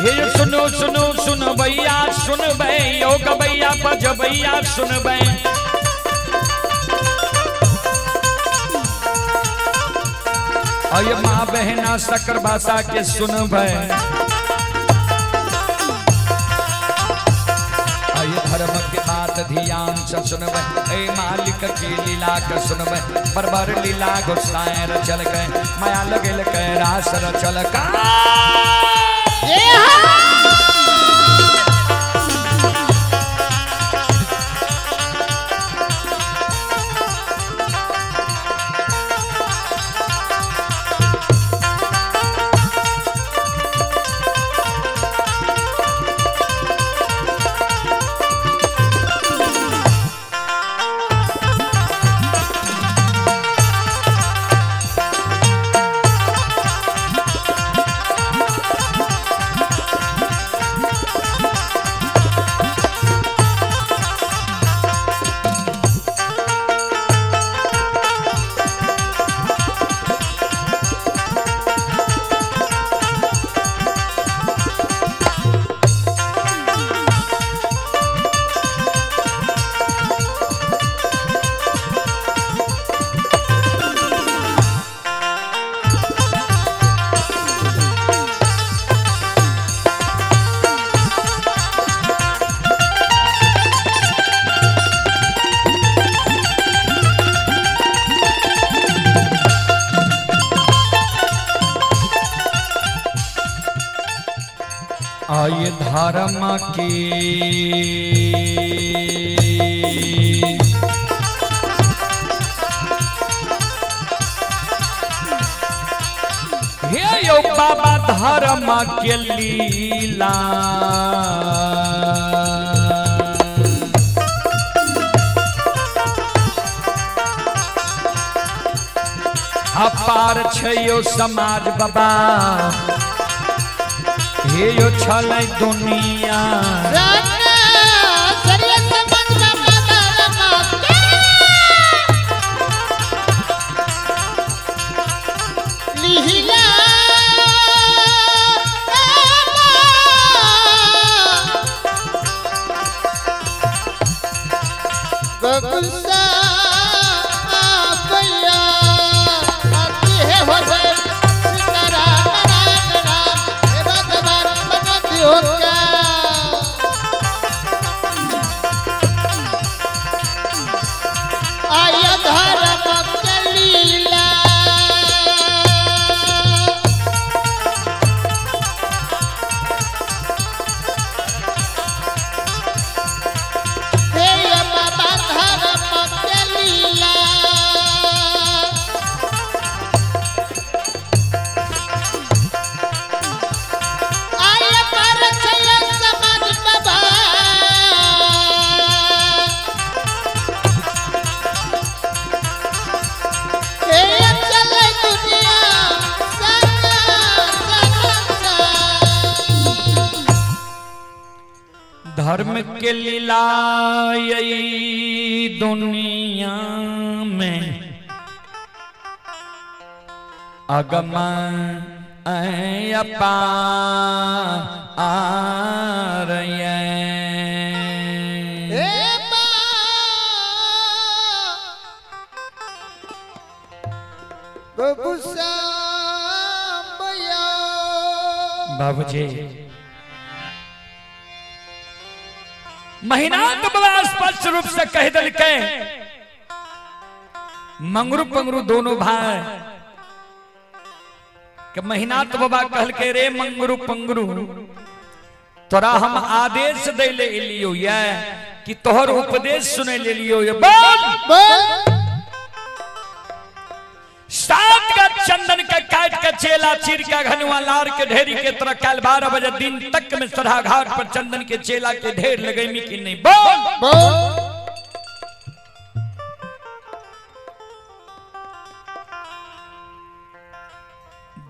ये सुनो सुनो सुनो भैया सुन भई, योग भैया बज भैया सुन भई। और ये माँ बहना शक्कर भाषा के सुन भई। धर्म की बात ध्यान से सुनबे, ए मालिक की लीला के सुनबे। बरबर लीला गुस्साए रचल गए, माया लगल के रास रचल का। आय धर्म की हे यो बाबा धर्म के लीला अपार छै यो समाज बाबा हे यो छलै दुनिया धर्म के लीला यही दुनिया में अगम अपार बाबूजी महीनात बाबा स्पष्ट रूप से कह दिल के मंगरू पंगरू दोनों भाई कि महीनात बाबा कहल के रे मंगरू पंगरू तोरा हम आदेश दे ले लियो ये कि तोहर उपदेश सुने ले लियो ये बोल सात का चंदन का काट का चेला चीर का घनुआ लार के ढेरी के तरह कल 12 बजे दिन तक में सरा घाट पर चंदन के चेला के ढेर लगेमी कि नहीं बोल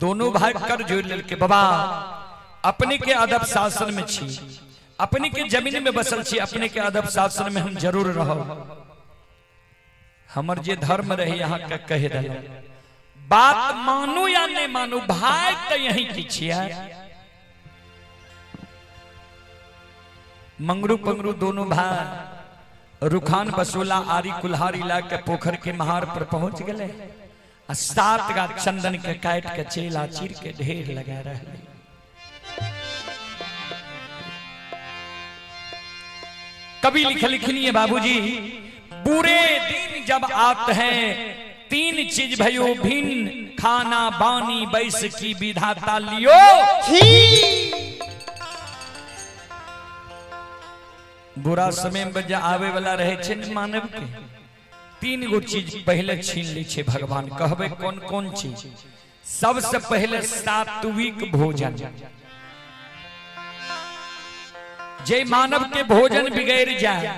दोनों भाई कर जोड़ लेल के बाबा अपने के अदब शासन में छी अपने के जमीन में बसल छी अपने के अदब शासन में हम जरूर रहो हमर जे धर्म रहे यहाँ का कह दे बात मानू या नहीं मानू भाई तो यही की छिया मंगरू पंगरू दोनों भाई रुखान बसोला आरी कुल्हारी ला के पोखर के महार पर पहुंच गए 7 का चंदन के काट के चेला चीर के ढेर लगा रहे कभी लिखनी है बाबूजी बुरे दिन जब आते हैं 3 चीज भयो भिन्न खाना बानी बैस की विधाता लियो बुरा समय में जब आवे वाला रहे छे मानव के 3 गो चीज पहले छीन ली छे भगवान कहबे कौन कौन चीज सबसे पहले सात्विक भोजन जे मानव के भोजन बिगड़ जाए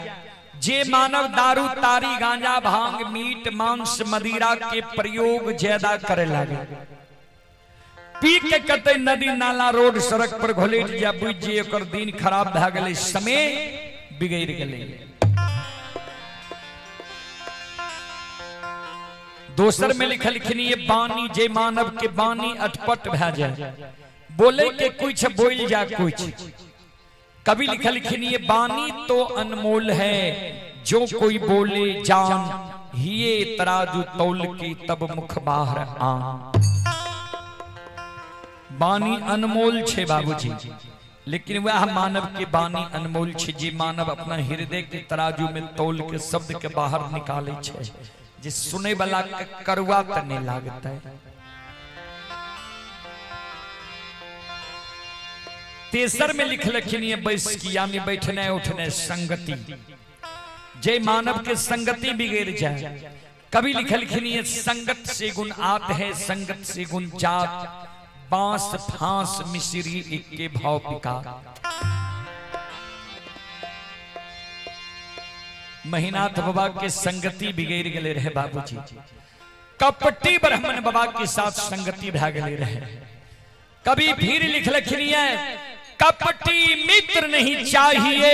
जे मानव दारू तारी गांजा भांग मीट मांस मदिरा के प्रयोग ज्यादा करे लगे पी के कते नदी नाला रोड सड़क पर घोलेट जा बुझ जे ओकर दिन खराब भ गेले समय बिगड़ गेले दोसर में लिखनी है बानी जे मानव के बानी अटपट भ जाए बोले के कुछ बोल जा कुछ कभी लिखनी है बानी तो अनमोल है जो कोई बोले जान हिये तराजू तौल की तब मुख बाहर आन बानी अनमोल छे बाबूजी लेकिन वह मानव के बानी अनमोल छे जे मानव अपना हृदय के तराजू में तौल के शब्द के बाहर निकाले छे जे सुने वाला के करुआ करने लागता है तेसर में लिख लखिनी बैस किया में बैठने उठने संगति, जय मानव के संगति बिगड़ जाए। कभी लिखलखिनी संगत से गुण आत है, संगत से गुण जात, बांस फांस मिश्री एक के भाव पिका। महीनाथ बाबा के संगति बिगड़ गए रहे बाबूजी, कपटी ब्राह्मण बाबा के साथ संगति भा गए रहे। कभी फिर लिखलखिनी कपटी मित्र नहीं चाहिए,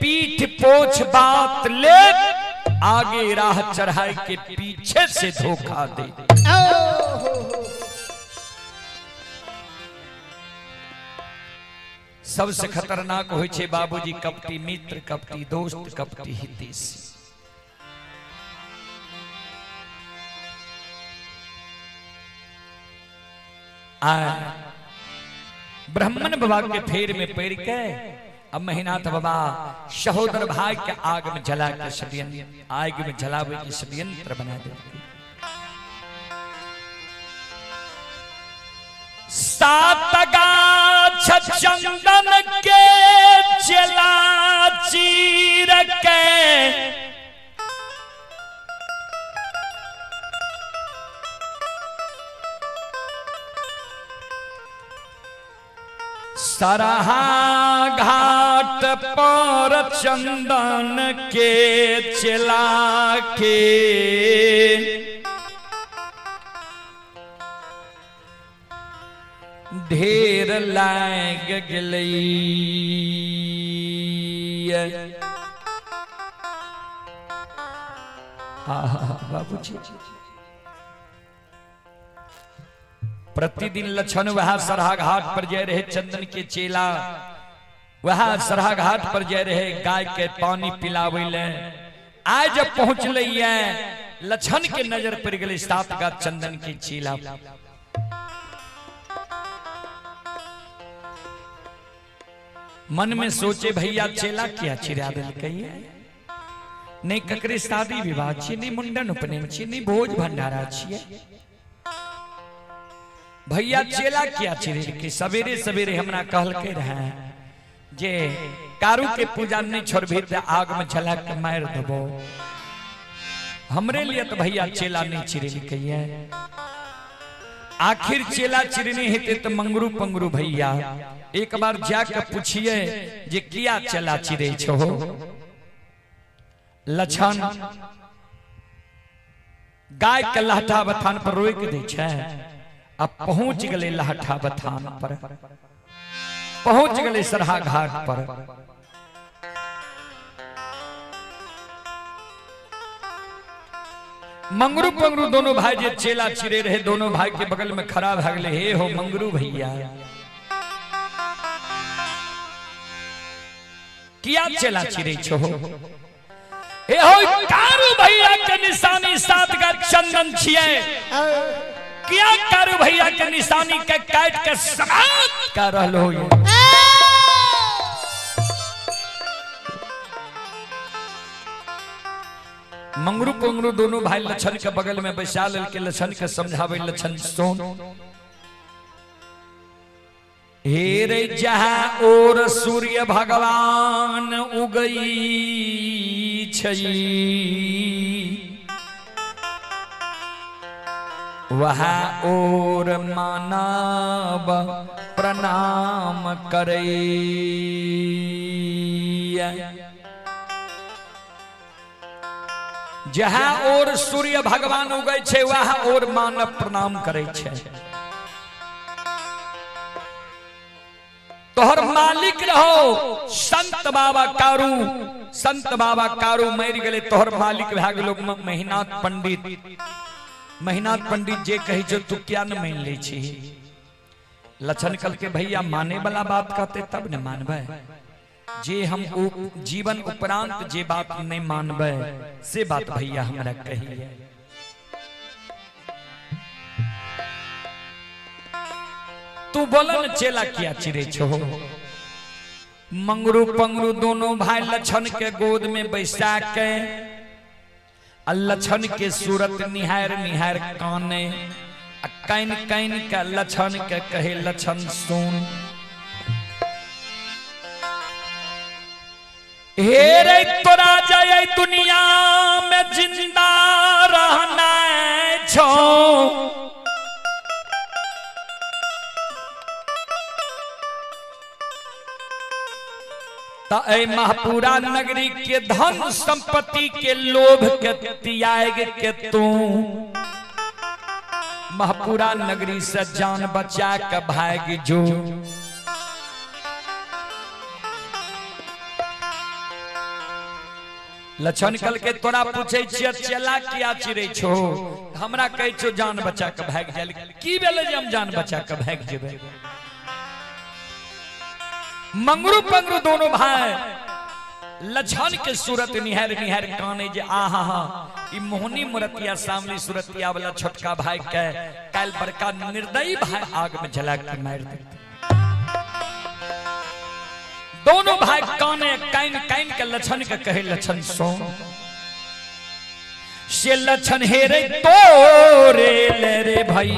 पीठ पोछ बात ले, आगे राह चढ़ाए के पीछे से धोखा दे। सबसे खतरनाक होय छे बाबूजी कपटी मित्र, कपटी दोस्त, कपटी हितैषी। ब्राह्मण बाबा के फेर में पैर के अब महीनाथ बाबा सहोदर भाई के आग में जला के षड्यंत्र, आग में जलावे के षड्यंत्र बना देते। सात गाछ चंदन के जला चीर के, सरहा घाट पर चंदन के चला के, ढेर लाग गई। बाबूजी प्रतिदिन लक्षण वह सरहा घाट पर जय रहे, चंदन के चेला वह सरहा घाट पर जय रहे, गाय के पानी पिलावे ले। आज जब पहुंच लई है लक्षण के नजर पड़ गए 7 गाछ चंदन के चेला। मन में सोचे भैया चेला क्या चिरा दिल कहिए, नहीं ककरे शादी विवाह छी, नहीं मुंडन उपनयन छी, नहीं भोज भंडारा छिए। भैया चेला क्या चिरे के सवेरे सवेरे हमरा कहल के रहे जे कारू के पूजा नहीं छोड़बे त आग में जला के मार देबो। हमरे लिए तो भैया चेला नहीं चिरे कहिए। आखिर चेला चिरने हेते तो मंगरू पंगरू भैया एक बार जाके पूछिए जे किया चेला चिरे छो। लक्षण गाय के लहठा बथान पर रोक दे छे। अब पहुंच गए लहठा बथान पर, पहुंच गए सरहा घाट पर। मंगरू पंगरू दोनों भाई जे चेला चिरे रहे, दोनों भाई के बगल में खड़ा भ गए। हे हो मंगरू भैया किया चेला चिरे छो। हे हो कारू भैया के निशानी 7 गाछ चंदन छिए। क्या कारू भैया के निशानी के काट के समाप्त कर रहलो हो। मंगरू पंगरू दोनों भाई लक्षण के बगल में बैसा लेल के लक्षण के समझावे। लक्षण सोन हे रे जहाँ और सूर्य भगवान उगई छई, वहाँ और मानव प्रणाम करे। जहाँ और सूर्य भगवान उगै छे वहाँ और मानव प्रणाम करे छे। तोहर मालिक रहो संत बाबा कारू, संत बाबा कारू मर गए। तोहर मालिक भए गेलो महीनाथ पंडित। महीनाथ पंडित जे कहे जो तू क्या न मान ले छी। लक्षण कल के भैया माने वाला बात कहते तब न मानबे, जे हम जीवन उपरांत जे बात नहीं मानबे से बात भैया हमरा कहिए। तू बोलन चेला क्या चिरे छो। मंगरू पंगरू दोनों भाई लक्षण के गोद में बैसा के लक्षण के सूरत निहार निहार काने, कैन कैन का लक्षण के कहे लक्षण सुन। हे रे तोरा जाय दुनिया में जिंदा रहना छो, ऐ महापुरा नगरी के धन संपत्ति के लोभ के त्याग के तू महापुरा नगरी से जान बचा के भाग जो। लक्षण कल के तोरा पूछे चला किया चिरे छो, हमरा कह छो जान बचा के भाग जाए, की बेले जे हम जान बचा के भाग जेबे। मंगरू पंगरू दोनों भाई लक्षण के सूरत निहार निहार काने जे आहा हा ई मोहनी मुरतिया सामली सूरतिया वाला छोटका भाई के काल बड़का निर्दयी भाई आग में जला के मार दे। दोनों भाई काने काइन काइन के लक्षण के कहे लक्षण सो से लक्षण हे रे तोरे ले रे भाई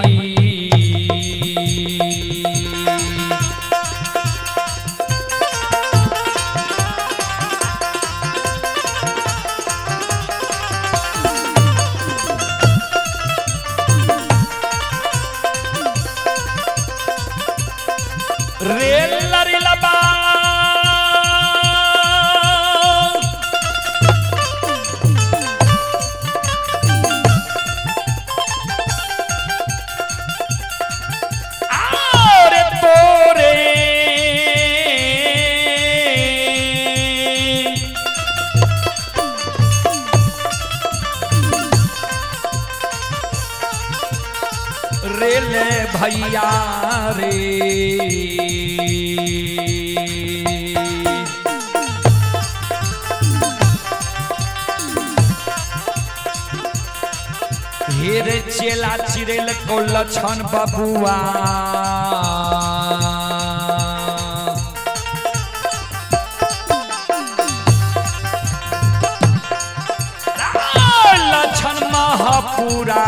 भैया रे हेरे चेला चिरेल को लक्षण बबुआ लक्षण महापुरा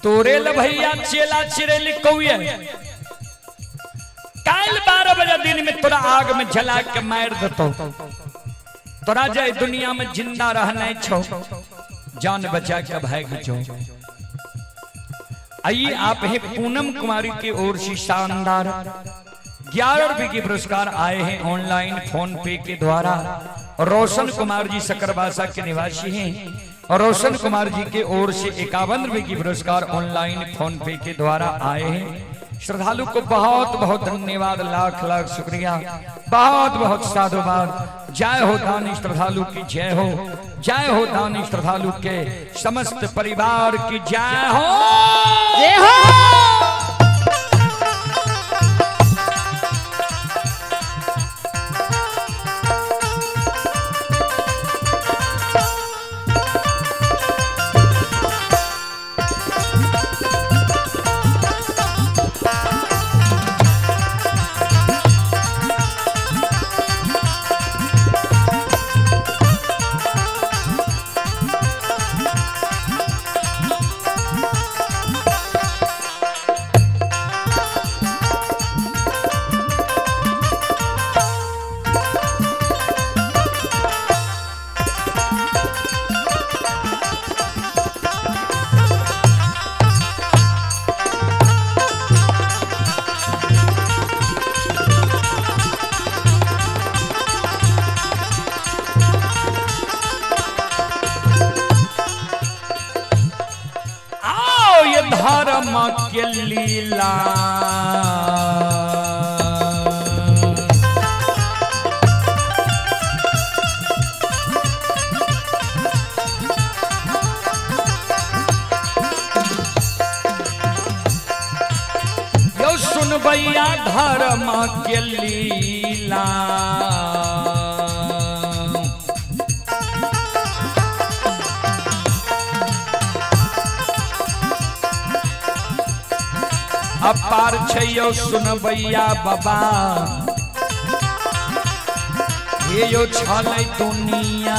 तोरे ल भैया चेला चिरेली कौए काल 12 बजे दिन में तोरा आग में जला के मार देतो, तोरा जाए दुनिया में जिंदा रहना छो, जान बचा के भाग जो। आइए आप हैं पूनम कुमारी की ओर से शानदार 11 रुपए की पुरस्कार आए हैं ऑनलाइन फोन पे के द्वारा। रोशन कुमार जी सकरबासा के निवासी हैं और रोशन कुमार जी के ओर से 51 रुपए की पुरस्कार ऑनलाइन फोन पे के द्वारा आए हैं। श्रद्धालु को बहुत बहुत धन्यवाद, लाख लाख शुक्रिया, बहुत बहुत साधुवाद। जय हो दानी श्रद्धालु की जय हो, जय हो दानी श्रद्धालु के समस्त परिवार की जय हो, जय हो। के लीला यो सुन भैया धर्म के लीला अपार छो सुनबैया बाबा ये यो छलै दुनिया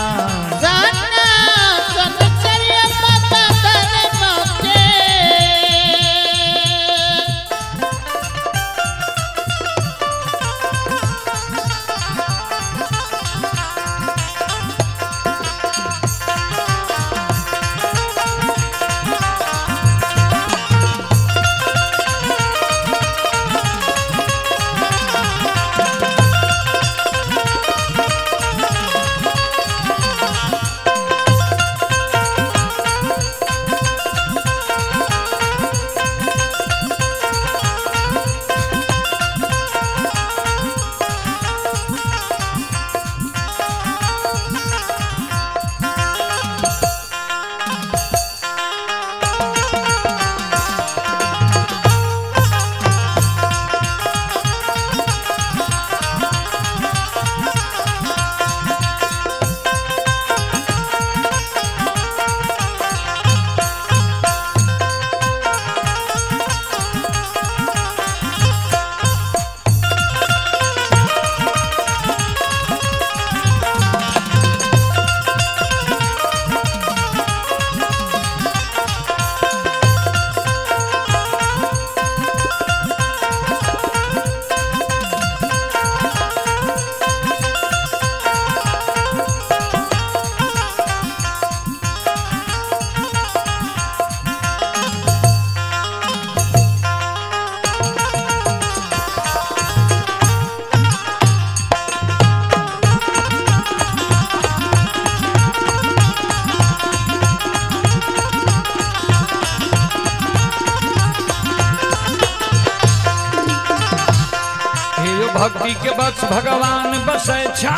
भक्ति के बस भगवान बसे छा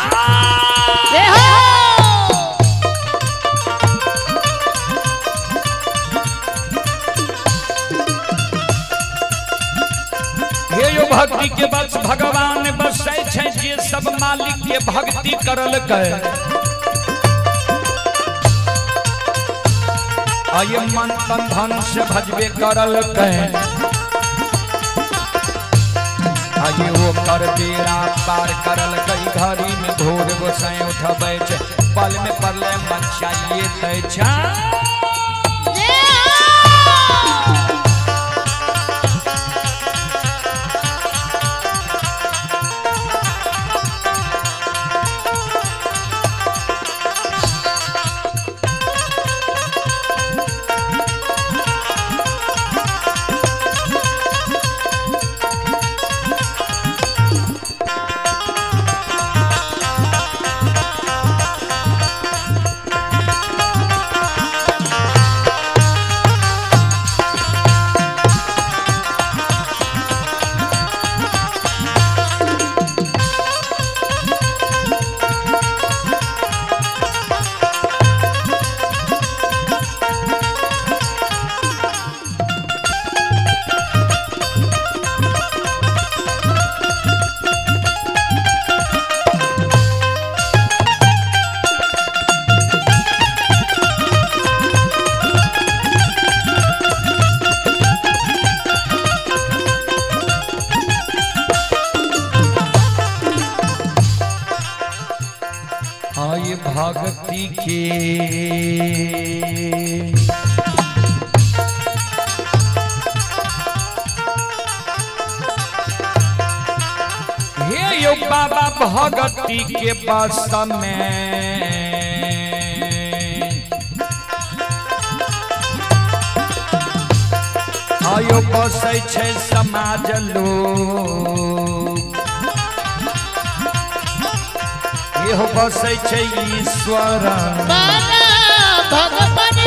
यो भक्ति के बस भगवान बसे छे जे सब मालिक के भक्ति करल के आये मन तन धन से भजबे करल के आये वो कर बेड़ा पार करल कई घड़ी में भोर गोसाई उठबै छे पल में परले मन चाहिए तै छा आये भक्ति के हे यो बाबा भक्ति के बस में आयो बसै छै समाज लोग हो बसै छै ईश्वर भगवान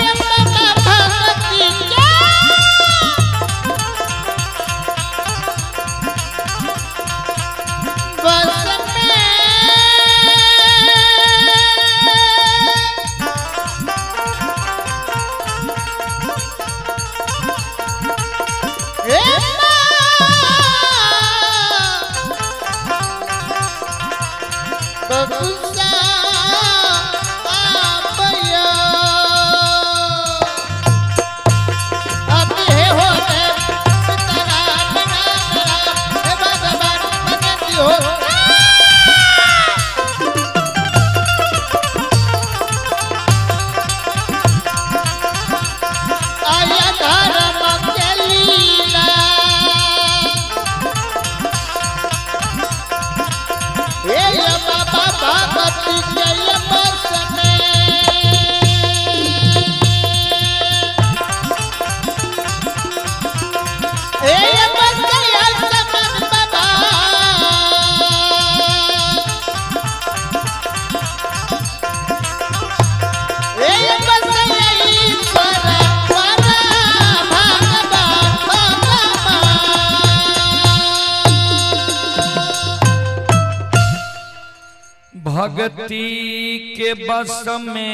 भक्ति के बस में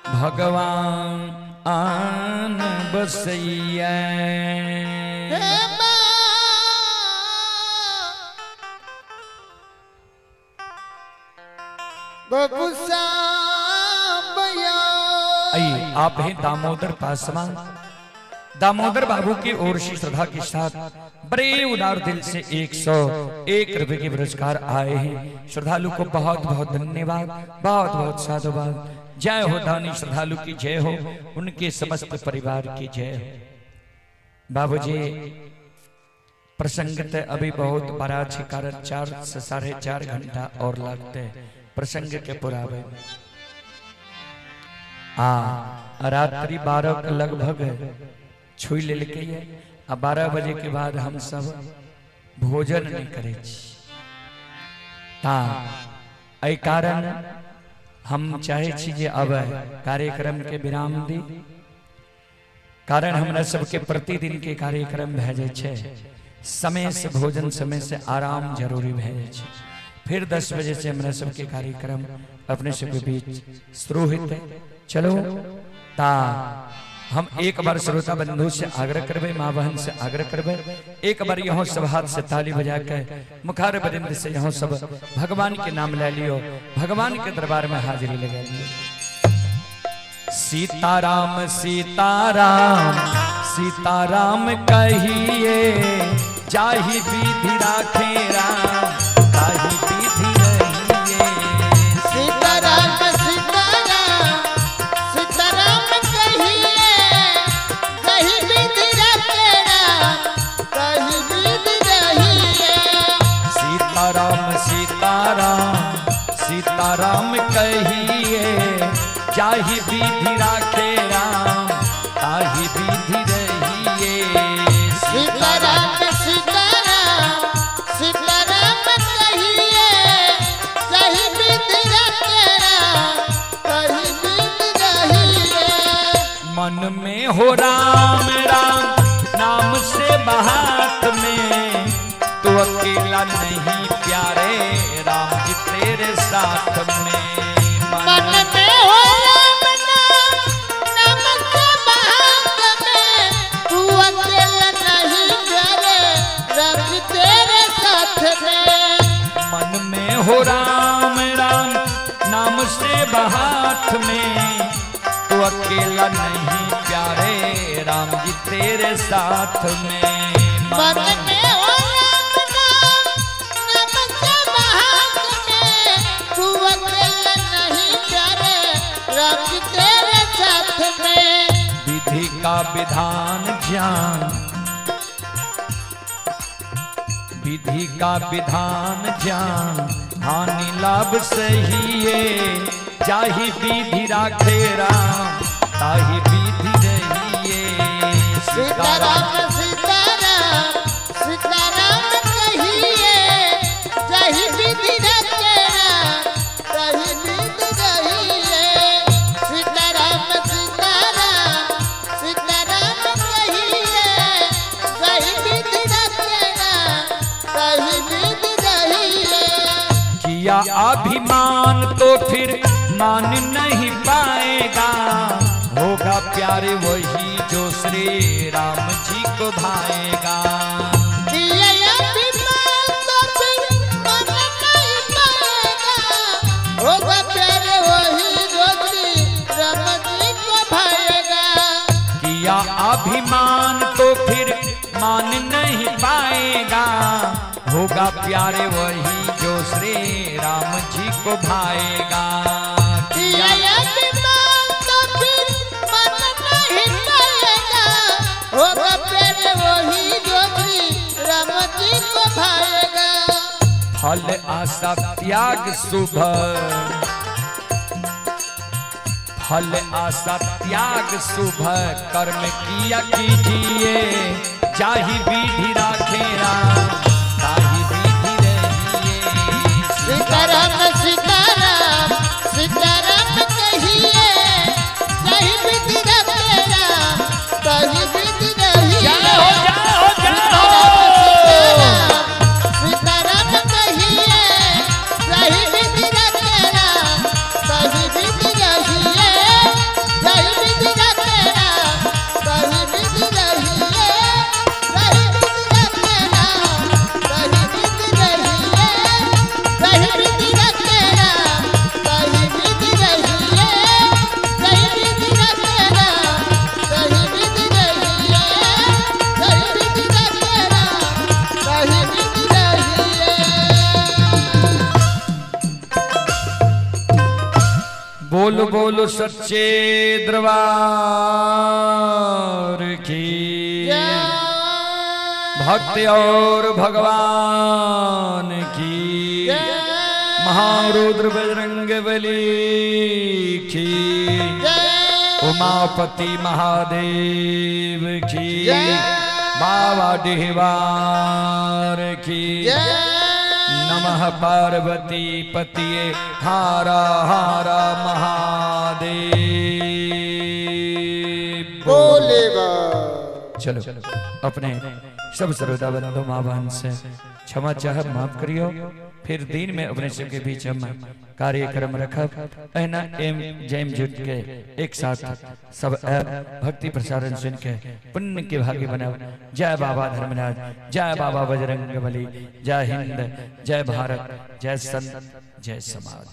भगवान आन बसैया। आइए आप हैं दामोदर पासवान। दामोदर बाबू की ओर से श्रद्धा के साथ बड़े उदार दिल से 101 रुपए के पुरस्कार आए हैं। श्रद्धालु को बहुत बहुत धन्यवाद, बहुत बहुत साधुवाद। जय हो दानी श्रद्धालु की जय हो, उनके समस्त परिवार की जय हो। बाबूजी प्रसंगत अभी बहुत बड़ा छे, कारण 4 से 4.5 घंटा और लगते हैं प्रसंग के पुरावे। रात्रि 12 के लगभग छुई लेके है। अब 12 बजे के बाद हम सब भोजन नहीं करे। एहि कारण हम चाहे छी जे अब कार्यक्रम के विराम दी, कारण हमरा सबके प्रतिदिन के कार्यक्रम भए जाए छे। समय से भोजन, समय से आराम जरूरी भए जाए छे। फिर 10 बजे से हमरा सबके कार्यक्रम अपने सबके बीच शुरू होते। चलो ता हम एक बार श्रोता बंधु से आग्रह करबे, माँ बहन से आग्रह करबे, एक बार यहाँ सब हाथ से ताली बजा के मुखार बरिंद से यहाँ सब भगवान के नाम ले लियो, भगवान के दरबार में हाजिरी लगा लियो। सीताराम सीताराम सीताराम कहिए, जाहि विधि राखे राम, ताहि विधि रहिए। सीताराम सीताराम सीताराम कहिए, कहीं विधि राखे राम, कहीं विधि रहिए। सीताराम सीताराम सीताराम कहिए, जाहि विधि राखे राम, ताहि विधि रहिए। सीताराम सीताराम सीताराम कहिए, कहीं विधि राखे राम, कहीं विधि रहिए। मन में हो राम राम नाम से बहात में, तो अकेला नहीं प्यारे राम जी तेरे साथ में। मन में हो राम नाम, नाम के बहात में, तू अकेला नहीं प्यारे राम जी तेरे साथ में। मन में हो राम राम नाम से बहात में, तो अकेला नहीं प्यारे राम जी तेरे साथ में। मन में हो राम नाम, नाम के बहात में, तू अकेला नहीं प्यारे राम जी तेरे साथ में। विधि का विधान ज्ञान, विधि का विधान ज्ञान, हानि लाभ सहिए, जाहि विधि राखे राम, ताहि विधि रहिए। सीताराम सीताराम सीताराम कहिए, जाहि विधि राखे राम, ताहि विधि रहिए। सीताराम सीताराम सीताराम कहिए, जाहि विधि राखे राम, ताहि विधि रहिए। किया अभिमान तो फिर मान नहीं पाएगा, होगा प्यारे वही जो श्री राम जी को भाएगा। किया अभिमान तो फिर मान नहीं पाएगा, होगा प्यारे वही जो श्री राम जी को भाएगा। किया अभिमान तो फिर मान नहीं पाएगा, होगा प्यारे वही जो श्री राम जी को भाएगा। किया अभिमान तो फिर मान नहीं पाएगा, होगा प्यारे वही जो श्री राम जी को भाएगा। फल आशा त्याग शुभ, फल आशा त्याग शुभ, कर्म किया कीजिए, जाहि विधि राखे राम, ताहि विधि रहिए। सीताराम सीताराम सीताराम कहिए, जाहि विधि राखे राम, ताहि विधि रहिए। जय हो जय हो जय बोलो सच्चे दरबार की भक्त और भगवान की महारुद्र बजरंग बली की उमापति महादेव की बाबा डिहवार की नमः पार्वती पतिये हारा हारा महादेव बोले चलो अपने सब श्रोता बंधु माँ बहन से क्षमा चाह माफ करियो। फिर दिन में अपने सबके बीच हम कार्यक्रम रखब एना एम जैम जुट के एक साथ सब भक्ति प्रसारण सुन के पुण्य के भागी बनाओ। जय बाबा धर्मराज, जय बाबा बजरंग बली, जय हिंद, जय भारत, जय संत, जय समाज।